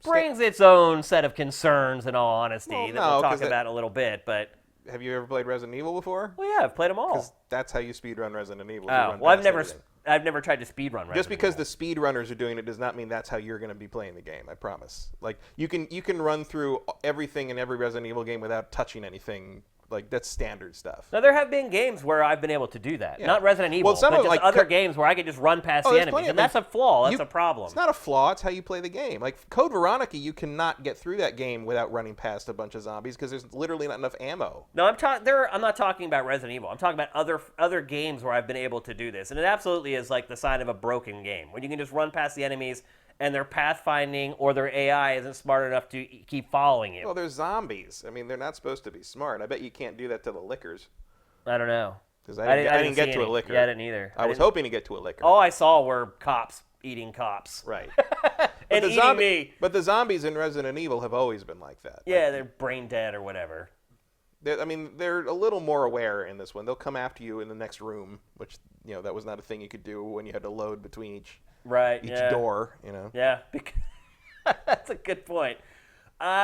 brings its own set of concerns, in all honesty, that we'll talk about in a little bit. But have you ever played Resident Evil before? Well, yeah, I've played them all. Because that's how you speedrun Resident Evil. Oh, well, I've never tried to speedrun Resident Evil. Just because the speedrunners are doing it does not mean that's how you're going to be playing the game, I promise. Like, you can run through everything in every Resident Evil game without touching anything. Like, that's standard stuff. Now, there have been games where I've been able to do that. Yeah. Not Resident Evil, but just other games where I could just run past the enemies. And that's a flaw. That's a problem. It's not a flaw. It's how you play the game. Like, Code Veronica, you cannot get through that game without running past a bunch of zombies because there's literally not enough ammo. No, I'm not talking about Resident Evil. I'm talking about other games where I've been able to do this. And it absolutely is like the sign of a broken game, when you can just run past the enemies and their pathfinding or their AI isn't smart enough to keep following you. Well, they're zombies. I mean, they're not supposed to be smart. I bet you can't do that to the lickers. I don't know. Because I didn't get to a licker. Yeah, I didn't either. I was hoping to get to a licker. All I saw were cops eating cops. Right. And eating me. But the zombies in Resident Evil have always been like that. Yeah, they're brain dead or whatever. They're a little more aware in this one. They'll come after you in the next room, which, that was not a thing you could do when you had to load between each door, Yeah, that's a good point.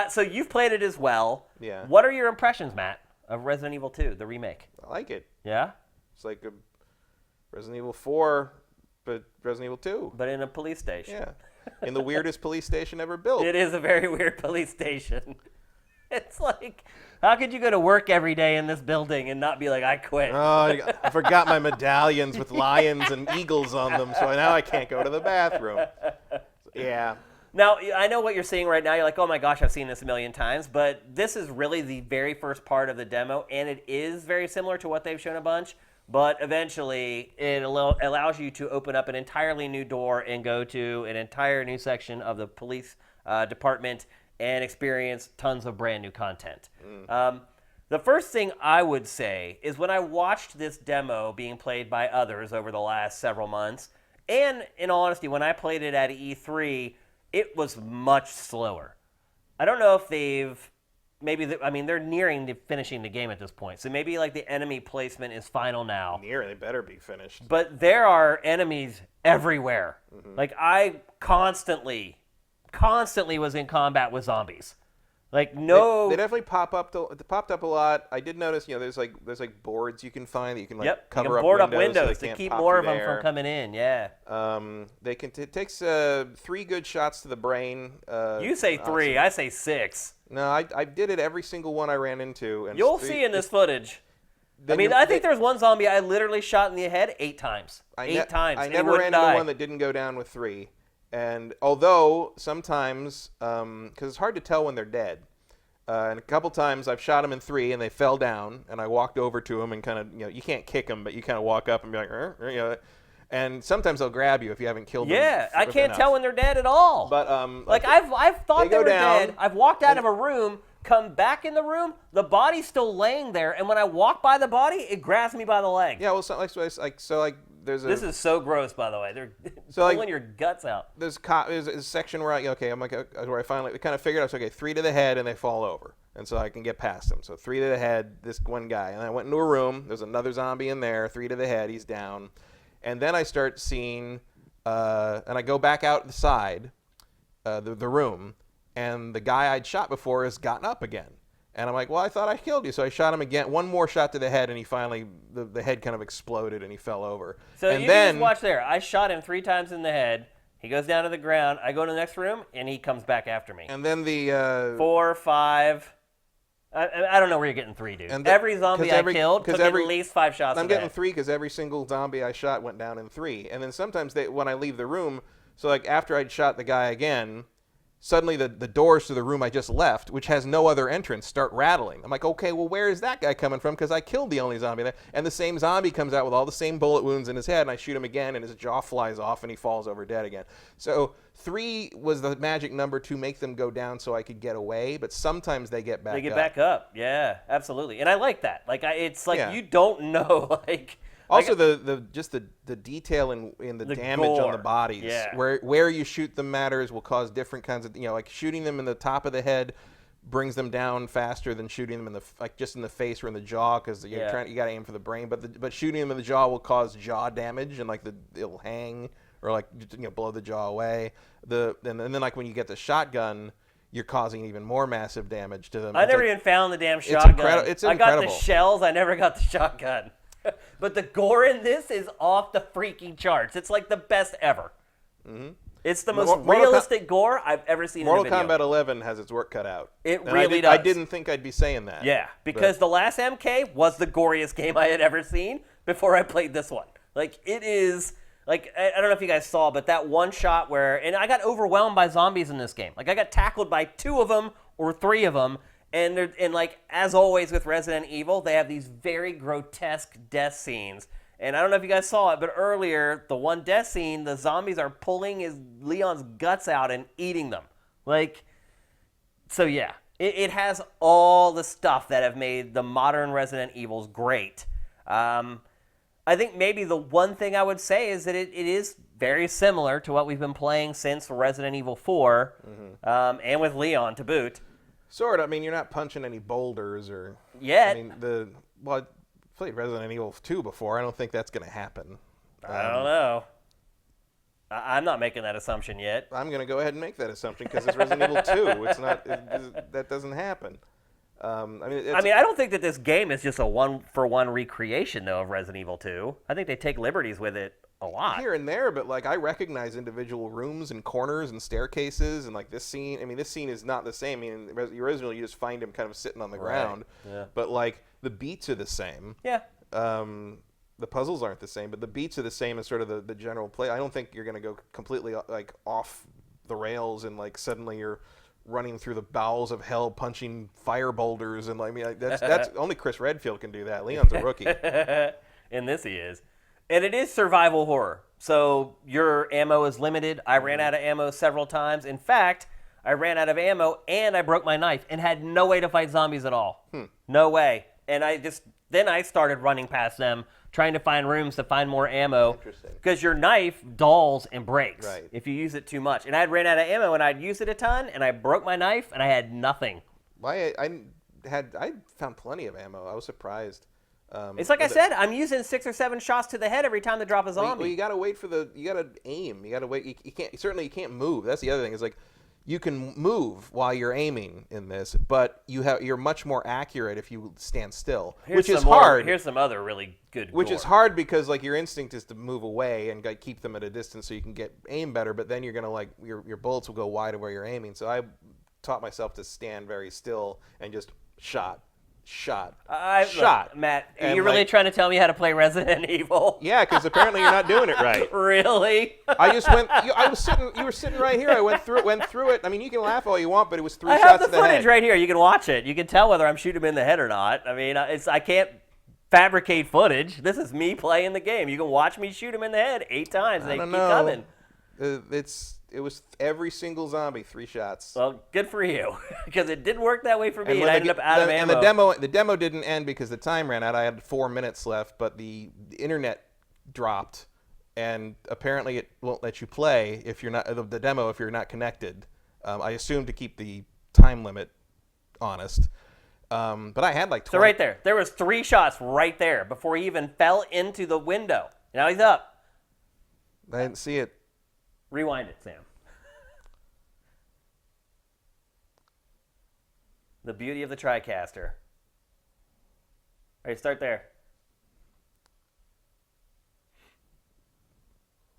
So you've played it as well. Yeah. What are your impressions, Matt, of Resident Evil 2, the remake? I like it. Yeah? It's like a Resident Evil 4, but Resident Evil 2. But in a police station. Yeah. In the weirdest police station ever built. It is a very weird police station. It's like, how could you go to work every day in this building and not be like, I quit? Oh, I forgot my medallions with lions and eagles on them, so now I can't go to the bathroom. Yeah. Now, I know what you're seeing right now. You're like, oh my gosh, I've seen this a million times. But this is really the very first part of the demo, and it is very similar to what they've shown a bunch. But eventually, it allows you to open up an entirely new door and go to an entire new section of the police department and experience tons of brand new content. The first thing I would say is when I watched this demo being played by others over the last several months, and in all honesty, when I played it at E3, it was much slower. I don't know if they're nearing to finishing the game at this point. So maybe like the enemy placement is final now. They better be finished. But there are enemies everywhere. Mm-hmm. Like I constantly was in combat with zombies. Like no, they definitely pop up. It popped up a lot. I did notice, there's like boards you can find that you can cover up board windows to keep more of them from coming in. Yeah. It takes 3 good shots to the brain. You say 3, I say 6. No, I did it every single one I ran into. And you'll see in this footage. I think there's one zombie I literally shot in the head 8 times. 8 times. I never ran into one that didn't go down with 3. And although sometimes, because it's hard to tell when they're dead, and a couple times I've shot them in 3 and they fell down, and I walked over to them and kind of, you can't kick them, but you kind of walk up and be like, and sometimes they'll grab you if you haven't killed them. Yeah, I can't tell when they're dead at all. But I've thought they were dead. I've walked out of a room, come back in the room, the body's still laying there, and when I walk by the body, it grabs me by the leg. Yeah, well, this is so gross, by the way. They're pulling your guts out. There's a section where where I finally kind of figured out, 3 to the head and they fall over, and so I can get past them. So 3 to the head, this one guy, and I went into a room. There's another zombie in there. 3 to the head, he's down, and then I start seeing, and I go back out the side, the room, and the guy I'd shot before has gotten up again. And I'm like, well, I thought I killed you. So I shot him again. One more shot to the head, and he finally, the head kind of exploded, and he fell over. So you can just watch there. I shot him 3 times in the head. He goes down to the ground. I go to the next room, and he comes back after me. And then the 4, 5. I don't know where you're getting 3, dude. Every zombie I killed took at least 5 shots. I'm getting 3 because every single zombie I shot went down in 3. And then sometimes when I leave the room, so like after I'd shot the guy again, suddenly the doors to the room I just left, which has no other entrance, start rattling. I'm like, okay, well, where is that guy coming from? Because I killed the only zombie there. And the same zombie comes out with all the same bullet wounds in his head, and I shoot him again, and his jaw flies off, and he falls over dead again. So 3 was the magic number to make them go down so I could get away, but sometimes they get back up. They get back up, yeah, absolutely. And I like that. Like, it's like you don't know, like... Also, the detail in the damage gore on the bodies, where you shoot them matters, will cause different kinds of, like shooting them in the top of the head brings them down faster than shooting them just in the face or in the jaw, because you got to aim for the brain. But shooting them in the jaw will cause jaw damage, and like it'll hang or like blow the jaw away. And then like when you get the shotgun, you're causing even more massive damage to them. I never even found the damn shotgun. It's incredible. I got the shells. I never got the shotgun. But the gore in this is off the freaking charts. It's like the best ever. Mm-hmm. It's the most realistic gore I've ever seen in a video. Mortal Kombat 11 has its work cut out. It really does. I didn't think I'd be saying that. Yeah, because the last MK was the goriest game I had ever seen before I played this one. Like, it is... Like, I don't know if you guys saw, but that one shot where... And I got overwhelmed by zombies in this game. Like, I got tackled by 2 of them or 3 of them. And like, as always with Resident Evil, they have these very grotesque death scenes. And I don't know if you guys saw it, but earlier, the one death scene, the zombies are pulling Leon's guts out and eating them. Like, so yeah. It has all the stuff that have made the modern Resident Evils great. I think maybe the one thing I would say is that it is very similar to what we've been playing since Resident Evil 4, and with Leon to boot. Sort of. I mean, you're not punching any boulders or... Yet. I mean, I played Resident Evil 2 before. I don't think that's going to happen. I don't know. I'm not making that assumption yet. I'm going to go ahead and make that assumption because it's Resident Evil 2. It's not... that doesn't happen. I mean, I don't think that this game is just a one-for-one recreation, though, of Resident Evil 2. I think they take liberties with it a lot. Here and there, but like I recognize individual rooms and corners and staircases, and like this scene. I mean, this scene is not the same. I mean, originally you just find him kind of sitting on the ground. Yeah. But like the beats are the same. Yeah. The puzzles aren't the same, but the beats are the same as sort of the general play. I don't think you're going to go completely like off the rails and like suddenly you're running through the bowels of hell, punching fire boulders, and like, I mean, that's only Chris Redfield can do that. Leon's a rookie. In this, he is. And it is survival horror, so your ammo is limited. I ran out of ammo several times. In fact, I ran out of ammo and I broke my knife and had no way to fight zombies at all. No way. And then I started running past them, trying to find rooms to find more ammo. Interesting. Because your knife dulls and breaks if you use it too much. And I'd ran out of ammo and I'd used it a ton and I broke my knife and I had nothing. I found plenty of ammo. I was surprised. It's like I said, I'm using 6 or 7 shots to the head every time they drop a zombie. Well, you gotta wait you gotta aim. You gotta wait. You can't move. That's the other thing. Is like, you can move while you're aiming in this, but you're much more accurate if you stand still, which is hard. Here's some other really good Which is hard because like your instinct is to move away and like, keep them at a distance so you can aim better, but then you're gonna like your bullets will go wide of where you're aiming. So I taught myself to stand very still and just shot. Look, Matt, are you really trying to tell me how to play Resident Evil? Yeah, because apparently you're not doing it right. Really? I just went. You were sitting right here. I went through it. I mean, you can laugh all you want, but it was 3 shots to the head. I have the footage right here. You can watch it. You can tell whether I'm shooting him in the head or not. I mean, I can't fabricate footage. This is me playing the game. You can watch me shoot him in the head 8 times, and they keep coming. It was every single zombie 3 shots. Well, good for you, because it didn't work that way for me, and I ended up out of ammo. And the demo didn't end because the time ran out. I had 4 minutes left, but the internet dropped, and apparently it won't let you play if you're not the demo if you're not connected. I assume to keep the time limit honest. But I had like 20. So right there was 3 shots right there before he even fell into the window. Now he's up. I didn't see it. Rewind it, Sam. The beauty of the TriCaster. All right, start there.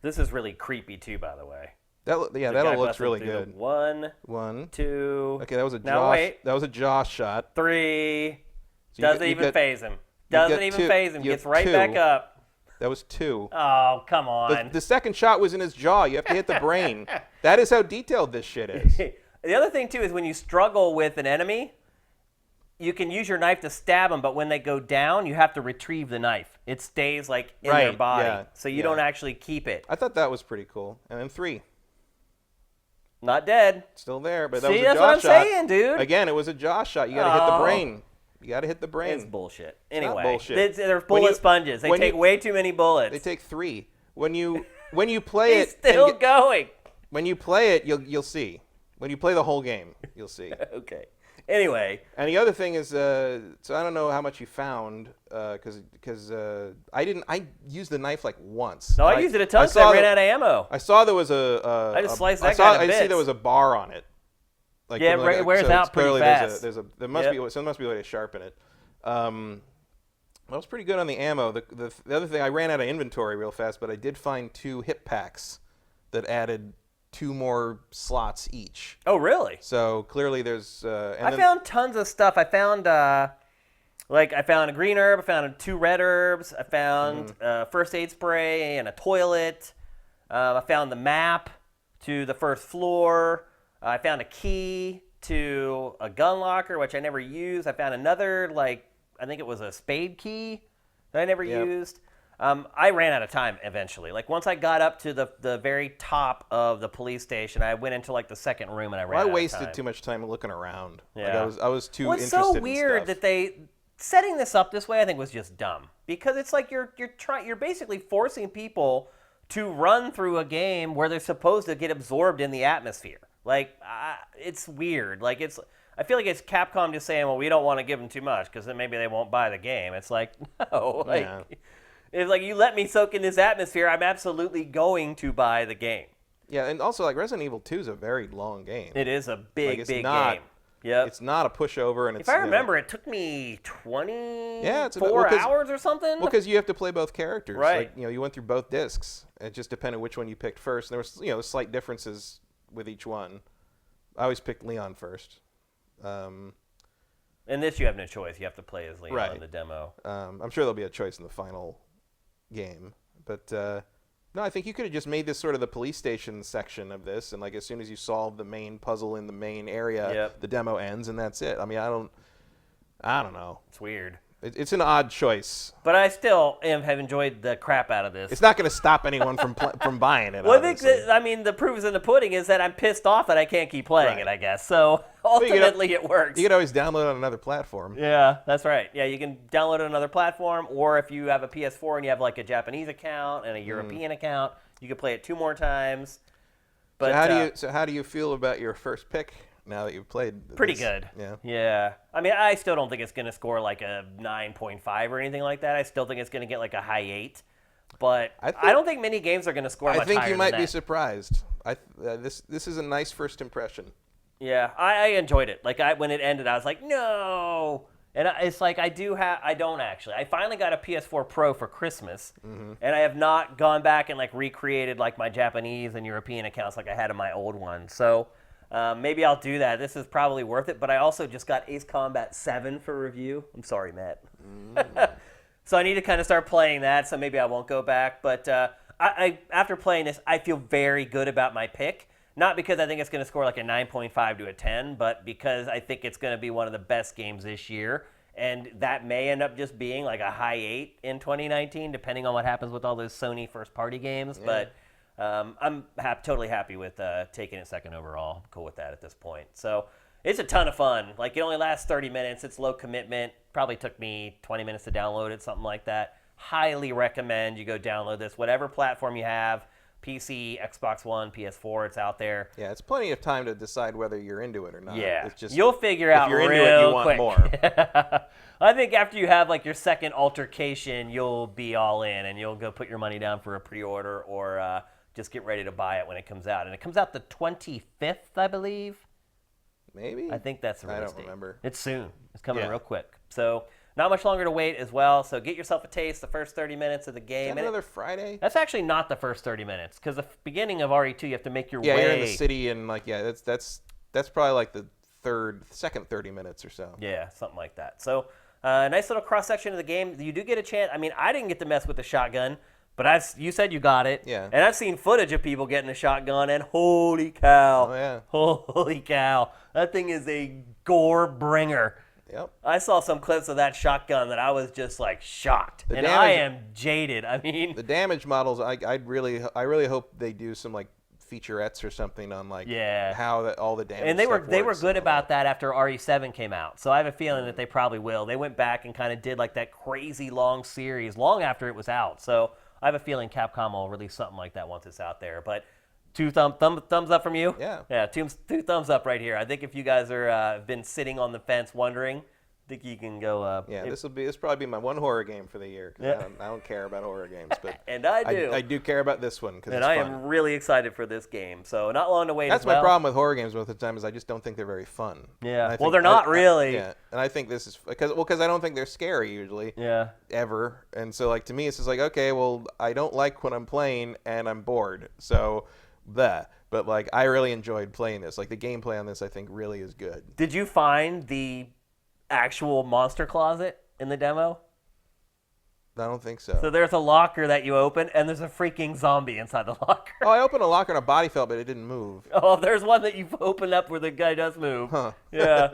This is really creepy too, by the way. That looks really good. 1, 2. Okay, that was a now wait. That was a jaw shot. 3. So doesn't even phase him. Doesn't even phase him. Gets right back up. That was 2. Oh, come on. The second shot was in his jaw. You have to hit the brain. That is how detailed this shit is. The other thing, too, is when you struggle with an enemy, you can use your knife to stab them, but when they go down, you have to retrieve the knife. It stays, like, in their body, so you don't actually keep it. I thought that was pretty cool. And then 3. Not dead. Still there, but See, that was a that's jaw what I'm shot. saying, dude. Again, it was a jaw shot. You got to hit the brain. You got to hit the brain. It's bullshit. Anyway, not bullshit. They're bullet sponges. They take way too many bullets. They take 3. When you play He's still going. When you play it, you'll see. When you play the whole game, you'll see. Okay. Anyway. And the other thing is, so I don't know how much you found, because I used the knife like once. No, I used it a ton because I ran out of ammo. I saw there was I just sliced that guy to bits. I see there was a bar on it. Like, yeah, it wears out pretty fast. There must be a way to sharpen it. Well, it was pretty good on the ammo. The other thing, I ran out of inventory real fast, but I did find 2 hip packs that added 2 more slots each. Oh, really? So clearly there's... I found tons of stuff. I found a green herb. I found 2 red herbs. I found first aid spray and a toilet. I found the map to the first floor. I found a key to a gun locker, which I never used. I found another, I think it was a spade key that I never used. I ran out of time eventually. Like, once I got up to the very top of the police station, I went into, the second room and I ran out of time. I wasted too much time looking around. Yeah. I was too interested in stuff. What's so weird that they... Setting this up this way, I think, was just dumb. Because it's like you're basically forcing people to run through a game where they're supposed to get absorbed in the atmosphere. It's weird. I feel like it's Capcom just saying, well, we don't want to give them too much because then maybe they won't buy the game. It's like, no. It's like, you let me soak in this atmosphere, I'm absolutely going to buy the game. Yeah, and also, Resident Evil 2 is a very long game. It is a big game. Yep. It's not a pushover. And if I remember, it took me 24 hours or something. Well, because you have to play both characters. Right. You went through both discs. It just depended which one you picked first. And there was, slight differences with each one. I always picked Leon first. In this, you have no choice. You have to play as Leon in the demo. I'm sure there'll be a choice in the final game. But, no, I think you could have just made this sort of the police station section of this. And, as soon as you solve the main puzzle in the main area, the demo ends, and that's it. I mean, I don't know. It's weird. It's an odd choice. But I still have enjoyed the crap out of this. It's not going to stop anyone from buying it. Well, the proof is in the pudding is that I'm pissed off that I can't keep playing it, I guess. So ultimately it works. You can always download it on another platform. Yeah, that's right. Yeah, you can download it on another platform, or if you have a PS4 and you have a Japanese account and a European account, you can play it 2 more times. But so how do you feel about your first pick? Now that you've played pretty good. Yeah. I mean, I still don't think it's going to score a 9.5 or anything like that. I still think it's going to get a high 8. But I don't think many games are going to score much higher than that. I think you might be surprised. This is a nice first impression. Yeah, I enjoyed it. When it ended, I was like, no. And it's I don't actually. I finally got a PS4 Pro for Christmas, and I have not gone back and recreated my Japanese and European accounts like I had in my old one. So... maybe I'll do that. This is probably worth it. But I also just got Ace Combat 7 for review. I'm sorry, Matt. So I need to kind of start playing that, so maybe I won't go back. But I after playing this, I feel very good about my pick. Not because I think it's going to score a 9.5 to a 10, but because I think it's going to be one of the best games this year. And that may end up just being a high 8 in 2019, depending on what happens with all those Sony first-party games. Yeah. But... I'm totally happy with taking it second overall. I'm cool with that at this point. So it's a ton of fun. It only lasts 30 minutes. It's low commitment. Probably took me 20 minutes to download it, something like that. Highly recommend you go download this. Whatever platform you have, PC, Xbox One, PS4, it's out there. Yeah, it's plenty of time to decide whether you're into it or not. Yeah, it's just, you'll figure out real quick. If you're into it, you want more. I think after you have your second altercation, you'll be all in, and you'll go put your money down for a pre-order or... just get ready to buy it when it comes out. And it comes out the 25th, I believe. Maybe? I think that's the release date. I don't remember. It's soon. It's coming real quick. So not much longer to wait as well. So get yourself a taste, the first 30 minutes of the game. Is that another Friday? That's actually not the first 30 minutes, because the beginning of RE2, you have to make your way. Yeah, you're in the city, and that's probably the second 30 minutes or so. Yeah, something like that. So nice little cross-section of the game. You do get a chance. I mean, I didn't get to mess with the shotgun, But you said you got it. Yeah. And I've seen footage of people getting a shotgun, and holy cow. Oh, yeah. Holy cow. That thing is a gore bringer. Yep. I saw some clips of that shotgun that I was just like shocked. And I am jaded. I mean, the damage models, I really hope they do some like featurettes or something on like how all the damage. And they were good about that. that after RE7 came out. So I have a feeling that they probably will. They went back and kind of did like that crazy long series long after it was out. So I have a feeling Capcom will release something like that once it's out there. But two thumbs up from you? Yeah. Yeah, two thumbs up right here. I think if you guys are been sitting on the fence wondering, I think you can go. This will probably be my one horror game for the year. Cause I don't care about horror games, but and I do. I do care about this one because and I am really excited for this game. So not long to wait. That's my problem with horror games most of the time is I just don't think they're very fun. Yeah. Well, they're not really. Yeah. And I think this is because I don't think they're scary usually. Yeah. Ever. And so like to me it's just like okay, well I don't like when I'm playing and I'm bored. So that. But like I really enjoyed playing this. Like the gameplay on this I think really is good. Did you find the actual monster closet in the demo? I don't think so. So there's a locker that you open, and there's a freaking zombie inside the locker. Oh, I opened a locker and a body felt, but it didn't move. Oh, there's one that you've opened up where the guy does move. Huh. Yeah.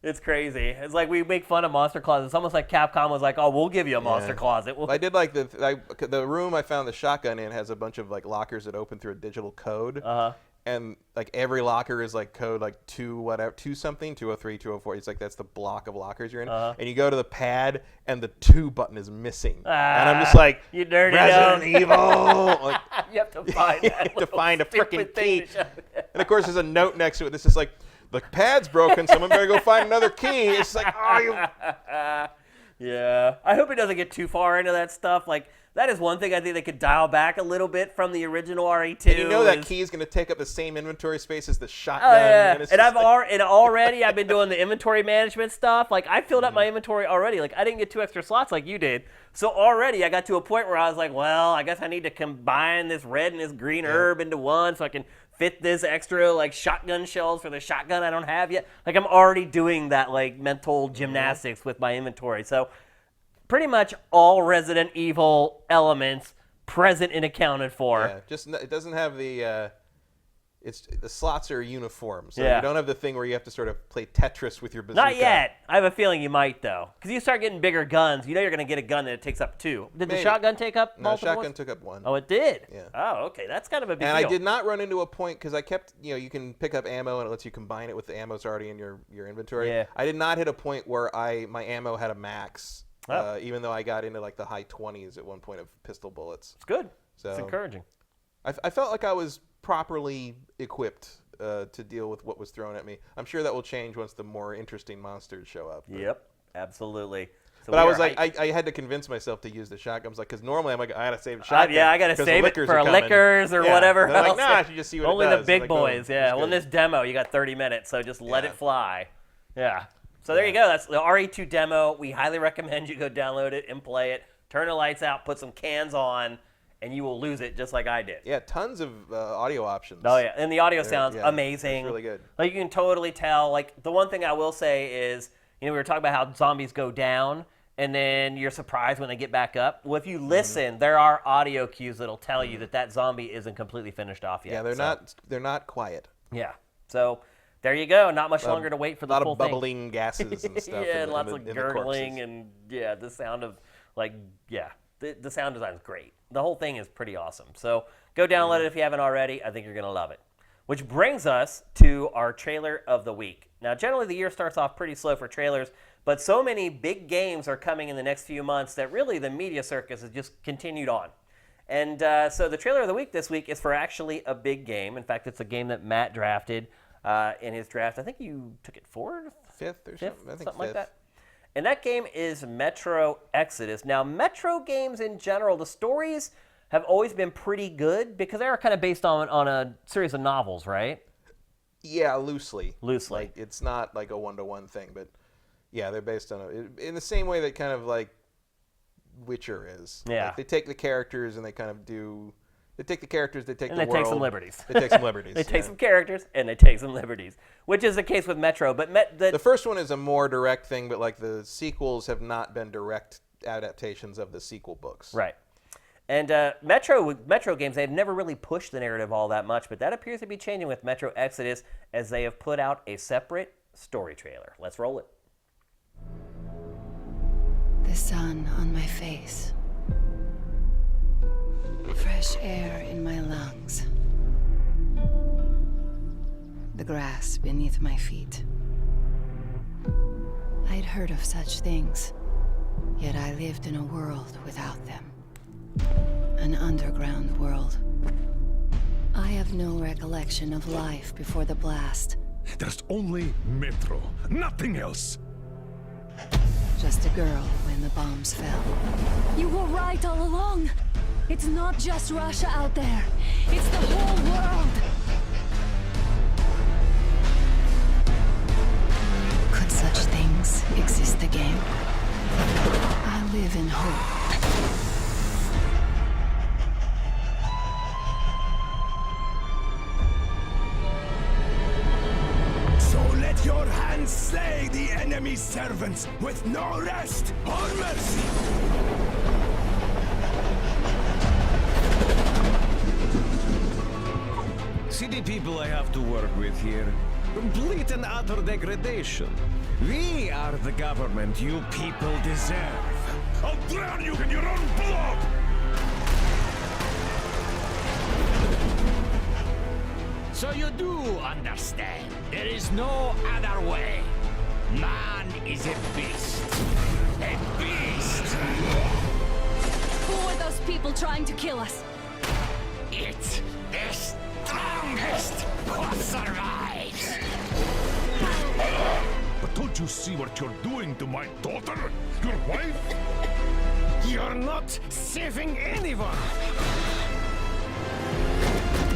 It's crazy. It's like we make fun of monster closets. It's almost like Capcom was like, oh, we'll give you a monster closet. I did like the room I found the shotgun in has a bunch of like lockers that open through a digital code. Uh-huh. And like every locker is like code like 2 something, 203, 204. It's like that's the block of lockers you're in. Uh-huh. And you go to the pad and the 2 button is missing. And I'm just like, you dirty Resident Evil. Like, you have to find that. You have to find a freaking key. Thing. And of course there's a note next to it. This is like, the pad's broken, someone better go find another key. It's like, oh, you. Yeah. I hope it doesn't get too far into that stuff. Like, that is one thing I think they could dial back a little bit from the original RE2. And you know that key is going to take up the same inventory space as the shotgun. Oh, yeah. And already I've been doing the inventory management stuff. Like, I filled up my inventory already. Like, I didn't get 2 extra slots like you did. So already I got to a point where I was like, well, I guess I need to combine this red and this green herb into one so I can fit this extra, like, shotgun shells for the shotgun I don't have yet. Like, I'm already doing that, like, mental gymnastics with my inventory. So pretty much all Resident Evil elements present and accounted for. Yeah, just it doesn't have the the slots are uniform, so Yeah. you don't have the thing where you have to sort of play Tetris with your bazooka. Not yet. I have a feeling you might, though. Because you start getting bigger guns, you know you're going to get a gun that it takes up 2. Did the shotgun take up multiple? No, shotgun took up 1. Oh, it did? Yeah. Oh, okay. That's kind of a big And deal. I did not run into a point, because I kept, you can pick up ammo and it lets you combine it with the ammo that's already in your inventory. Yeah. I did not hit a point where my ammo had a max, even though I got into like the high 20s at one point of pistol bullets. It's good. So It's encouraging. I felt like I was properly equipped to deal with what was thrown at me. I'm sure that will change once the more interesting monsters show up. Yep, absolutely. So but I was like, I had to convince myself to use the shotgun. I was like, because normally I'm like, I gotta save the shotgun. I gotta save it for liquors or whatever else. else. Like, nah, I should just see what Only it does. the big like, boys, boom, yeah. Well, in this demo, you got 30 minutes, so just let it fly. Yeah. So there you go. That's the RE2 demo. We highly recommend you go download it and play it. Turn the lights out, put some cans on, and you will lose it just like I did. Yeah, tons of audio options. Oh, yeah. And the audio sounds amazing. It's really good. Like, you can totally tell. Like, the one thing I will say is, we were talking about how zombies go down, and then you're surprised when they get back up. Well, if you listen, there are audio cues that'll tell you that zombie isn't completely finished off yet. Yeah, they're not quiet. Yeah. So there you go. Not much longer to wait for the full thing. A lot of bubbling gases and stuff. Yeah, lots of gurgling and the sound of the sound design is great. The whole thing is pretty awesome. So go download it if you haven't already. I think you're gonna love it. Which brings us to our trailer of the week. Now, generally the year starts off pretty slow for trailers, but so many big games are coming in the next few months that really the media circus has just continued on. And so the trailer of the week this week is for actually a big game. In fact, it's a game that Matt drafted in his draft. I think you took it 4th? 5th or something. I think something 5th. like that. And that game is Metro Exodus. Now, Metro games in general, the stories have always been pretty good because they are kind of based on a series of novels, right? Yeah, loosely. Loosely. Like, it's not like a one-to-one thing, but yeah, they're based on in the same way that kind of like Witcher is. Yeah. Like, they take the characters and they kind of do. They take the characters, they take and the they world. take some liberties. They take some liberties. They take some characters and they take some liberties, which is the case with Metro. But the first one is a more direct thing, but like the sequels have not been direct adaptations of the sequel books. Right. And Metro games, they've never really pushed the narrative all that much, but that appears to be changing with Metro Exodus as they have put out a separate story trailer. Let's roll it. The sun on my face. Fresh air in my lungs. The grass beneath my feet. I'd heard of such things, yet I lived in a world without them. An underground world. I have no recollection of life before the blast. There's only Metro, nothing else. Just a girl when the bombs fell. You were right all along. It's not just Russia out there. It's the whole world. Could such things exist again? I live in hope. Let your hands slay the enemy's servants with no rest or mercy. See the people I have to work with here. Complete and utter degradation. We are the government you people deserve. I'll drown you in your own blood! So you do understand. There is no other way. Man is a beast. A beast! Who are those people trying to kill us? It's the strongest who survives. But don't you see what you're doing to my daughter? Your wife? You're not saving anyone.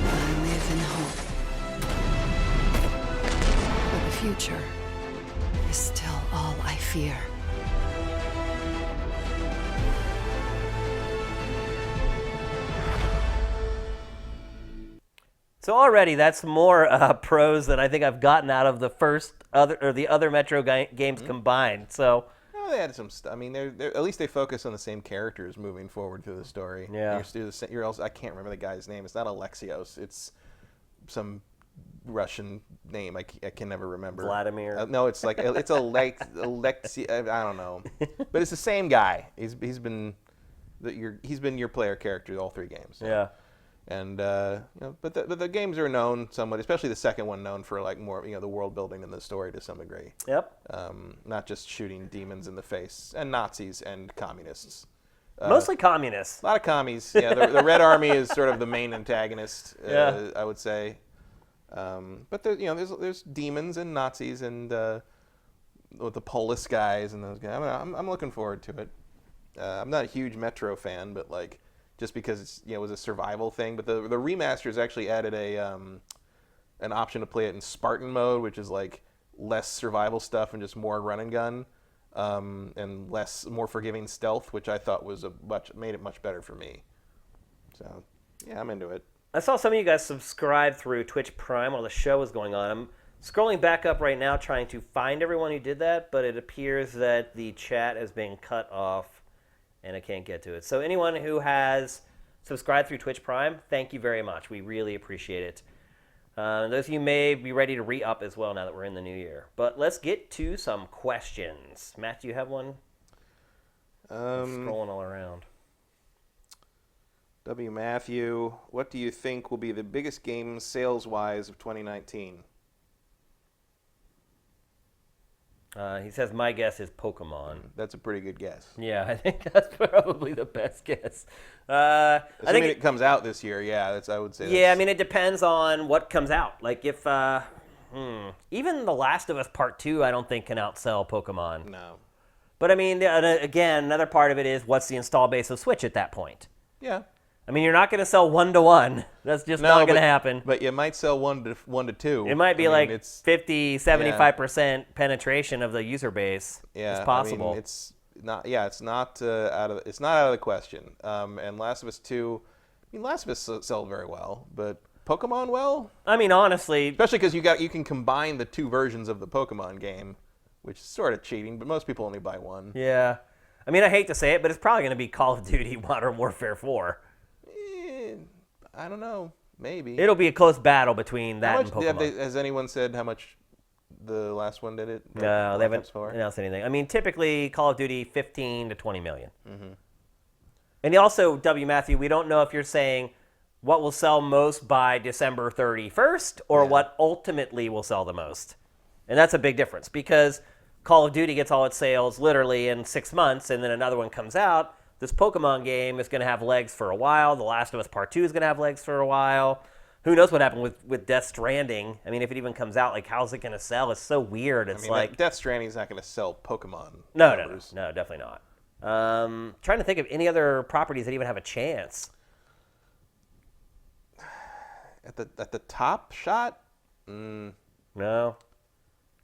I live in hope. But the future is still all I fear. So already, that's more pros than I think I've gotten out of the other Metro games combined. So well, they had some stuff. I mean, they're at least they focus on the same characters moving forward through the story. Yeah. You're also, I can't remember the guy's name. It's not Alexios. It's some Russian name. I can never remember. Vladimir. No, it's like it's Alexi. I don't know, but it's the same guy. He's been your player character all three games. So. Yeah. And but the games are known somewhat, especially the second one, known for like more the world building and the story to some degree. Yep. Not just shooting demons in the face and Nazis and communists. Mostly communists. A lot of commies. Yeah, the Red Army is sort of the main antagonist. Yeah. I would say. But there's demons and Nazis and with the Polish guys and those guys. I'm looking forward to it. I'm not a huge Metro fan, but like. Just because it's, it was a survival thing, but the remasters actually added an option to play it in Spartan mode, which is like less survival stuff and just more run and gun, and more forgiving stealth, which I thought was made it much better for me. So yeah, I'm into it. I saw some of you guys subscribe through Twitch Prime while the show was going on. I'm scrolling back up right now trying to find everyone who did that, but it appears that the chat has been cut off. And I can't get to it. So anyone who has subscribed through Twitch Prime, thank you very much. We really appreciate it. Those of you may be ready to re-up as well now that we're in the new year. But let's get to some questions. Matt, do you have one? I'm scrolling all around. W. Matthew, what do you think will be the biggest game sales-wise of 2019? He says, my guess is Pokemon. That's a pretty good guess. Yeah, I think that's probably the best guess. Assuming it comes out this year, yeah, I would say. Yeah, I mean, it depends on what comes out. Like, if even The Last of Us Part 2, I don't think can outsell Pokemon. No. But, I mean, again, another part of it is what's the install base of Switch at that point? Yeah. I mean, you're not going to sell 1-to-1. That's just not going to happen. But you might sell 1 to 2. It might be it's 50, 75% penetration of the user base. Yeah, it's possible. I mean, it's not. Yeah, it's not out of the question. And Last of Us 2. I mean, Last of Us sold very well, but Pokemon, well. I mean, honestly, especially because you can combine the two versions of the Pokemon game, which is sort of cheating, but most people only buy one. Yeah. I mean, I hate to say it, but it's probably going to be Call of Duty Modern Warfare 4. I don't know. Maybe. It'll be a close battle between that and Pokemon. Has anyone said how much the last one did it? No, they haven't announced anything. I mean, typically Call of Duty 15 to 20 million. Mm-hmm. And also, W. Matthew, we don't know if you're saying what will sell most by December 31st or what ultimately will sell the most. And that's a big difference because Call of Duty gets all its sales literally in 6 months, and then another one comes out. This Pokemon game is going to have legs for a while. The Last of Us Part 2 is going to have legs for a while. Who knows what happened with Death Stranding? I mean, if it even comes out, like, how's it going to sell? It's so weird. It's like Death Stranding is not going to sell Pokemon. No, definitely not. Trying to think of any other properties that even have a chance. At the top shot? No.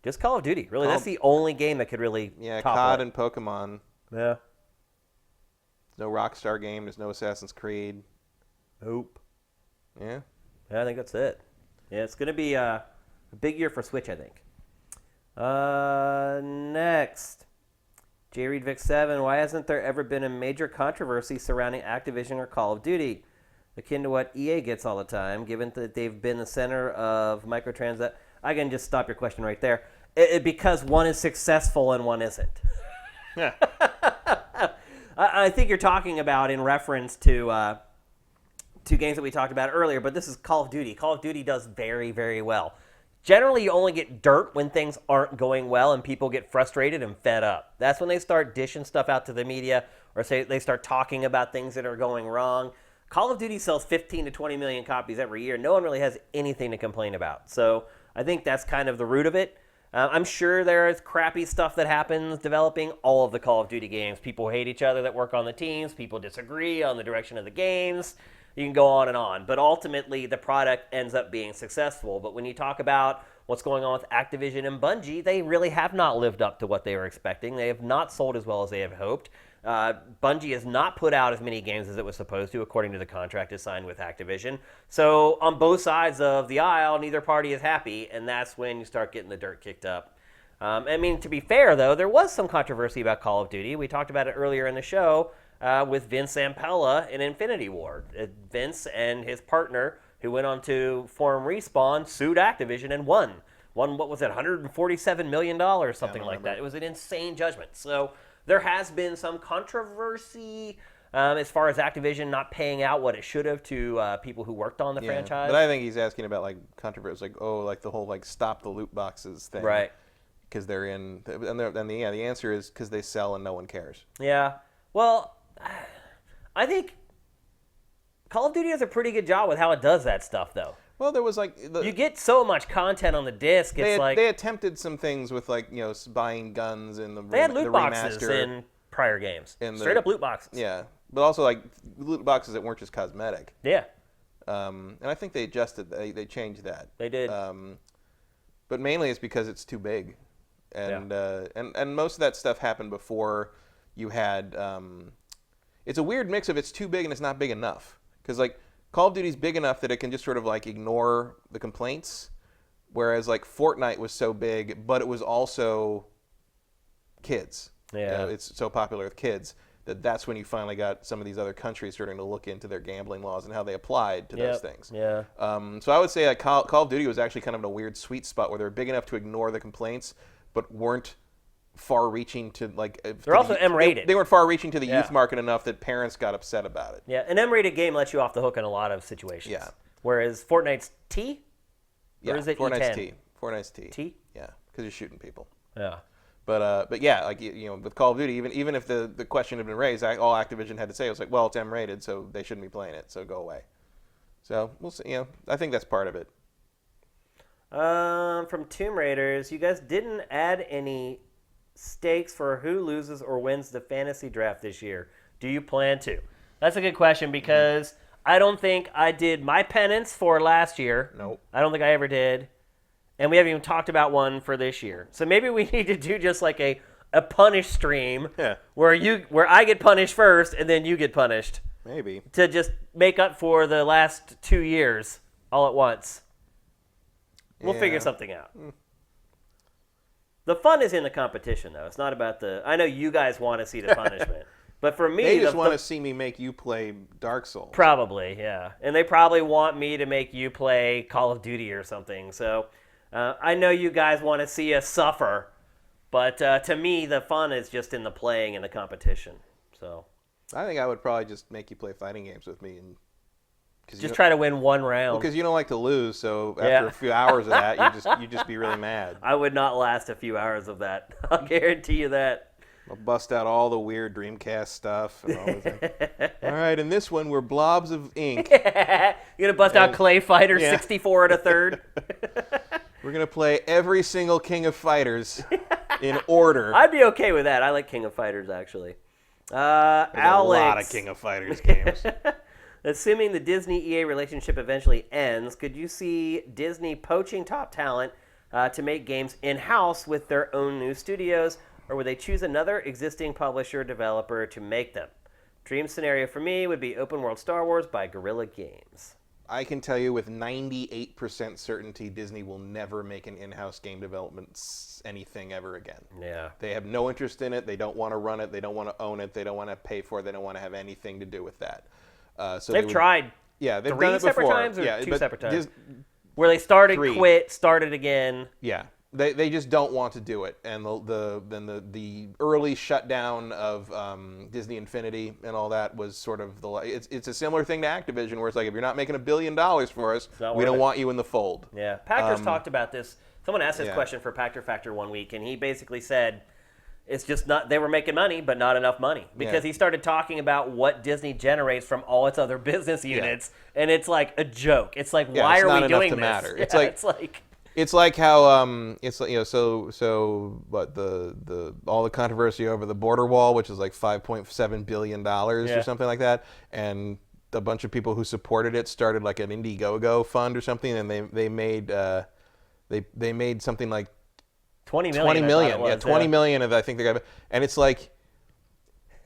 Just Call of Duty. Really, that's the only game that could really top COD it. and Pokemon. Yeah. No Rockstar game. There's no Assassin's Creed. Nope. Yeah? Yeah, I think that's it. Yeah, it's going to be a big year for Switch, I think. Next. J. Reed Vic 7. Why hasn't there ever been a major controversy surrounding Activision or Call of Duty? Akin to what EA gets all the time, given that they've been the center of microtransactions. I can just stop your question right there. Because one is successful and one isn't. Yeah. I think you're talking about in reference to games that we talked about earlier, but this is Call of Duty. Call of Duty does very, very well. Generally, you only get dirt when things aren't going well and people get frustrated and fed up. That's when they start dishing stuff out to the media or say they start talking about things that are going wrong. Call of Duty sells 15 to 20 million copies every year. No one really has anything to complain about. So I think that's kind of the root of it. I'm sure there is crappy stuff that happens developing all of the Call of Duty games. People hate each other that work on the teams. People disagree on the direction of the games. You can go on and on. But ultimately, the product ends up being successful. But when you talk about what's going on with Activision and Bungie, they really have not lived up to what they were expecting. They have not sold as well as they have hoped. Bungie has not put out as many games as it was supposed to, according to the contract it signed with Activision. So on both sides of the aisle, neither party is happy, and that's when you start getting the dirt kicked up. I mean, to be fair, though, there was some controversy about Call of Duty. We talked about it earlier in the show with Vince Zampella in Infinity Ward. Vince and his partner, who went on to form Respawn, sued Activision and won. Won, what was it, $147 million, something like that. It was an insane judgment. So there has been some controversy as far as Activision not paying out what it should have to people who worked on the franchise. But I think he's asking about like controversy, like the whole stop the loot boxes thing, right? Because they're in, and the answer is because they sell and no one cares. Yeah. Well, I think Call of Duty does a pretty good job with how it does that stuff, though. Well, there was you get so much content on the disc. They attempted some things with buying guns in the they had loot the boxes remaster. in prior games. Straight up loot boxes. Yeah, but also loot boxes that weren't just cosmetic. Yeah. And I think they adjusted. They changed that. They did. But mainly it's because it's too big, and and most of that stuff happened before you had. It's a weird mix of it's too big and it's not big enough because Call of Duty's big enough that it can just sort of ignore the complaints, whereas Fortnite was so big, but it was also kids. Yeah. It's so popular with kids that's when you finally got some of these other countries starting to look into their gambling laws and how they applied to those things. Yeah. So I would say Call of Duty was actually kind of in a weird sweet spot where they were big enough to ignore the complaints, but weren't far-reaching to they're also M-rated. They weren't far-reaching to the youth market enough that parents got upset about it. Yeah, an M-rated game lets you off the hook in a lot of situations. Yeah. Whereas Fortnite's T? Or is it Fortnite's E10? T. Fortnite's T. T? Yeah, because you're shooting people. Yeah. But yeah, with Call of Duty, even if the question had been raised, all Activision had to say was well, it's M-rated, so they shouldn't be playing it, so go away. So we'll see. I think that's part of it. From Tomb Raiders, you guys didn't add any stakes for who loses or wins the fantasy draft this year. Do you plan to? That's a good question because I don't think I did my penance for last year. Nope. I don't think I ever did. And we haven't even talked about one for this year. So maybe we need to do just a punish stream where I get punished first and then you get punished. Maybe. To just make up for the last 2 years all at once. We'll figure something out. The fun is in the competition, though. It's not about I know you guys want to see the punishment. But for me, they just want to see me make you play Dark Souls. Probably, yeah. And they probably want me to make you play Call of Duty or something. So I know you guys want to see us suffer, but to me, the fun is just in the playing and the competition. So I think I would probably just make you play fighting games with me and just try to win one round. Because you don't like to lose, so after a few hours of that, you just be really mad. I would not last a few hours of that. I'll guarantee you that. I'll bust out all the weird Dreamcast stuff. And all all right, in this one, we're blobs of ink. You're going to bust out Clay Fighter 64 and a third? We're going to play every single King of Fighters in order. I'd be okay with that. I like King of Fighters, actually. There's a lot of King of Fighters games. Assuming the Disney-EA relationship eventually ends, could you see Disney poaching top talent to make games in-house with their own new studios, or would they choose another existing publisher developer to make them? Dream scenario for me would be open world Star Wars by Guerrilla Games. I can tell you with 98% certainty Disney will never make an in-house game development anything ever again. Yeah. They have no interest in it. They don't want to run it. They don't want to own it. They don't want to pay for it. They don't want to have anything to do with that. So they've tried. Yeah, they've 3 done it separate before. times or yeah, 2 separate times? 3. Where they started, quit, started again. Yeah. They just don't want to do it, and the early shutdown of Disney Infinity and all that was sort of it's a similar thing to Activision, where it's like, if you're not making $1 billion for us, we don't want you in the fold. Yeah, Pactor's talked about this. Someone asked this question for Pactor Factor one week, and he basically said it's just not, they were making money, but not enough money, because he started talking about what Disney generates from all its other business units, and it's like a joke. It's like, why it's are not we enough doing to this? matter. Yeah, It's like how it's like, so what the all the controversy over the border wall, which is like $5.7 billion or something like that, and a bunch of people who supported it started like an Indiegogo fund or something, and they made they made something like 20 million. 20 million, was, 20 million of, I think they got, and it's like,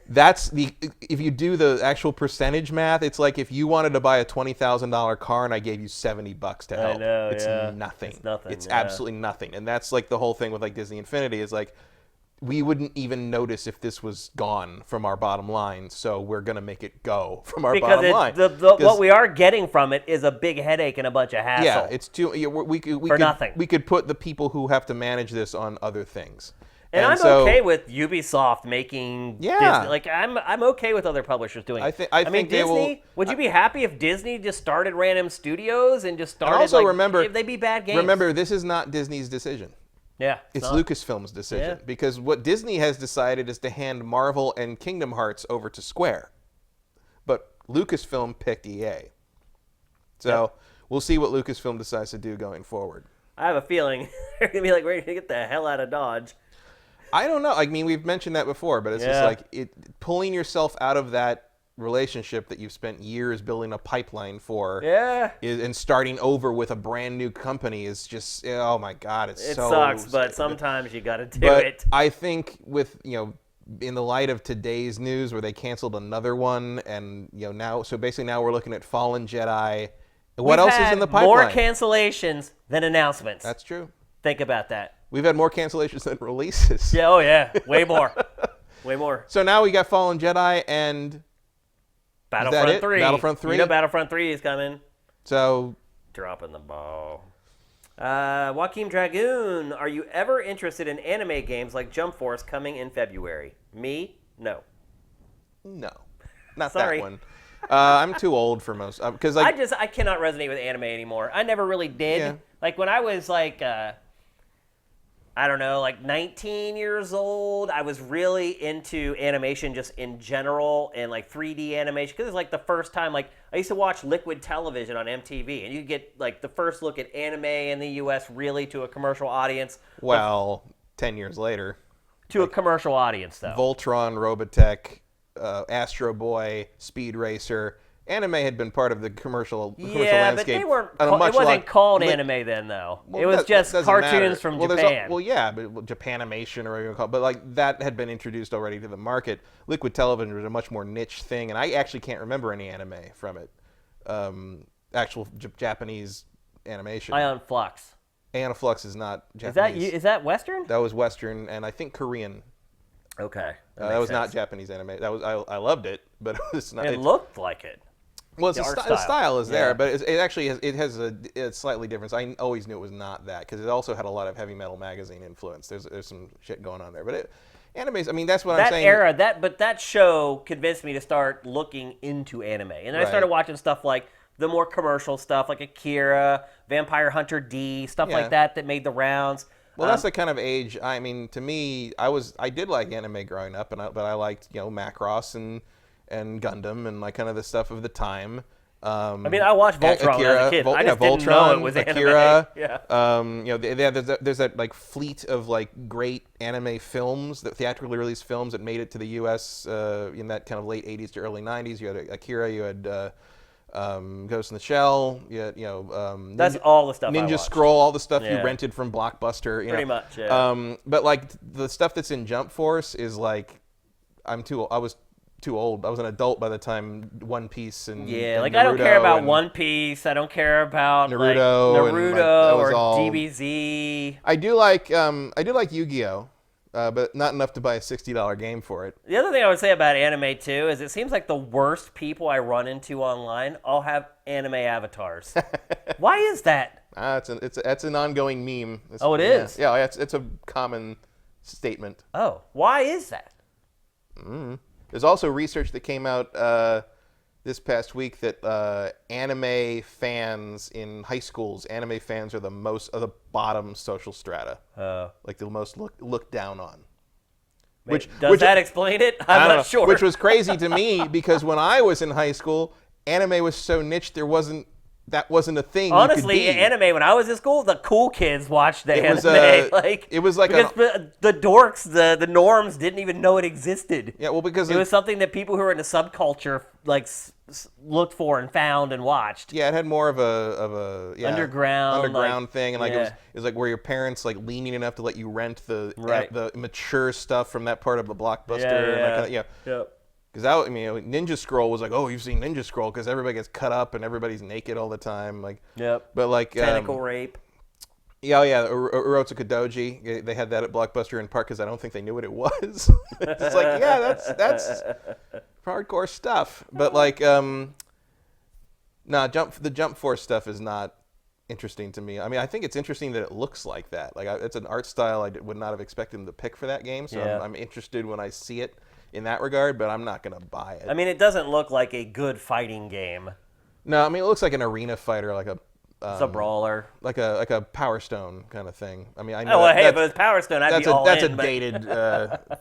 that's if you do the actual percentage math, it's like if you wanted to buy a $20,000 car and I gave you $70 to help. I know, it's nothing. It's nothing. It's absolutely nothing. And that's like the whole thing with like Disney Infinity is like, we wouldn't even notice if this was gone from our bottom line, so we're going to make it go from our bottom line. What we are getting from it is a big headache and a bunch of hassle. Yeah, it's too. Nothing. We could put the people who have to manage this on other things. And I'm okay with Ubisoft making Disney. Like, I'm okay with other publishers doing it. I mean, Disney, would you be happy if Disney just started random studios and just started, and also remember, if they'd be bad games? Remember, this is not Disney's decision. Yeah. It's Lucasfilm's decision. Because what Disney has decided is to hand Marvel and Kingdom Hearts over to Square. But Lucasfilm picked EA. So we'll see what Lucasfilm decides to do going forward. I have a feeling they're going to be like, we're going to get the hell out of Dodge. I don't know. I mean, we've mentioned that before, but it's just like pulling yourself out of that relationship that you've spent years building a pipeline for, and starting over with a brand new company is just, oh my God, it sucks, but sometimes you got to do it. I think with, in the light of today's news where they canceled another one, and now, so basically now we're looking at Fallen Jedi. What else is in the pipeline? More cancellations than announcements. That's true. Think about that. We've had more cancellations than releases. Yeah, oh yeah, way more. Way more. So now we got Fallen Jedi and Battlefront 3. Battlefront 3? Battlefront 3 is coming. So, dropping the ball. Joaquin Dragoon, are you ever interested in anime games like Jump Force coming in February? Me? No. No. Not Sorry. that one. I'm too old for most, because I cannot resonate with anime anymore. I never really did. Yeah. Like when I was like, I don't know, like 19 years old, I was really into animation just in general and like 3D animation, because it's like the first time, like I used to watch Liquid Television on MTV, and you get like the first look at anime in the U.S. really to a commercial audience. Well, 10 years later. To a commercial audience, though. Voltron, Robotech, Astro Boy, Speed Racer. Anime had been part of the commercial landscape. But they weren't. It wasn't called anime then, though. Well, it was just cartoons matter. from Japan. Japan. But Japanimation or whatever you call it. But like that had been introduced already to the market. Liquid Television was a much more niche thing, and I actually can't remember any anime from it. Actual Japanese animation. Ion Flux. Aeon Flux is not Japanese. Is that Western? That was Western, and I think Korean. Okay. That was not Japanese anime. That was I loved it, but it was not. It looked like it. Well, the style is there, but it actually has a slightly different. I always knew it was not that because it also had a lot of heavy metal magazine influence. There's some shit going on there, but animes. I mean, that's what I'm saying. That show convinced me to start looking into anime, and then I started watching stuff like the more commercial stuff, like Akira, Vampire Hunter D, stuff like that made the rounds. Well, that's the kind of age. I mean, to me, I did like anime growing up, but I liked Macross and Gundam and like kind of the stuff of the time. I mean, I watched Voltron as a kid. I just didn't know it was Akira, anime. Yeah. There's that like fleet of like great anime films, that theatrically released films that made it to the U.S. In that kind of late '80s to early '90s. You had Akira, you had Ghost in the Shell. You had, that's all the stuff. Ninja Scroll, all the stuff you rented from Blockbuster. Pretty much. Yeah. But like the stuff that's in Jump Force is like, I was too old. I was an adult by the time One Piece and like Naruto I don't care about One Piece. I don't care about Naruto or DBZ. I do like Yu-Gi-Oh, but not enough to buy a $60 game for it. The other thing I would say about anime too is it seems like the worst people I run into online all have anime avatars. Why is that? It's an ongoing meme. It is. Yeah, it's a common statement. Oh, why is that? There's also research that came out this past week that anime fans in high schools, anime fans are the bottom social strata, like the most looked down on. Does that explain it? I'm not sure. Which was crazy to me because when I was in high school, anime was so niche that wasn't a thing. Honestly, anime when I was in school, the cool kids watched the anime. It was like because the dorks, the norms didn't even know it existed. Yeah, well, because it was something that people who were in the subculture like looked for and found and watched. Yeah, it had more of a underground thing, and like it was like where your parents like lenient enough to let you rent the mature stuff from that part of the Blockbuster. Yep. Because Ninja Scroll was like, oh, you've seen Ninja Scroll because everybody gets cut up and everybody's naked all the time, like. Yep. But like tentacle rape. Yeah, Urotsuka Doji. They had that at Blockbuster in part because I don't think they knew what it was. It's like, that's hardcore stuff. But like, the Jump Force stuff is not interesting to me. I mean, I think it's interesting that it looks like that. Like, it's an art style I would not have expected them to pick for that game. So I'm interested when I see it in that regard, but I'm not going to buy it. I mean, it doesn't look like a good fighting game. No, I mean, it looks like an arena fighter, like it's a brawler, like a Power Stone kind of thing. I mean, I know. Oh, well, hey, if it was Power Stone, I'd be all in. That's a but... dated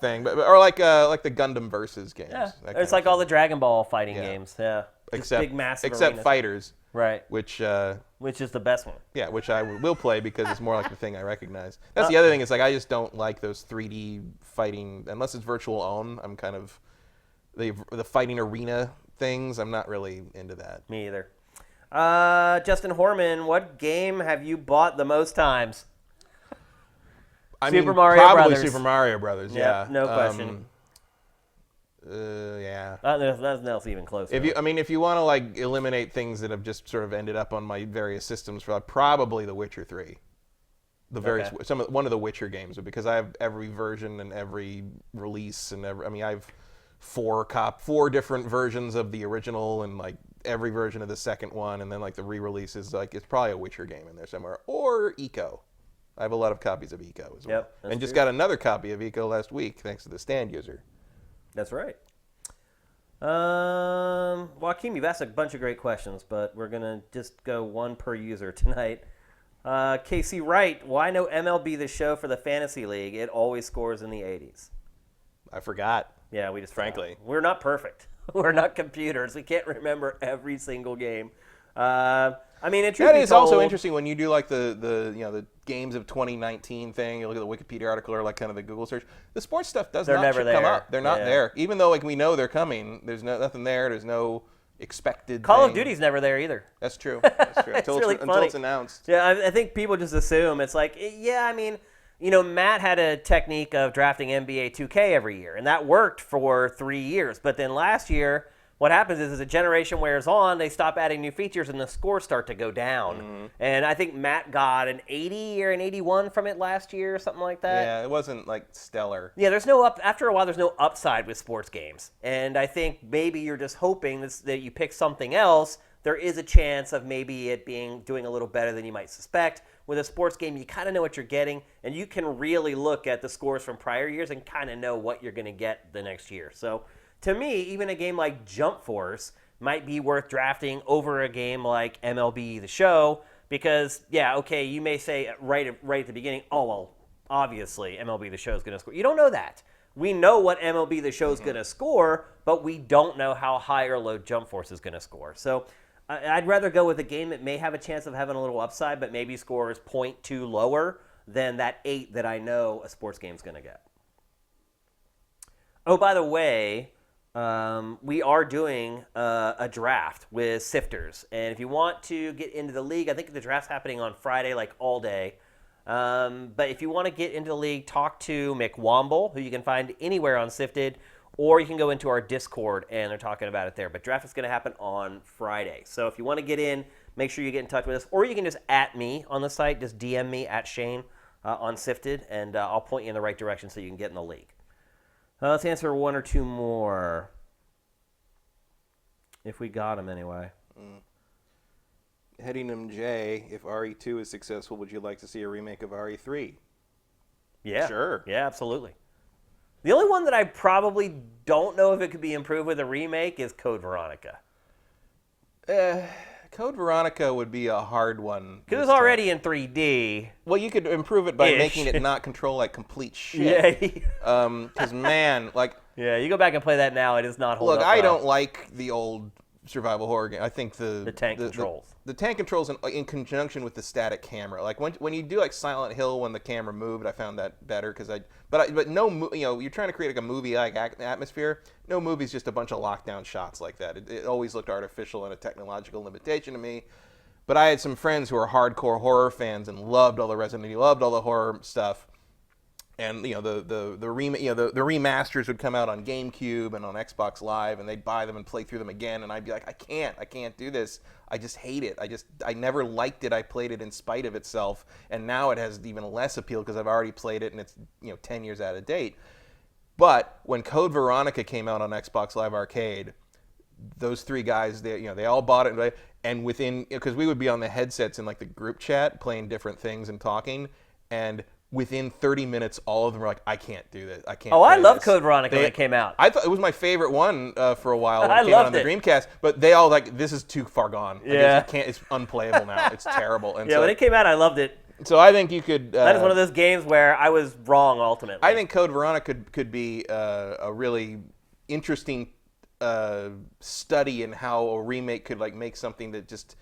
thing, or like the Gundam Versus games. Yeah, it's like all the Dragon Ball fighting games. Yeah, except big, massive arenas. Fighters, right? Which is the best one. Yeah, which I will play because it's more like the thing I recognize. That's the other thing. Is like I just don't like those 3D fighting unless it's virtual own. I'm kind of the fighting arena things. I'm not really into that. Me either. Justin Horman, what game have you bought the most times? Super Mario Brothers. Yeah, no question. Yeah. That's even closer. If you want to like eliminate things that have just sort of ended up on my various systems, probably The Witcher 3. One of the Witcher games, because I have every version and every release and I have four different versions of the original and like every version of the second one, and then like the re-releases. Like it's probably a Witcher game in there somewhere, or Eco. I have a lot of copies of Eco as well. Yep, and just got another copy of Eco last week thanks to the stand user. That's right. Joaquin, you've asked a bunch of great questions, but we're gonna just go one per user tonight. Casey Wright, why no MLB The Show for the Fantasy League? It always scores in the 80s. I forgot. Yeah, we just frankly we're not perfect. We're not computers. We can't remember every single game. That is also interesting when you do like the games of 2019 thing. You look at the Wikipedia article or like kind of the Google search. The sports stuff come up. They're not there, even though like we know they're coming. There's nothing there. There's no expected. Call of Duty's never there either. That's true. Until it's announced. Yeah, I think people just assume it's like, Matt had a technique of drafting NBA 2K every year, and that worked for 3 years. But then last year, what happens is as a generation wears on, they stop adding new features and the scores start to go down. And I think Matt got an 80 or an 81 from it last year or something like that. Yeah, it wasn't like stellar. Yeah, after a while there's no upside with sports games. And I think maybe you're just hoping that you pick something else. There is a chance of maybe it doing a little better than you might suspect. With a sports game, you kind of know what you're getting, and you can really look at the scores from prior years and kind of know what you're going to get the next year. So, to me, even a game like Jump Force might be worth drafting over a game like MLB The Show because, yeah, okay, you may say right at the beginning, oh, well, obviously MLB The Show is going to score. You don't know that. We know what MLB The Show is going to score, but we don't know how high or low Jump Force is going to score. So, I'd rather go with a game that may have a chance of having a little upside, but maybe scores 0.2 lower than that 8 that I know a sports game's going to get. Oh, by the way, we are doing a draft with Sifters. And if you want to get into the league, I think the draft's happening on Friday, like all day. But if you want to get into the league, talk to Mick Womble, who you can find anywhere on Sifted, or you can go into our Discord, and they're talking about it there. But draft is going to happen on Friday. So if you want to get in, make sure you get in touch with us. Or you can just @ me on the site. Just DM me @ Shane on Sifted, and I'll point you in the right direction so you can get in the league. Let's answer one or two more. If we got them anyway. Headingham J, if RE2 is successful, would you like to see a remake of RE3? Yeah. Sure. Yeah, absolutely. The only one that I probably don't know if it could be improved with a remake is Code Veronica. Code Veronica would be a hard one. Because it's already in 3D. Well, you could improve it by making it not control like complete shit. Yeah. Because, man, like... Yeah, you go back and play that now, it is not holding up. Look, I don't like the old survival horror game. I think the tank controls. The tank controls in conjunction with the static camera. Like when you do like Silent Hill when the camera moved, I found that better because but no, you're trying to create like a movie like atmosphere. No movie's just a bunch of lockdown shots like that. It always looked artificial and a technological limitation to me. But I had some friends who are hardcore horror fans and loved all the Resident Evil, loved all the horror stuff. And the remasters would come out on GameCube and on Xbox Live, and they'd buy them and play through them again, and I'd be like, I can't do this. I just hate it. I never liked it. I played it in spite of itself, and now it has even less appeal because I've already played it and it's 10 years out of date. But when Code Veronica came out on Xbox Live Arcade, those three guys, they all bought it, and within, because we would be on the headsets in like the group chat playing different things and talking, and within 30 minutes, all of them were like, I can't do this. I can't. Oh, I love this. Code Veronica when it came out. I thought it was my favorite one for a while when I it came out on loved the Dreamcast. But they all like, this is too far gone. Yeah. It's unplayable now. It's terrible. And yeah, when it came out, I loved it. So I think you could. That is one of those games where I was wrong ultimately. I think Code Veronica could be a really interesting study in how a remake could like make something that just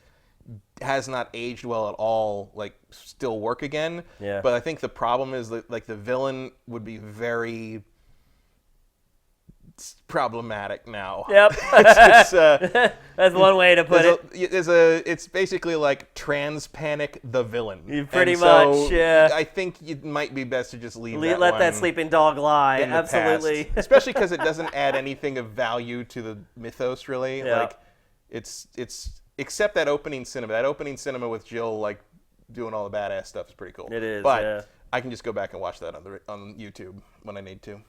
has not aged well at all, like still work again. Yeah. But I think the problem is that like the villain would be very problematic now. Yep. That's one way to put it. It's basically like Trans Panic the villain. Pretty much, yeah. I think it might be best to just let that sleeping dog lie. Absolutely. Especially because it doesn't add anything of value to the mythos, really. Yeah. Like it's except that opening cinema. That opening cinema with Jill like doing all the badass stuff is pretty cool. It is, but yeah. I can just go back and watch that on YouTube when I need to.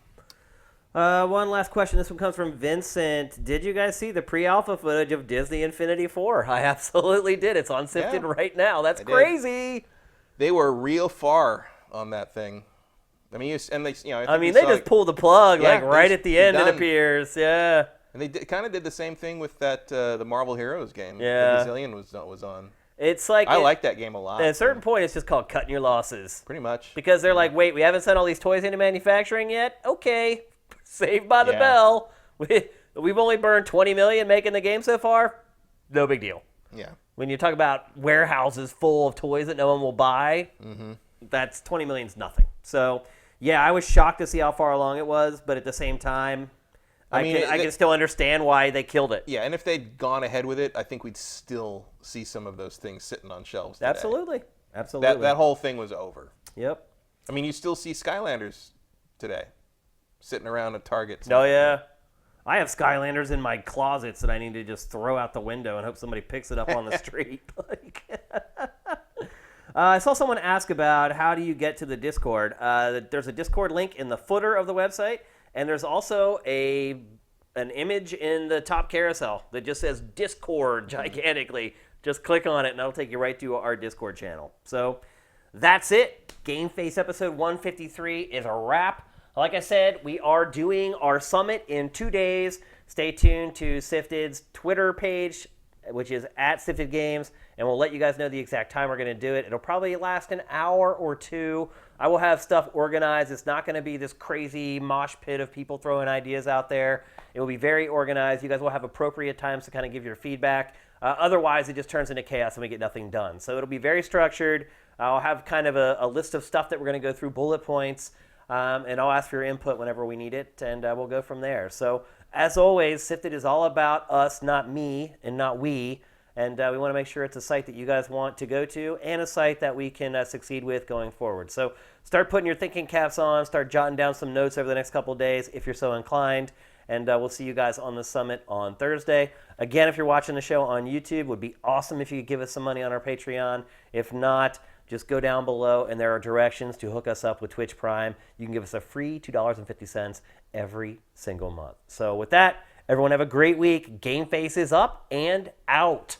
One last question. This one comes from Vincent. Did you guys see the pre-alpha footage of Disney Infinity 4? I absolutely did. It's on Sifted right now. That's crazy. They were real far on that thing. I mean, they just pulled the plug right at the end. It appears, yeah. And they kind of did the same thing with that the Marvel Heroes game. Yeah, the Gazillion was on. It's like I like that game a lot. At a certain point, it's just called cutting your losses. Pretty much. Because they're like, wait, we haven't sent all these toys into manufacturing yet? Okay, saved by the bell. We've only burned $20 million making the game so far. No big deal. Yeah. When you talk about warehouses full of toys that no one will buy, that's $20 million's nothing. So, yeah, I was shocked to see how far along it was, but at the same time, I can still understand why they killed it. Yeah, and if they'd gone ahead with it, I think we'd still see some of those things sitting on shelves today. Absolutely. That whole thing was over. Yep. I mean, you still see Skylanders today sitting around at Target. Oh, yeah. I have Skylanders in my closets that I need to just throw out the window and hope somebody picks it up on the street. I saw someone ask about how do you get to the Discord. There's a Discord link in the footer of the website, and there's also an image in the top carousel that just says Discord gigantically. Just click on it, and that'll take you right to our Discord channel. So that's it. GameFace episode 153 is a wrap. Like I said, we are doing our summit in 2 days. Stay tuned to SIFTD's Twitter page, which is @SIFTDGames, and we'll let you guys know the exact time we're going to do it. It'll probably last an hour or two. I will have stuff organized. It's not going to be this crazy mosh pit of people throwing ideas out there. It will be very organized. You guys will have appropriate times to kind of give your feedback. Otherwise, it just turns into chaos and we get nothing done. So it'll be very structured. I'll have kind of a list of stuff that we're going to go through, bullet points. And I'll ask for your input whenever we need it, and we'll go from there. So, as always, SIFTD is all about us, not me, and not we. And we want to make sure it's a site that you guys want to go to and a site that we can succeed with going forward. So, start putting your thinking caps on, start jotting down some notes over the next couple of days if you're so inclined. And we'll see you guys on the summit on Thursday. Again, if you're watching the show on YouTube, it would be awesome if you could give us some money on our Patreon. If not, just go down below, and there are directions to hook us up with Twitch Prime. You can give us a free $2.50 every single month. So with that, everyone have a great week. GameFace is up and out.